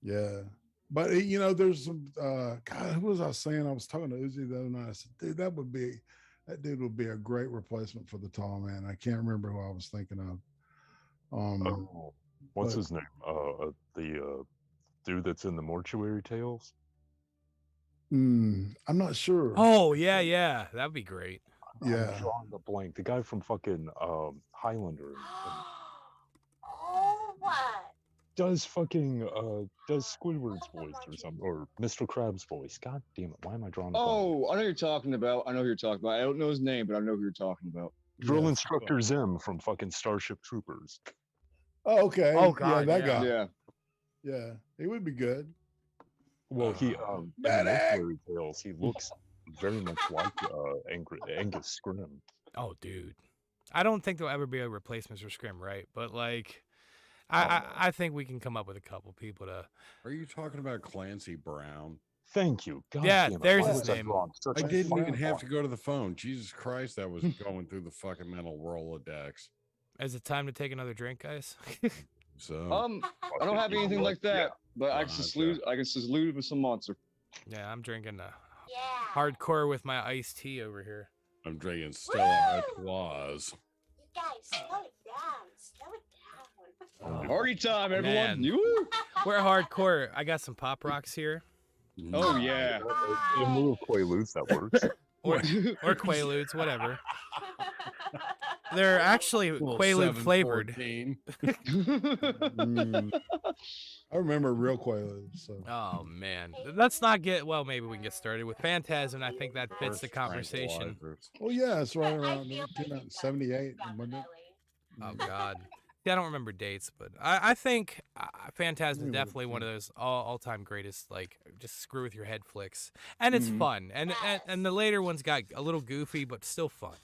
E: Yeah. But there's some God, who was I saying? I was talking to Uzi the other night. I said, dude, that dude would be a great replacement for the tall man. I can't remember who I was thinking of.
J: What's his name? The dude that's in the Mortuary Tales.
E: I'm not sure.
B: Oh yeah, that'd be great.
E: Yeah.
J: I'm drawing a blank. The guy from fucking Highlander
F: Oh, what?
J: does Squidward's voice or something, or Mr. Krabs' voice. God damn it! Why am I drawing a blank?
G: Oh, I know who you're talking about. I know who you're talking about. I don't know his name, but I know who you're talking about.
J: Drill
E: Yeah.
J: Instructor Zim from fucking Starship Troopers.
E: Oh, okay.
B: Oh, God,
E: yeah, that
B: yeah.
E: guy.
G: Yeah.
E: Yeah, he would be good.
J: Well, he in the
E: Medic!
J: Fairy Tales, he looks very much like Angus Scrimm.
B: Oh, dude. I don't think there'll ever be a replacement for Scrim, right? But like, I think we can come up with a couple people to.
C: Are you talking about Clancy Brown?
J: Thank you. God
B: Yeah,
J: damn it.
B: there's
J: Why
B: his
J: was I
B: name.
J: drawing such
C: I
J: a
C: didn't even
J: fucking
C: have to
J: blank?
C: go to the phone. Jesus Christ, that was going through the fucking mental Rolodex.
B: Is it time to take another drink, guys?
C: So
G: I don't have anything like that, but I can
C: Gotcha.
G: salute with some monster.
B: Yeah, I'm drinking
F: Yeah.
B: hardcore with my iced tea over here.
C: I'm drinking Stella Artois.
F: You guys, slow it down. Slow it down.
G: Party time, everyone!
B: Man.
G: You?
B: We're hardcore. I got some Pop Rocks here.
G: Oh yeah.
J: In lieu of Quaaludes, that works.
B: Or Quaaludes, whatever. They're actually
C: Little
B: Quaalude flavored.
C: 714.
E: I remember real Quaaludes. So
B: Oh man, let's not get. Well, maybe we can get started with Phantasm. I think that fits the
C: First
B: conversation.
C: tranquilizers.
E: well, yeah, it's right
F: I
E: around
F: feel pretty good
E: 78. wasn't it?
F: definitely.
B: Oh God, yeah, I don't remember dates, but I think Phantasm is
E: Yeah,
B: definitely one of those all-time greatest, like just screw with your head flicks, and it's fun. And the later ones got a little goofy, but still fun.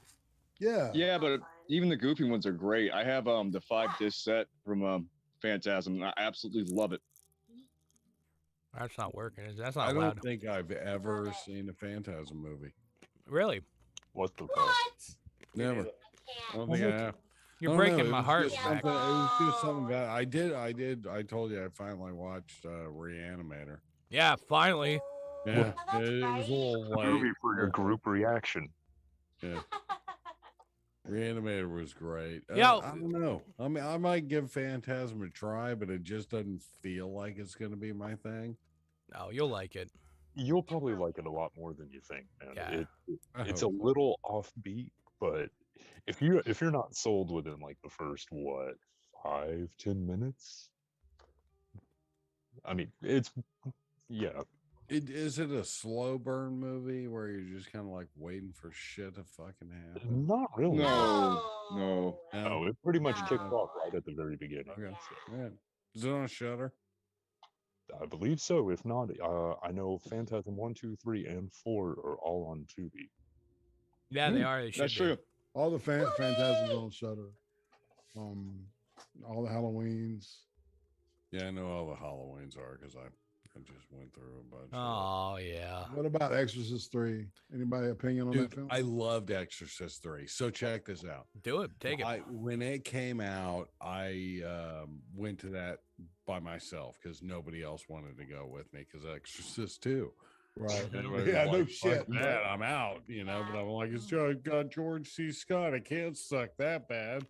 E: Yeah.
G: Yeah, but even the goofy ones are great. I have the 5-disc set from Phantasm, and I absolutely love it.
B: That's not working. That's
C: I
B: not
C: don't
B: loud.
C: think I've ever seen a Phantasm movie.
B: Really,
J: What the fuck?
F: What?
C: Never. I
F: Can't.
C: don't think I have.
B: you're
C: I don't
B: breaking
C: know, it
B: my
C: was
B: heart,
C: just
B: Mac.
C: something- It was just something about. I did. I told you I finally watched Reanimator.
B: Yeah, finally.
C: Yeah,
F: Oh, that's
C: it was a little late.
J: Movie for your group reaction.
C: Yeah. Reanimator was great.
B: Yeah.
C: I don't know. I mean, I might give Phantasm a try, but it just doesn't feel like it's going to be my thing.
B: No, you'll like it.
J: You'll probably like it a lot more than you think, man.
B: Yeah.
J: It's a little offbeat, but if you're not sold within like the first 5-10 minutes, I mean, it's yeah.
C: Is it a slow burn movie where you're just kind of like waiting for shit to fucking happen?
J: Not really.
G: No.
J: No, it pretty much kicked
F: No.
J: off right at the very beginning.
C: Okay.
J: so.
C: Yeah. Is it on Shutter?
J: I believe so. If not, I know Phantasm 1, 2, 3, and 4 are all on Tubi.
B: Yeah, they are. They should
G: That's
B: be.
G: true.
E: All the Phantasms on Shutter. All the Halloweens.
C: Yeah, I know all the Halloweens are because I just went through a bunch.
B: Oh yeah.
E: What about Exorcist 3? Anybody opinion on
C: Dude,
E: that film?
C: I loved Exorcist 3. So check this out.
B: Do it. Take it.
C: When it came out, I went to that by myself because nobody else wanted to go with me because Exorcist 2.
E: Right.
C: Everybody
E: Yeah,
C: was
E: no
C: like,
E: shit.
C: "Fuck that, I'm out, but I'm like, it's got George C. Scott. I can't suck that bad.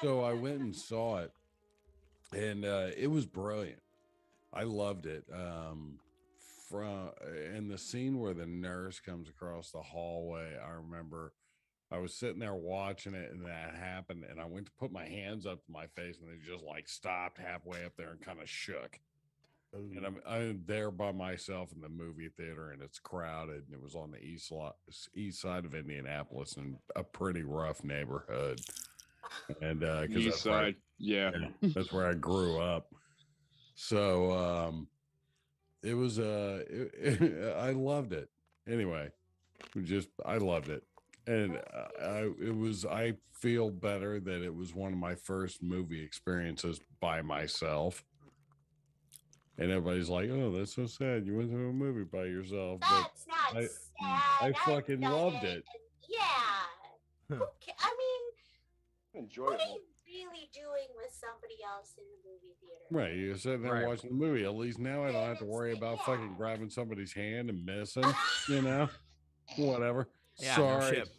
C: So I went and saw it, and it was brilliant. I loved it. In the scene where the nurse comes across the hallway, I remember I was sitting there watching it, and that happened, and I went to put my hands up to my face, and they just like stopped halfway up there and kind of shook. And I'm there by myself in the movie theater, and it's crowded, and it was on the east side of Indianapolis, in a pretty rough neighborhood. And because
G: East side. Yeah.
C: that's where I grew up. So it was I loved it. Anyway, I loved it. And I feel better that it was one of my first movie experiences by myself. And everybody's like, "Oh, that's so sad. You went to a movie by yourself."
F: That's not
C: I-
F: sad.
C: I fucking
F: done
C: loved it.
F: Yeah. I mean,
H: Enjoyable.
F: what are you really doing with somebody else in the movie theater?
C: Right, you're sitting there
B: Right.
C: watching the movie. At least now I don't have to worry about fucking grabbing somebody's hand and missing, you know? Whatever.
B: Yeah, no
C: Sorry.
B: shit.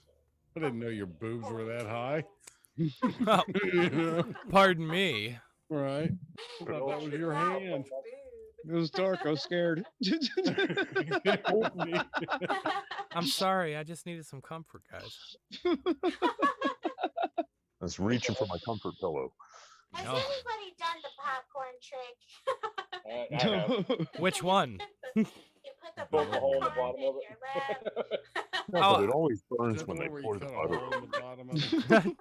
C: I didn't know your boobs were that high.
B: Oh,
C: You know?
B: pardon me.
C: Right. I thought that was your hand.
G: It was dark. I was scared.
B: I'm sorry. I just needed some comfort, guys.
J: I was reaching for my comfort pillow.
F: Has
B: No.
F: anybody done the popcorn trick?
K: I have.
B: Which one?
F: You put the
K: Poke a hole in the
F: popcorn
K: bottom
F: in
K: of
F: your lap.
J: No, but it always
C: Is
J: burns
C: that
J: when
C: the
J: they
C: one where you
J: pour the
C: cut a
J: butter.
C: hole in the bottom of it?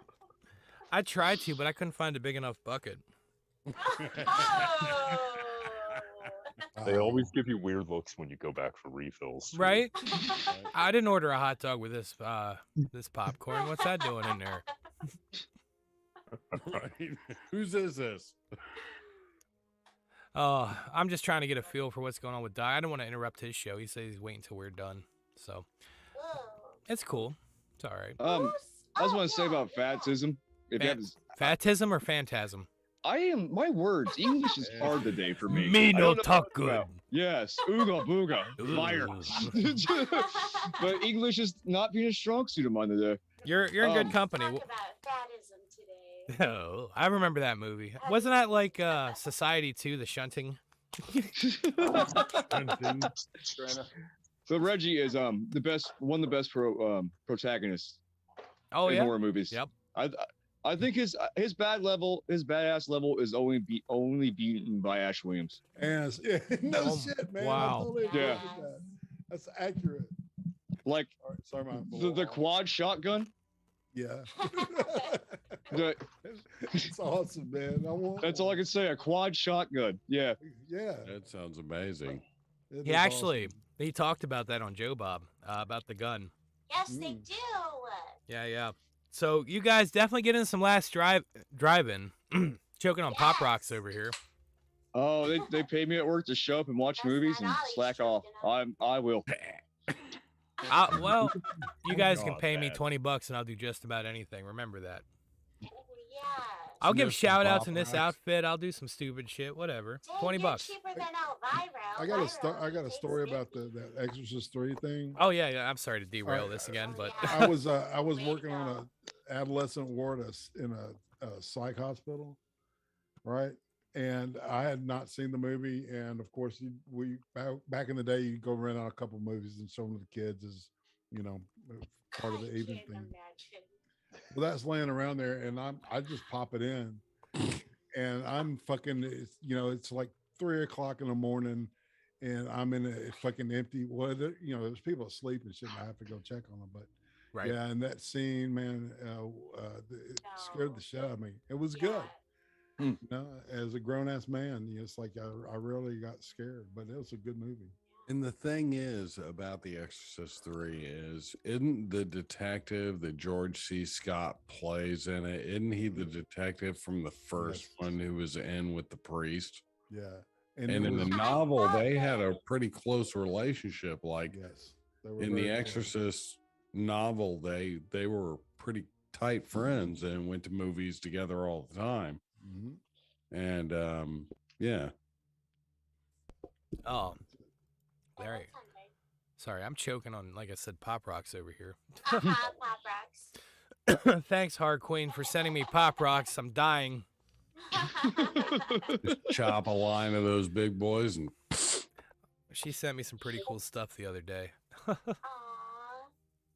B: I tried to, but I couldn't find a big enough bucket.
F: Oh.
J: They always give you weird looks when you go back for refills. too.
B: Right? I didn't order a hot dog with this popcorn. What's that doing in there?
C: Right. Whose is this?
B: Oh, I'm just trying to get a feel for what's going on with Di. I don't want to interrupt his show. He says he's waiting till we're done. So
F: Ooh.
B: it's cool. It's all right.
G: I just want to say
F: yeah,
G: about fatism. If you have,
B: Fatism or phantasm?
G: my words. English is hard today for me.
B: Me
G: I
B: no
G: don't know
B: talk
G: what
B: good.
G: about. Yes, ooga booga, fire. But English is not being a strong suit of mine today.
B: You're in good company.
F: Talk about fatism today.
B: Oh, I remember that movie. Wasn't that like Society 2, The Shunting?
G: So Reggie is one of the best protagonists
B: Oh
G: in
B: yeah.
G: horror movies.
B: Yep.
G: I think his badass level is only beaten by Ash Williams.
E: Yes. Yeah. No
B: Oh,
E: shit, man.
B: wow.
E: I totally agree
G: Yeah.
E: with that. That's accurate.
G: Like
E: All right, sorry, my
G: the quad shotgun.
E: Yeah.
G: The,
E: It's awesome, man.
G: that's all I can say. A quad shotgun. Yeah.
E: Yeah.
C: That sounds amazing.
E: it
B: He
E: is
B: actually
E: awesome.
B: he talked about that on Joe Bob about the gun.
F: Yes, they do.
B: Yeah. So you guys definitely get in some last drive-in. Choking on Pop Rocks over here.
G: Oh, they pay me at work to show up and watch
F: That's
G: movies
F: not
G: and
F: all he's
G: slack off. I will.
B: Well, you guys can
C: God,
B: pay me
C: man.
B: $20 and I'll do just about anything. Remember that.
F: Yeah.
B: I'll give
C: Sniff some
B: shout outs
C: Pop
B: in this
C: Rocks.
B: outfit. I'll do some stupid shit. Whatever.
F: Dang,
B: $20.
F: you're cheaper than Elvira.
E: I got a story about that Exorcist 3 thing.
B: Oh yeah. I'm sorry to derail this again, but
E: I was working on a adolescent ward in a psych hospital, right? And I had not seen the movie, and of course, back in the day, you go rent out a couple movies and show them to the kids as part of the evening thing. Well, that's laying around there, and I just pop it in, and I'm fucking. It's like 3 o'clock in the morning, and I'm in a fucking empty. Well, there's people asleep and shit. And I have to go check on them, but.
B: right.
E: Yeah, and that scene, man, it scared the shit out of me. It was good. As a grown ass man, it's like I really got scared, but it was a good movie.
C: And the thing is about The Exorcist 3 isn't the detective that George C. Scott plays in it? Isn't he the detective from the first
E: Yes.
C: one who was in with the priest?
E: Yeah,
C: And
E: it
C: in the
E: was-
C: novel, they had a pretty close relationship. Like
E: yes, they were
C: in The
E: very close.
C: Exorcist novel, they were pretty tight friends and went to movies together all the time.
E: Mhm.
C: And yeah.
B: Oh, Larry. Sorry, I'm choking on, like I said, Pop Rocks over here.
F: Pop Rocks.
B: Thanks, Hard Queen, for sending me Pop Rocks. I'm dying.
C: Just chop a line of those big boys and
B: She sent me some pretty cool stuff the other day.
F: Aw.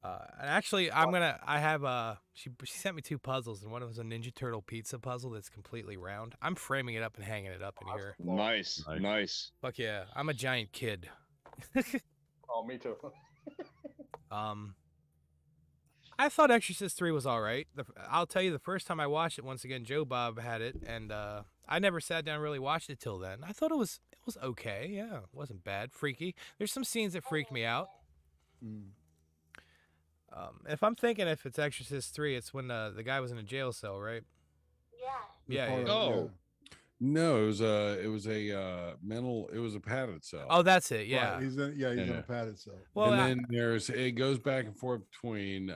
B: And actually, she sent me 2 puzzles, and one was a Ninja Turtle pizza puzzle that's completely round. I'm framing it up and hanging it up in here.
G: Nice.
B: Fuck yeah, I'm a giant kid.
H: Oh, me too.
B: I thought Exorcist 3 was all right. I'll tell you, the first time I watched it, once again, Joe Bob had it, and I never sat down and really watched it till then. I thought it was okay. Yeah, it wasn't bad. Freaky. There's some scenes that freaked me out. If I'm thinking if it's Exorcist 3, it's when the guy was in a jail cell, right?
F: Yeah.
B: Yeah.
G: Oh.
C: no, it was a padded cell.
B: Oh, that's it. Yeah.
E: Right, he's in
C: Yeah.
E: a padded cell.
B: Well,
C: and then it goes back and forth between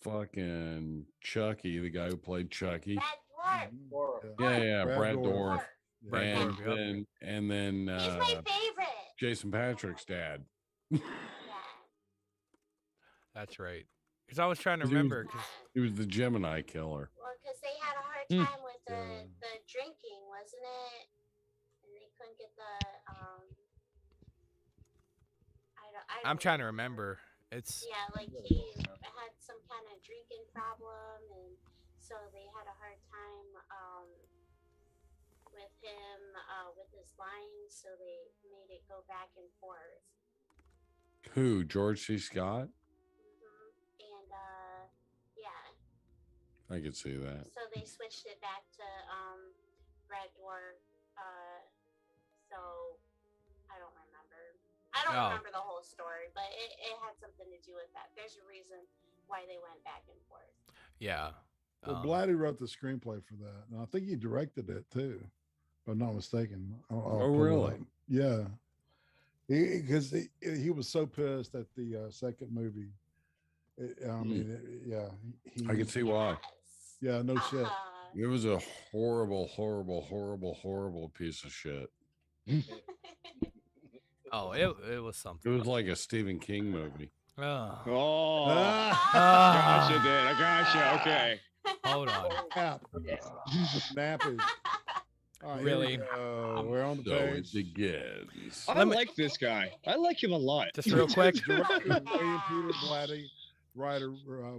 C: fucking Chucky, the guy who played Chucky.
F: That dwarf.
C: Yeah, Brad
E: Dourif.
C: Dorff.
B: Brad
C: And
B: Dourif, yep.
C: then
F: He's my favorite.
C: Jason Patrick's dad.
F: Yeah.
B: That's right. Because I was trying to
C: 'Cause he was-
B: remember. 'Cause
C: He was the Gemini killer.
F: Well, because they had a hard time with the drinking, wasn't it? get the I
B: I'm
F: don't
B: trying to remember. It's
F: Yeah, like he had some kind of drinking problem, and so they had a hard time with him with his lines, so they made it go back and forth.
C: Who? George C. Scott?
F: And yeah,
C: I could see that.
F: so they switched it back to Red Dwarf. So I don't remember. I don't remember the whole story, but it had something to do with that. There's a reason why they went back and forth.
B: yeah.
E: Well, Blatty wrote the screenplay for that, and I think he directed it too, if I'm not mistaken. I'll
C: Oh,
E: pull it
C: really?
E: up. Yeah, because he was so pissed at the second movie. I mean,
C: I can see why.
E: Yeah, no shit.
C: It was a horrible, horrible, horrible, horrible piece of shit.
B: Oh, it was something.
C: It was like a Stephen King movie.
B: Oh.
G: Gotcha, Dan. I gotcha. Okay.
B: Hold on.
E: Nappy. All right,
B: Really?
E: We're on the
C: So
E: page.
C: it begins.
G: I like this guy. I like him a lot.
B: Just real quick.
E: Director William Peter Blatty, writer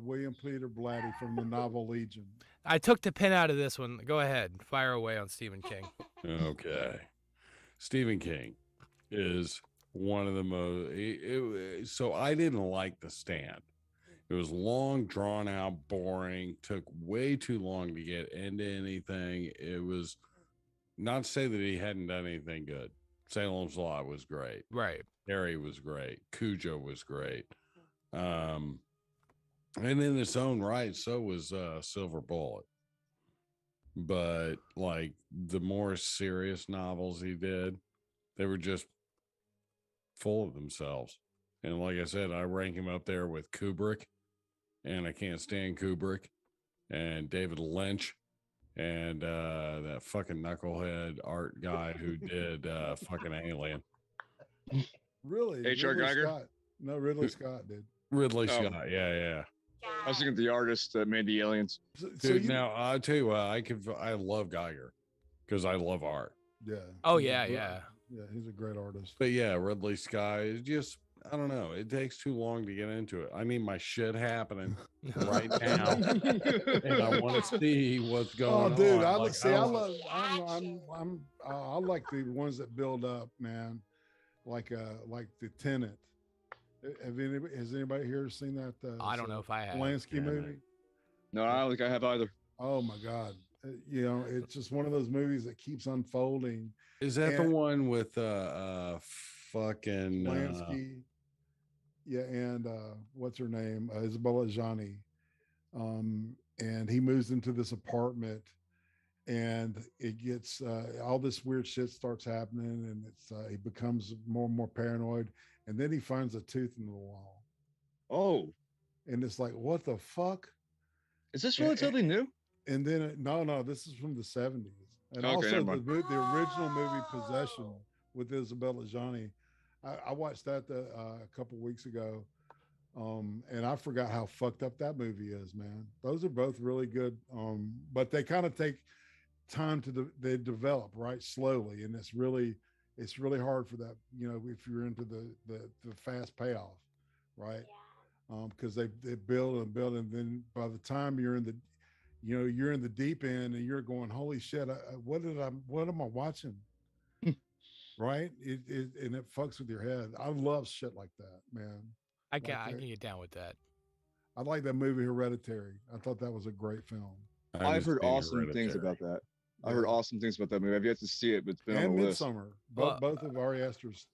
E: William Peter Blatty from the novel Legion.
B: I took the pin out of this one. Go ahead. Fire away on Stephen King.
C: Okay. Stephen King is one of the most. So I didn't like The Stand. It was long, drawn out, boring, took way too long to get into anything. It was not to say that he hadn't done anything good. Salem's Lot was great.
B: Right.
C: Harry was great. Cujo was great. And in its own right, so was Silver Bullet. But like the more serious novels he did, they were just full of themselves. And like I said, I rank him up there with Kubrick, and I can't stand Kubrick, and David Lynch, and that fucking knucklehead art guy who did fucking Alien.
E: Really?
G: H.R.
E: Ridley
G: Geiger?
E: Scott. No, Ridley Scott did.
C: Ridley Scott, yeah.
G: I was thinking the artist that made the aliens.
C: Dude, now I'll tell you what, I love Geiger because I love art.
E: Yeah.
B: Oh,
E: he's a
B: yeah,
E: great-
B: yeah.
E: Yeah, he's a great artist.
C: But yeah, Ridley Scott is just, I don't know. It takes too long to get into it. I need my shit happening right now, and I want to see what's going
E: Oh, dude,
C: on.
E: I
C: Like,
E: see.
C: I
E: I
C: don't-
E: love. I like the ones that build up, man. Like the Tenant. Has anybody here seen that?
B: I don't know if I have.
E: Polanski movie.
G: No, I don't think I have either.
E: Oh my God! You know, it's just one of those movies that keeps unfolding.
C: Is that the
E: And-
C: one with fucking
E: Polanski? Yeah, and what's her name? Isabella Gianni. And he moves into this apartment, and it gets all this weird shit starts happening, and it's he becomes more and more paranoid, and then he finds a tooth in the wall,
G: Oh,
E: and it's like, what the fuck?
G: is this
E: And-
G: relatively new?
E: And then no, this is from the 70s, and
G: Okay,
E: also
G: never
E: the,
G: mind.
E: the original movie Possession with Isabella Gianni. I watched that a couple weeks ago, and I forgot how fucked up that movie is, man. Those are both really good, but they kind of take time to they develop right slowly, and it's really hard for that, you know, if you're into the fast payoff, right? Because they build and build, and then by the time you're in the you're in the deep end, and you're going, holy shit, what am I watching? Right? And it fucks with your head. I love shit like that, man.
B: I can get down with that.
E: I like that movie Hereditary. I thought that was a great film.
G: I've heard awesome things about that. I heard awesome things about that movie. I've yet to see it, but it's been on
E: And
G: the list.
E: Midsummer. Both of Ari Aster's,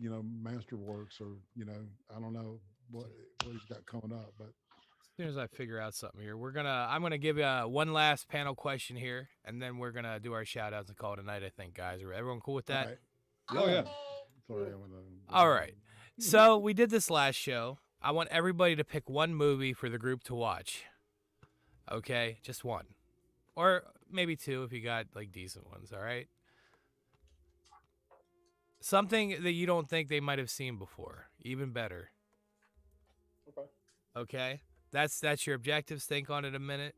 E: masterworks, or I don't know what he's got coming up, but
B: As soon as I figure out something here, I'm gonna give you one last panel question here, and then we're gonna do our shout outs and call it a night. I think, guys, are everyone cool with that?
E: right.
G: Oh yeah.
E: Sorry, I went
B: All right. So we did this last show. I want everybody to pick one movie for the group to watch. Okay, just one, or maybe two if you got like decent ones. All right. Something that you don't think they might have seen before, even better.
H: Okay.
B: Okay, that's your objectives. Think on it a minute.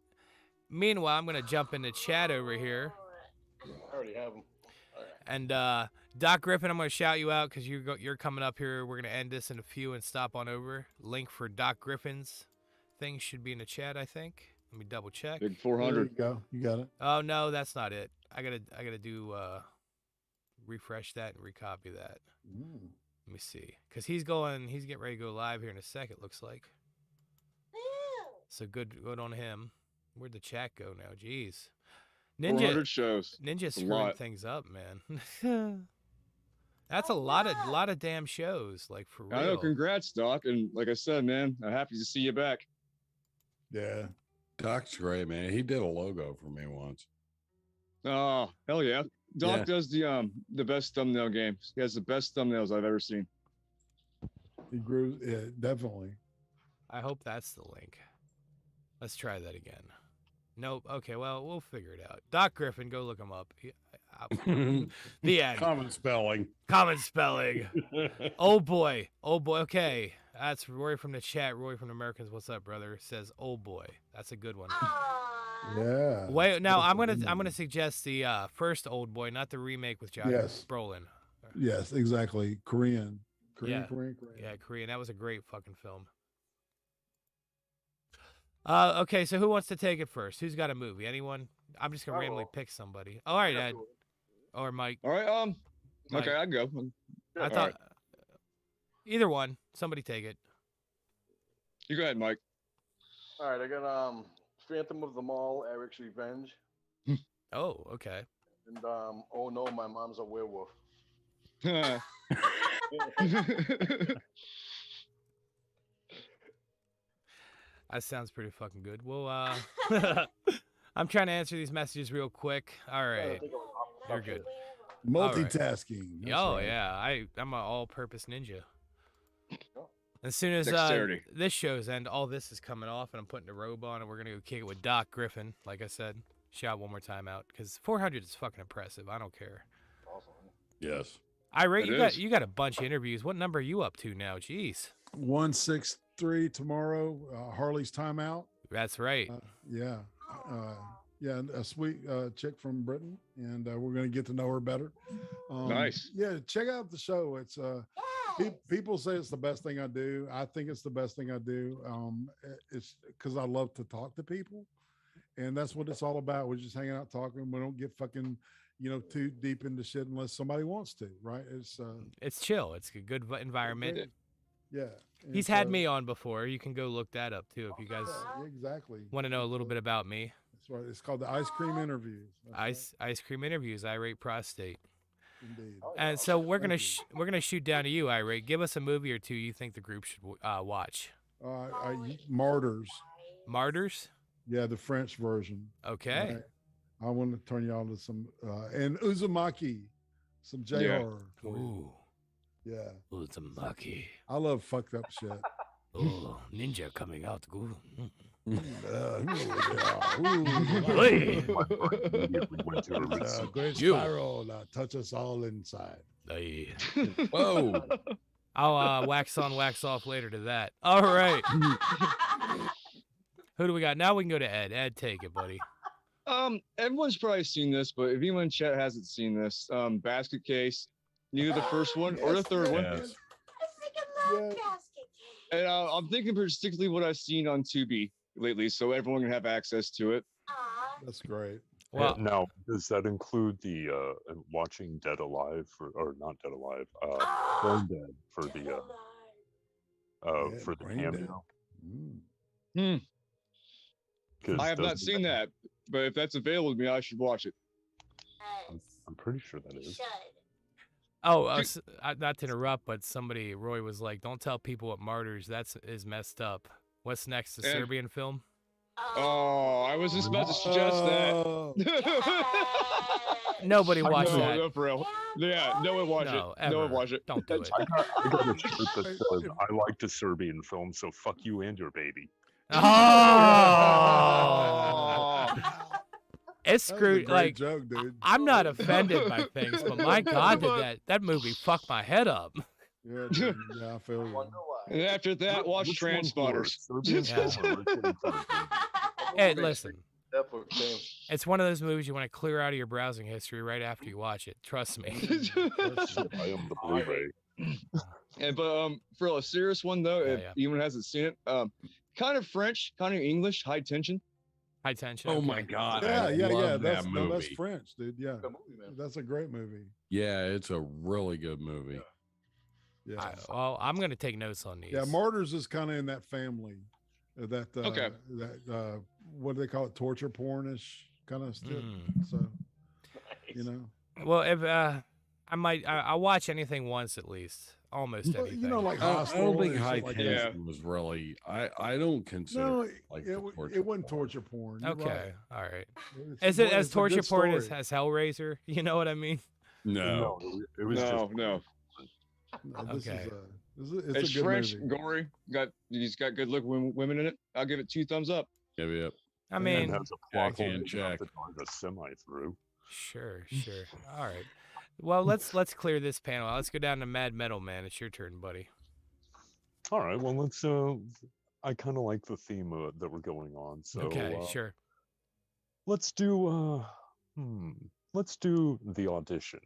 B: Meanwhile, I'm gonna jump into chat over here,
H: I already have them.
B: and Doc Griffin, I'm going to shout you out because you're coming up here. We're going to end this in a few and stop on over. Link for Doc Griffin's thing should be in the chat, I think. Let me double check.
G: Big
E: There
G: 400.
E: you go. You got it.
B: Oh no, that's not it. I gotta do refresh that and recopy that. Let me see, cause he's getting ready to go live here in a second. Looks like. So good on him. Where'd the chat go now? Jeez,
G: 400 shows.
B: Ninja
G: a
B: screwing
G: lot.
B: things up, man. That's a lot of damn shows, like for real.
G: I know. Congrats, Doc. And like I said, man, I'm happy to see you back.
E: Yeah.
C: Doc's great, man. He did a logo for me once.
G: Oh, hell yeah. Doc
C: Yeah.
G: does the best thumbnail games. He has the best thumbnails I've ever seen.
E: He grew. Yeah, definitely.
B: I hope that's the link. Let's try that again. Nope. Okay, well, we'll figure it out. Doc Griffin, go look him up. The end.
C: Common spelling.
B: Common spelling. Oh boy. Okay. That's Roy from the chat. Roy from Americans. What's up, brother? Says, "Oh boy." That's a good one.
E: Yeah.
B: Wait, now I'm gonna suggest the first Old Boy, not the remake with Josh
E: Yes.
B: Brolin.
E: Yes, exactly. Korean.
B: Yeah.
E: Korean.
B: Yeah, Korean. That was a great fucking film. Okay, so who wants to take it first? Who's got a movie? Anyone? I'm just gonna randomly pick somebody. All right, Ed. Or Mike.
G: All right.
B: Mike.
G: Okay, I'll go.
B: I thought either one. Somebody take it.
G: You go ahead, Mike.
H: All right, I got Phantom of the Mall, Eric's Revenge,
B: Oh, okay.
H: and Oh No, My Mom's a Werewolf.
B: That sounds pretty fucking good. Well, I'm trying to answer these messages real quick. All right. You're good.
E: Multitasking. That's
B: Oh
E: right.
B: yeah, I'm an all-purpose ninja. As soon as
G: Dexterity.
B: this show's end, all this is coming off, and I'm putting the robe on, and we're gonna go kick it with Doc Griffin. Like I said, shout one more time out because 400 is fucking impressive. I don't care.
H: Awesome.
C: Yes.
B: Irate, you got a bunch of interviews. What number are you up to now? Jeez.
E: 163 tomorrow. Harley's timeout.
B: That's right.
E: Yeah. Yeah, a sweet chick from Britain, and we're going to get to know her better.
G: Nice.
E: Yeah, check out the show. It's people say it's the best thing I do. I think it's the best thing I do. It's because I love to talk to people, and that's what it's all about. We're just hanging out talking. We don't get fucking, too deep into shit unless somebody wants to, right?
B: It's chill. It's a good environment.
E: Yeah.
B: He's had me on before. You can go look that up too if you guys
E: exactly
B: want to know a little bit about me.
E: That's right. It's called the Ice Cream Interviews. That's
B: Ice cream interviews. Irate Prostate.
E: Indeed.
B: And so we're gonna shoot down to you, Irate. Give us a movie or two you think the group should watch.
E: Martyrs.
B: Martyrs.
E: Yeah, the French version.
B: Okay.
E: I want to turn y'all to some and Uzumaki, some J horror.
B: Ooh.
E: Yeah.
B: Uzumaki.
E: I love fucked up shit.
B: Oh, ninja coming out. Ooh.
E: Great spiral, touch us all inside.
C: Whoa.
B: I'll wax on, wax off later to that. All right. Who do we got? Now we can go to Ed. Ed, take it, buddy.
G: Everyone's probably seen this, but if anyone in chat hasn't seen this, Basket Case, neither the first one or the third one.
C: Yes.
F: I freaking love basket case.
G: And I'm thinking particularly what I've seen on Tubi lately, so everyone can have access to it.
E: That's great.
B: Well,
J: now, does that include the watching Dead Alive or not Dead Alive? Brain Dead for the for the
E: Brain Dead.
J: cameo. 'Cause
G: I have not
J: doesn't
G: seen that, but if that's available to me, I should watch it.
J: I'm pretty sure that is.
B: Oh, not to interrupt, but Roy was like, "Don't tell people what Martyrs. Is messed up." What's next? The Serbian film?
G: Oh, I was just about to suggest that.
B: Nobody watched that.
G: No, for real. Yeah, no one watch
B: No,
G: it.
B: ever.
G: No one watch it.
B: Don't do it.
J: I got a shirt that says, "I like the Serbian film, so fuck you and your baby."
B: Oh, it's
E: That was a
B: screwed.
E: great
B: Like,
E: joke, dude.
B: I'm not offended by things, but my God, that movie fucked my head up.
E: Yeah, dude. Yeah, I feel you.
G: And after that, watch
J: Which one's
G: Transponders.
J: worse, Serbian film or Serbian film?
B: Hey, listen.
H: Netflix game.
B: It's one of those movies you want to clear out of your browsing history right after you watch it. Trust me.
J: I am the Blu-ray.
G: And but for a serious one though, if
B: yeah.
G: anyone hasn't seen it, kind of French, kind of English, High Tension.
B: High Tension.
C: Oh
B: okay.
C: my God.
E: Yeah,
C: I
E: yeah,
C: love
E: yeah.
C: that
E: That's
C: movie.
E: no, that's French, dude. Yeah,
H: Good movie, man.
E: that's a great movie.
C: Yeah, it's a really good movie.
E: Yeah,
B: Well, I'm gonna take notes on these.
E: yeah. Martyrs is kind of in that family, that
G: Okay.
E: that what do they call it? Torture pornish kind of stuff.
B: Mm.
E: So you know,
B: Well, if I'll watch anything once at least. Almost
E: but,
B: anything.
E: you know, like
C: I
E: Hostel
C: don't think
E: and
C: High
E: shit like
C: Tension
E: that.
C: was really. I don't consider
E: No,
C: like
E: it wasn't torture porn. You're
B: Okay,
E: right.
B: all right.
E: It's
B: Is it
E: more-
B: as
E: it's a good
B: torture porn as
E: story.
B: Hellraiser? You know what I mean?
C: No.
J: It was
G: No,
J: just
G: no.
E: No, this
B: Okay.
E: it's
G: It's
E: a good
G: French,
E: movie.
G: gory. He's got good looking women in it. I'll give it 2 thumbs up.
C: Yep.
B: I
J: and
B: mean,
J: has a plot hole
C: Check in,
J: big enough
C: check.
J: to drive a semi through.
B: sure. All right. Well, let's clear this panel. Let's go down to Mad Metal Man. It's your turn, buddy.
J: All right, well, let's. I kind of like the theme that we're going on, so
B: Okay, sure.
J: let's do. Let's do The Audition.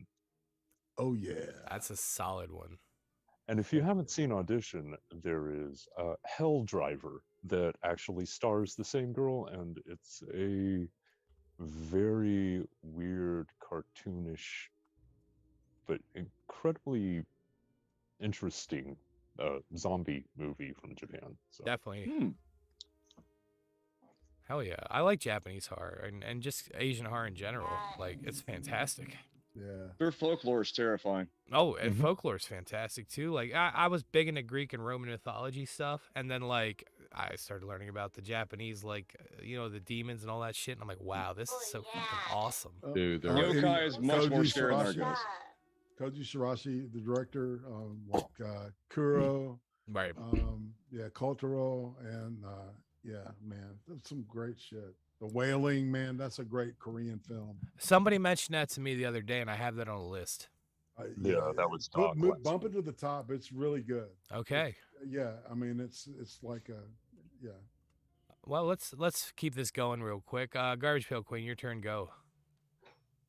E: Oh yeah.
B: That's a solid one.
J: And if you haven't seen Audition, there is Hell Driver that actually stars the same girl, and it's a very weird, cartoonish, but incredibly interesting zombie movie from Japan. So.
B: Definitely. Hell yeah. I like Japanese horror and just Asian horror in general. Like, it's fantastic.
E: Yeah.
G: Their folklore is terrifying.
B: Oh, and folklore is fantastic too. Like, I was big into Greek and Roman mythology stuff, and then like I started learning about the Japanese, like the demons and all that shit, and I'm like, wow, this is so fucking awesome.
C: Dude, they're
G: Yokai is much more
E: Koji
G: scary than our
E: Shirashi.
G: guys.
E: Koji Shirashi, the director, Kuro,
B: Right.
E: yeah, Kotaro, and yeah, man, that's some great shit. The Wailing, man, that's a great Korean film.
B: Somebody mentioned that to me the other day, and I have that on a list.
J: Yeah, that was
E: Put-
J: Doc
E: mo-
J: last
E: bump it to the top. It's really good.
B: Okay.
E: Yeah, I mean, it's like a yeah.
B: Well, let's keep this going real quick. Garbage Pail Queen, your turn. Go.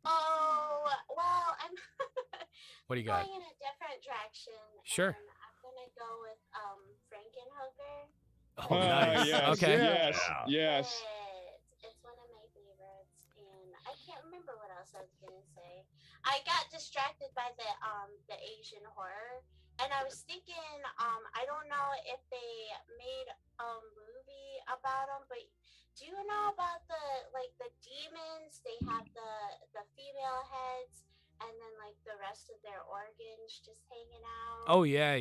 F: Oh, well, I'm
B: What do you got?
F: going in a different direction.
B: Sure.
F: And I'm gonna go with Frankenhooker.
B: Oh, nice.
G: Yes,
B: Okay.
G: yes.
F: It's one of my favorites, and I can't remember what else I was gonna say. I got distracted by the Asian horror, and I was thinking, I don't know if they made a movie about them, but do you know about the demons? They have the female heads, and then like the rest of their organs just hanging out.
B: Oh yeah,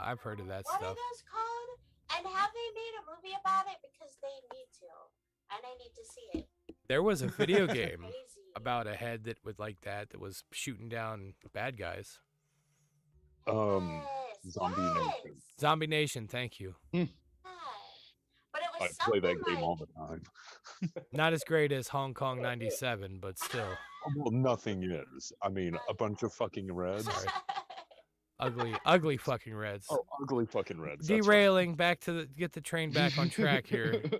B: I've heard of that
F: What
B: stuff.
F: are those called? And have they made a movie about it? Because they need to, and I need to see it.
B: There was a video
F: It's
B: game
F: crazy.
B: about a head that would like that was shooting down bad guys.
J: Zombie Nation.
B: Zombie Nation, thank you.
F: Yeah. But it
J: I
F: was
J: play
F: something
J: that game
F: like
J: all the time.
B: Not as great as Hong Kong '97, but still
J: Well, nothing is. I mean, a bunch of fucking reds.
B: ugly fucking reds.
J: Oh, ugly fucking reds. that's right.
B: Derailing back to get the train back on track here.
F: No, don't.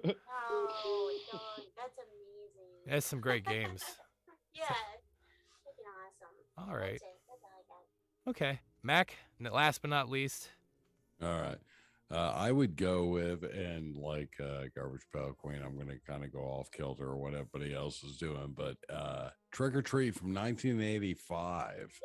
F: That's amazing.
B: That's some great games.
F: Yeah. Freaking awesome.
B: All right.
F: That's it. That's all I got.
B: Okay, Mac. And last but not least,
C: all right. I would go with, and like Garbage Pail Queen, I'm going to kind of go off kilter or what everybody else is doing, but Trick or Treat from 1985.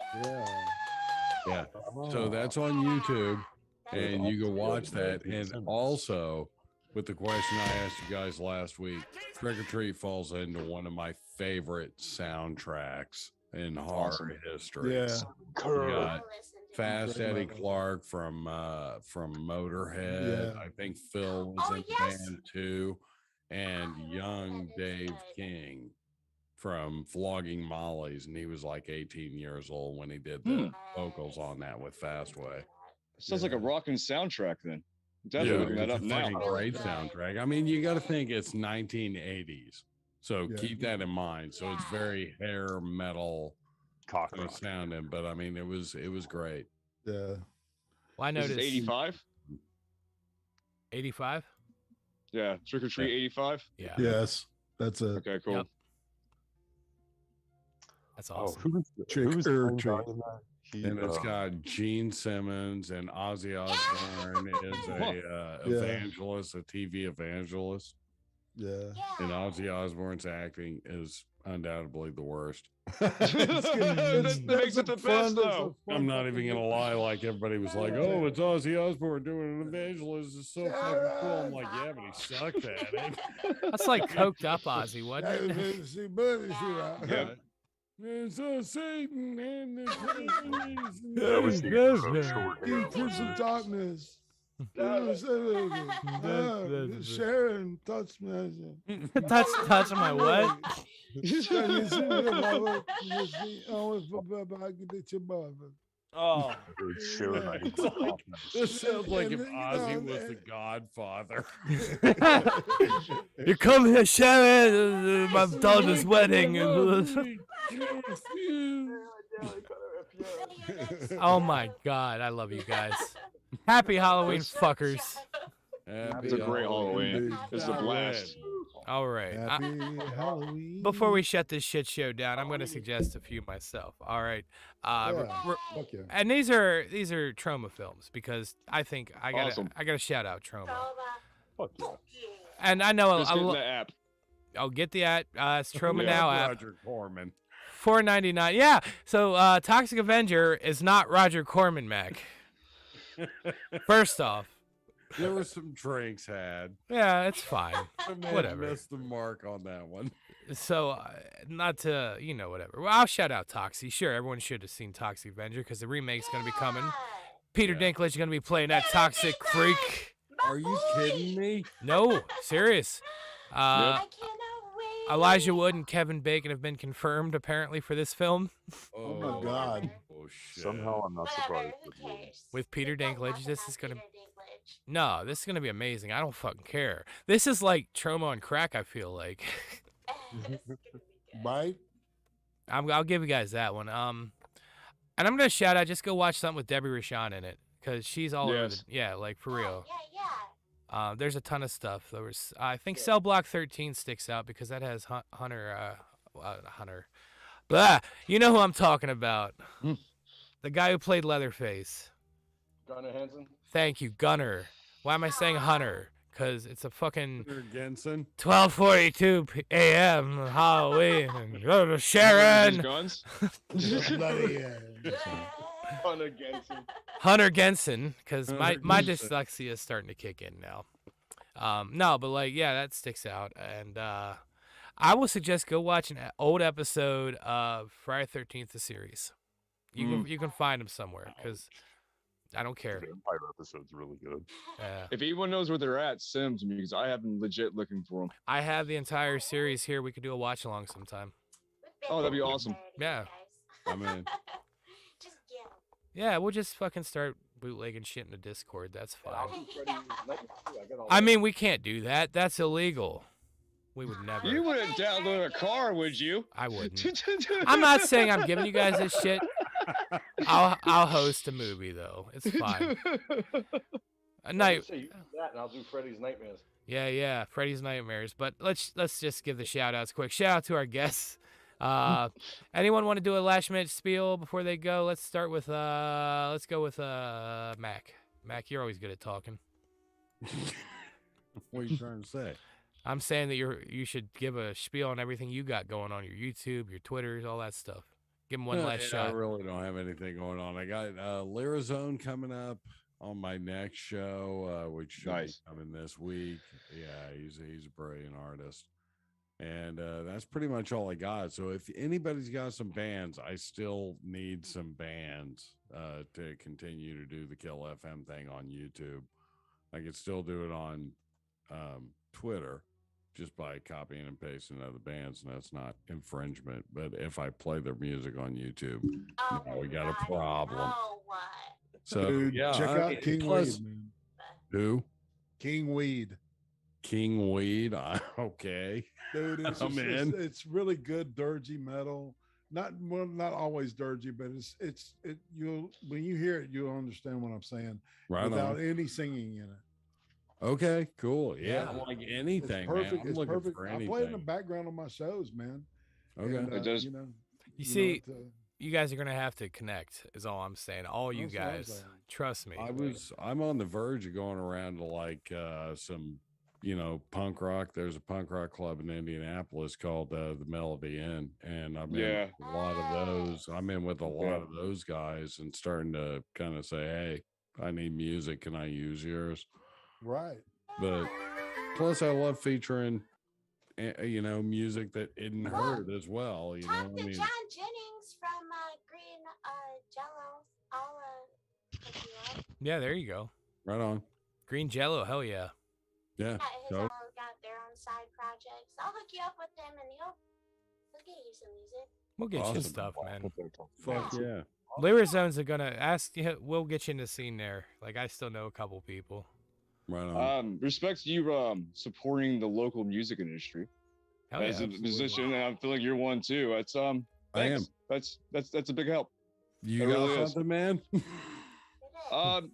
C: Yeah. So that's on YouTube, and you can watch that. And also, with the question I asked you guys last week, Trick or Treat falls into one of my favorite soundtracks in horror history.
E: Yeah.
C: You got Fast Eddie Clark from Motorhead.
E: Yeah.
C: I think Phil was in the band too, and young Dave King from Flogging Molly's, and he was like 18 years old when he did the vocals on that with Fastway.
G: Sounds like a rocking soundtrack then.
C: Yeah,
G: Definitely looking that
C: it's
G: up
C: a
G: now.
C: fucking great soundtrack. I mean, you got to think it's 1980s, so
E: Yeah.
C: keep that in mind. So it's very hair metal
J: Cock
C: kind of
J: rock.
C: sounding, but I mean, it was great.
E: Yeah.
B: well, I
G: This is
B: noticed
G: 85?
B: 85.
G: Yeah, Trick or Treat 85?
B: Yeah.
E: Yes, that's it.
G: Okay, cool.
B: Yep. That's
J: Oh,
B: awesome.
J: who's the
E: or
J: main
E: treat.
J: guy in that? He,
C: And it's got Gene Simmons and Ozzy Osbourne is a
E: Yeah.
C: evangelist, a TV evangelist.
E: Yeah.
C: And Ozzy Osbourne's acting is undoubtedly the worst.
G: That makes it the best, though.
C: I'm not even gonna lie, like everybody was like, "Oh, it's Ozzy Osbourne doing an evangelist. It's so fucking cool." I'm like, "Yeah, but he sucked at it."
B: That's like coked up Ozzy, wasn't it?
C: Yep. It's Satan and the
J: That was the short hair,
E: Prince
J: wasn't
E: of
J: it?
E: Darkness. Sharon touched me.
B: Touch my what? Oh,
J: Sharon, I hate the darkness.
C: This sounds like if Ozzy was the Godfather.
B: you come here, Sharon, my daughter's wedding. Oh my God, I love you guys. Happy Halloween, fuckers.
G: It's a great Halloween. It's a blast.
B: All right.
E: Happy Halloween.
B: Before we shut this shit show down, I'm going to suggest a few myself. All right.
E: Fuck yeah.
B: And these are trauma films because I think I got
G: Awesome.
B: to shout out trauma.
J: Fuck yeah.
B: And I know
G: Just get the app.
B: I'll get the app. It's Trauma
C: Yeah,
B: Now app.
C: Roger Corman.
B: $4.99. Yeah. So Toxic Avenger is not Roger Corman, Mac. First off.
C: There were some drinks had.
B: Yeah, it's fine. Whatever.
C: Missed the mark on that one.
B: So, not to, whatever. Well, I'll shout out Toxie. Sure, everyone should have seen Toxic Avenger because the remake's going to be coming. Peter Dinklage is going to be playing that toxic freak.
C: Are you kidding me?
B: No, serious.
F: I cannot wait.
B: Elijah Wood and Kevin Bacon have been confirmed, apparently, for this film.
E: Oh my God.
C: Oh, shit.
J: Somehow I'm not surprised.
F: Who cares?
B: With Peter
F: Don't
B: Dinklage,
F: want
B: this
F: about
B: is going to...
F: Peter Dinklage.
B: No, this is going to be amazing. I don't fucking care. This is like Trauma on crack, I feel like.
F: This is gonna be good.
E: Right?
B: I'll give you guys that one. And I'm going to shout out, just go watch something with Debbie Rashawn in it. Because she's all over the... Yeah, like, for real.
F: Yeah.
B: There's a ton of stuff. There was, I think, Cell Block 13 sticks out because that has Hunter. Blah. You know who I'm talking about? The guy who played Leatherface.
H: Gunnar Hansen.
B: Thank you, Gunner. Why am I saying Hunter? Because it's a fucking
C: Genson.
B: 12:42 a.m. Halloween. Go to Sharon.
G: Guns?
H: Gunnar Genson.
B: Hunter Genson, because my
C: Hunter Genson.
B: dyslexia is starting to kick in now. No, but like, yeah, that sticks out. And I would suggest go watch an old episode of Friday 13th, the series. You can find them somewhere, because I don't care.
J: The Empire episode's really good.
G: If anyone knows where they're at, send them to me because I have been legit looking for them.
B: I have the entire series here. We could do a watch along sometime.
G: Oh, that'd be awesome.
B: Yeah.
C: I'm in.
F: Just get 'em.
B: Yeah, we'll just fucking start bootlegging shit in the Discord. That's fine.
H: I'll do Freddy's Nightmare too. I got all
B: I
H: that.
B: mean, we can't do that. That's illegal. We would never.
G: You wouldn't download a car, would you?
B: I wouldn't. I'm not saying I'm giving you guys this shit. I'll host a movie though. It's fine. A
H: I
B: night.
H: was gonna say, you do that, and I'll do Freddy's Nightmares.
B: Yeah, Freddy's Nightmares. But let's just give the shout outs quick. Shout out to our guests. Anyone want to do a last minute spiel before they go? Let's start with let's go with Mac. Mac, you're always good at talking.
C: What are you trying to say?
B: I'm saying that you should give a spiel on everything you got going on your YouTube, your Twitters, all that stuff. Give them one last
C: I
B: shot.
C: really don't have anything going on. I got Lyrazone coming up on my next show, which should be coming this week. Yeah, he's a brilliant artist. And that's pretty much all I got. So if anybody's got some bands, I still need some bands to continue to do the Kill FM thing on YouTube. I could still do it on Twitter just by copying and pasting other bands, and that's not infringement. But if I play their music on YouTube, we got a problem. So
E: Dude,
C: yeah,
E: check out King
C: plus,
E: Weed, man.
C: Who?
E: King Weed.
C: King Weed. Okay.
E: Dude, it's,
C: I'm
E: just-
C: in.
E: it's really good dirgy metal. Not always dirgy, but you'll when you hear it, you'll understand what I'm saying
C: Right
E: without
C: on.
E: any singing in it.
C: Okay, cool. Yeah,
E: Yeah.
C: like anything,
E: It's perfect.
C: man. I'm
E: It's
C: looking
E: perfect.
C: for
E: I
C: anything.
E: play it in the background of my shows, man.
C: Okay.
E: And,
G: It does.
E: You know,
B: You
E: know,
B: see, you guys are gonna have to connect. Is all I'm saying. All you
E: That's what I'm
B: guys,
E: saying.
B: trust me.
C: I'm on the verge of going around to like some, punk rock. There's a punk rock club in Indianapolis called the Melody Inn, and I'm in
G: Yeah.
C: a lot of those. I'm in with a
G: Yeah.
C: lot of those guys, and starting to kind of say, "Hey, I need music. Can I use yours?"
E: Right.
C: But plus, I love featuring, music that isn't heard as well. You know
F: Talk
C: what I
F: to
C: mean?
F: John Jennings from Green Jello. I'll hook you up.
B: Yeah, there you go.
C: Right on.
B: Green Jello, hell yeah.
C: Yeah.
F: His
C: So,
F: all got their own side projects. I'll hook you up with them, and he'll get you some music.
B: We'll get you
C: Awesome.
B: stuff, man.
C: fuck yeah.
B: Lyra Zones are gonna ask you. We'll get you in the scene there. Like I still know a couple people.
C: Right on.
G: Respect to you supporting the local music industry.
B: Hell
G: As
B: yeah.
G: a musician, and I feel like you're one too. It's
C: I am.
G: thanks. That's a big help.
C: You
G: It
C: got
G: really is.
C: something, man?
G: I'm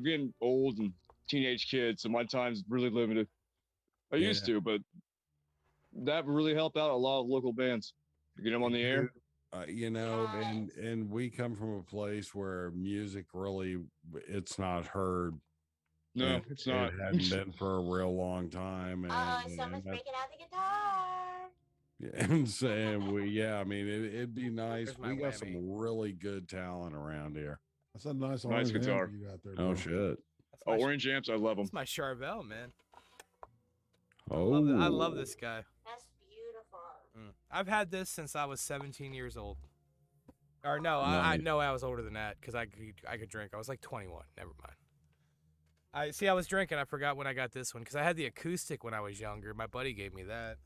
G: getting old and teenage kids, so my time's really limited. I used to, but that would really help out a lot of local bands. Get them on the air.
C: And we come from a place where music really, it's not heard.
G: No,
C: And
G: it's not.
C: It hadn't been for a real long time.
F: Someone's breaking out the guitar.
C: And saying it'd be nice.
B: There's my
C: We got
B: whammy.
C: some really good talent around here.
E: That's a nice
G: Nice
E: orange amp
G: guitar.
E: you got there.
C: Oh
E: bro.
C: shit.
B: That's my,
G: Orange amps, I love them.
B: that's my Charvel, man.
C: Oh,
B: I love this guy.
F: That's beautiful.
B: I've had this since I was 17 years old. Or no, I
C: Nice.
B: know I was older than that because I could drink. I was like 21. Never mind. I was drinking. I forgot when I got this one because I had the acoustic when I was younger. My buddy gave me that,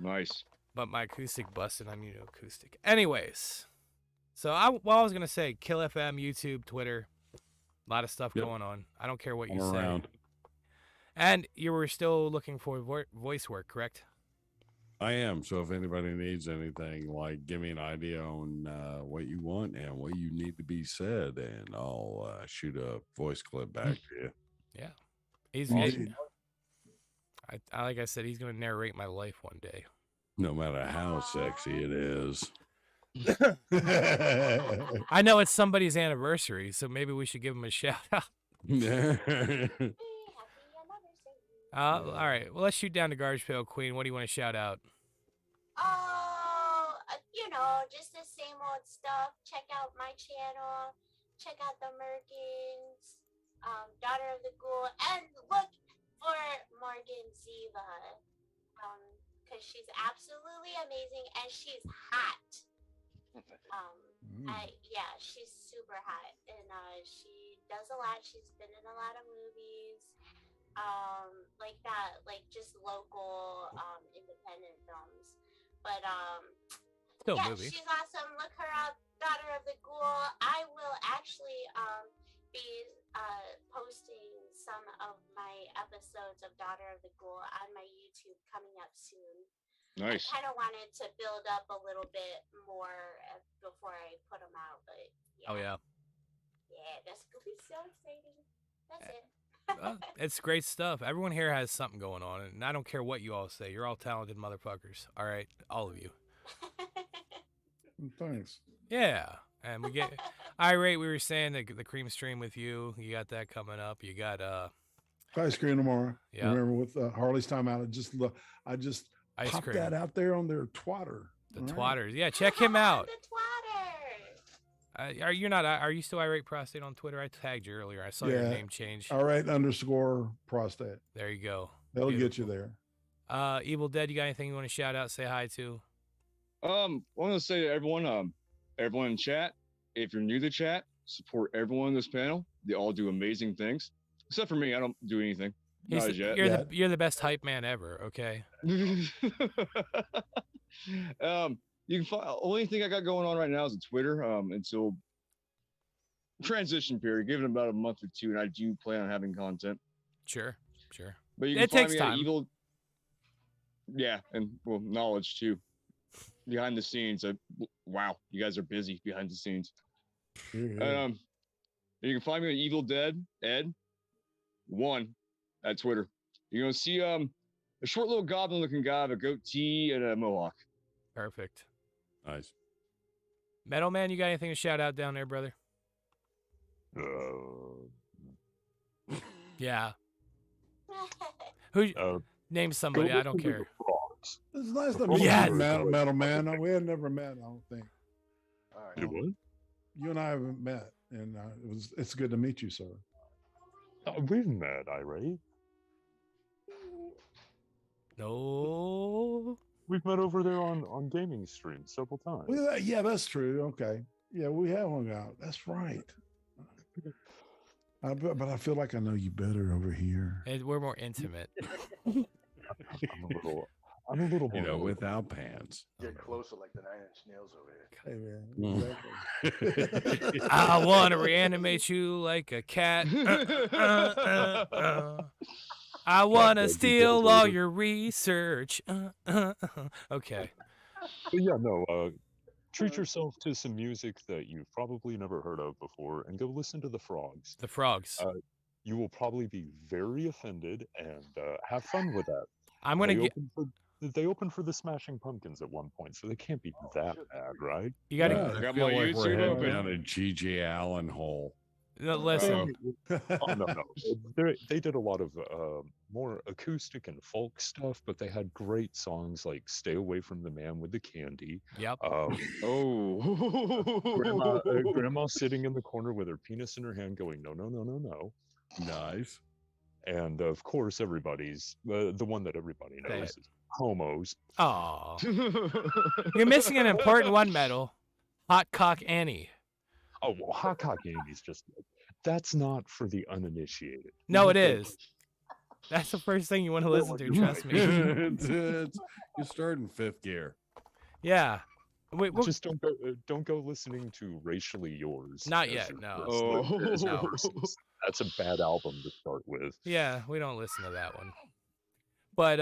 G: Nice.
B: but my acoustic busted. I need an acoustic. Anyways, so I was gonna say, Kill FM, YouTube, Twitter, a lot of stuff
C: Yep.
B: going on. I don't care what
C: I'm
B: you say.
C: around.
B: And you were still looking for voice work, correct?
C: I am. So if anybody needs anything, like give me an idea on what you want and what you need to be said, and I'll shoot a voice clip back to you.
B: Yeah. He's
E: Awesome.
B: like I said, he's gonna narrate my life one day.
C: No matter how sexy it is.
B: I know it's somebody's anniversary, so maybe we should give him a shout out. All right. Well, let's shoot down to Garbage Pail Queen. What do you want to shout out?
F: Oh, just the same old stuff. Check out my channel. Check out the Merkins, Daughter of the Ghoul, and look for Morgan Ziva, because she's absolutely amazing and she's hot. She's super hot, and she does a lot. She's been in a lot of movies, like that, like just local, independent films. But
B: Still a movie.
F: she's awesome. Look her up, Daughter of the Ghoul. I will actually be posting some of my episodes of Daughter of the Ghoul on my YouTube coming up soon.
G: Nice.
F: I kind of wanted to build up a little bit more before I put them out, but yeah.
B: Oh yeah.
F: Yeah, that's gonna be so exciting. That's it.
B: It's great stuff. Everyone here has something going on, and I don't care what you all say. You're all talented motherfuckers. All right, all of you.
E: Thanks.
B: Yeah, and we get Irate. We were saying the cream stream with you. You got that coming up. You got
E: Ice cream tomorrow.
B: Yeah.
E: Remember with Harley's Time Out? I just
B: Ice
E: popped
B: cream.
E: that out there on their twatter.
B: The
E: All right.
B: Twatters. Yeah, check him out.
F: The Twatter.
B: Are you still Irate Prostate on Twitter? I tagged you earlier. I saw your name change.
E: Irate_prostate.
B: There you go.
E: That'll get you there.
B: Evil Dead, you got anything you want to shout out, say hi to?
G: I want to say to everyone, everyone in chat, if you're new to chat, support everyone in this panel. They all do amazing things, except for me. I don't do anything. Not as yet.
B: You're the best hype man ever. Okay.
G: You can find only thing I got going on right now is Twitter. Until transition period, give it about a month or two, and I do plan on having content.
B: Sure.
G: But you can
B: It
G: find
B: takes
G: me
B: time.
G: at Evil. Yeah, and knowledge too. Behind the scenes, wow, you guys are busy behind the scenes.
E: Mhm.
G: You can find me on Evil Dead Ed 1 at Twitter. You're gonna see a short little goblin-looking guy with a goatee and a mohawk.
B: Perfect.
C: Nice.
B: Metal Man, you got anything to shout out down there, brother? Yeah. Who? Name somebody. I don't care.
E: It's nice to
J: The
E: meet
B: Yes.
E: you, Metal Man. We had never met, I don't think.
H: All right.
J: You what?
E: You and I haven't met, and it's good to meet you, sir.
J: We've met, Irate.
B: No.
J: We've met over there on gaming streams several times.
E: Well, yeah, that's true. Okay. Yeah, we have hung out. That's right. But I feel like I know you better over here.
B: We're more intimate.
J: I'm a little more.
C: You know, without pants.
H: Get closer like the 9 Inch Nails over here.
E: Hey, man. Exactly.
B: I want to reanimate you like a cat. I want to steal all your research. Okay.
J: But yeah, no. Treat yourself to some music that you've probably never heard of before, and go listen to the Frogs.
B: The Frogs.
J: You will probably be very offended, and have fun with that.
B: I'm gonna get.
J: They opened for the Smashing Pumpkins at one point, so they can't be that bad, right?
B: You gotta.
C: Yeah, I
G: got
C: feel
G: my
C: like we're
G: YouTube
C: heading
G: open.
C: down a G.G. Allen hole.
B: Listen.
J: Oh, no. They did a lot of more acoustic and folk stuff, but they had great songs like "Stay Away from the Man with the Candy."
B: Yep.
J: Grandma sitting in the corner with her penis in her hand, going, "No, no, no, no, no."
C: Nice.
J: And of course, everybody's the one that everybody knows is "Homos."
B: Oh, you're missing an important one, Metal. Hot Cock Annie.
J: Oh, well, Hot Cock Annie's just that's not for the uninitiated.
B: No, it is. That's the first thing you want to listen to. Trust me.
C: You start in 5th gear.
B: Yeah. Wait,
J: Just don't go listening to "Racially Yours."
B: Not
J: as
B: yet,
J: your
B: no.
J: first
B: No.
J: verses. That's a bad album to start with.
B: Yeah, we don't listen to that one. But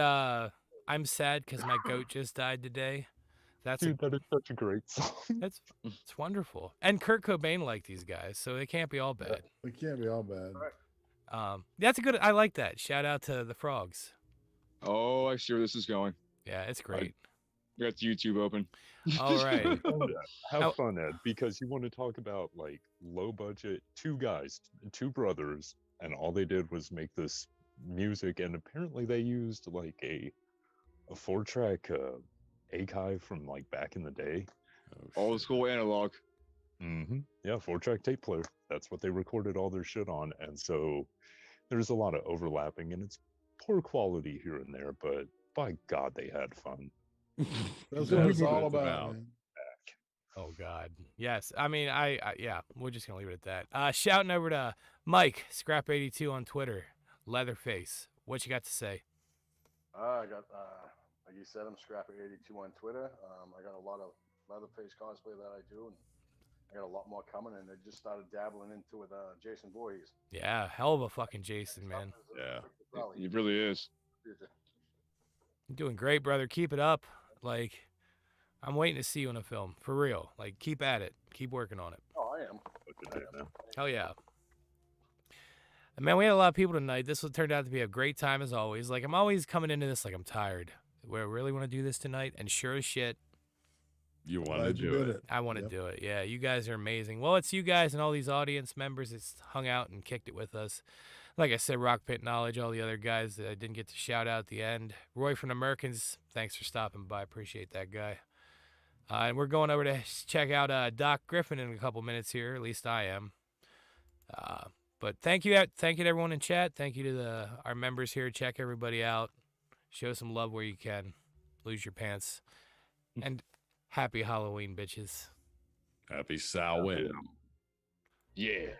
B: I'm sad because my goat just died today. That is
J: such a great song.
B: It's wonderful. And Kurt Cobain liked these guys, so it can't be all bad.
E: It can't be all bad.
B: That's a good. I like that. Shout out to the Frogs.
G: Oh, I see where this is going.
B: Yeah, it's great.
G: We got the YouTube open.
B: All right.
J: Have fun, Ed, because you want to talk about like low budget, two brothers, and all they did was make this music, and apparently they used like a 4-track Akai from like back in the day.
G: Old school analog.
J: Mm-hmm. Yeah, 4-track tape player. That's what they recorded all their shit on, and so there's a lot of overlapping, and it's poor quality here and there, but by God, they had fun.
E: That's what it's all about, man.
B: Oh God, yes. I mean, yeah. We're just gonna leave it at that. Shouting over to Mike Scrap82 on Twitter, Leatherface. What you got to say?
H: I got, like you said, I'm Scrapper82 on Twitter. I got a lot of Leatherface cosplay that I do, and I got a lot more coming. And I just started dabbling into with Jason Voorhees.
B: Yeah, hell of a fucking Jason, man.
C: Yeah,
G: it really is.
B: You're doing great, brother. Keep it up. Like, I'm waiting to see you in a film. For real. Like, keep at it. Keep working on it.
H: Oh, I am.
B: Hell yeah. And man, we had a lot of people tonight. This turned out to be a great time as always. Like, I'm always coming into this like I'm tired. We really want to do this tonight. And sure as shit,
C: you want to do it.
B: I want to do it. Yeah, you guys are amazing. Well, it's you guys and all these audience members that's hung out and kicked it with us. Like I said, Rock Pit Knowledge, all the other guys that I didn't get to shout out at the end. Roy from Americans, thanks for stopping by. Appreciate that guy. And we're going over to check out Doc Griffin in a couple minutes here. At least I am. But thank you to everyone in chat. Thank you to our members here. Check everybody out. Show some love where you can. Lose your pants. And happy Halloween, bitches.
C: Happy Samhain.
G: Yeah.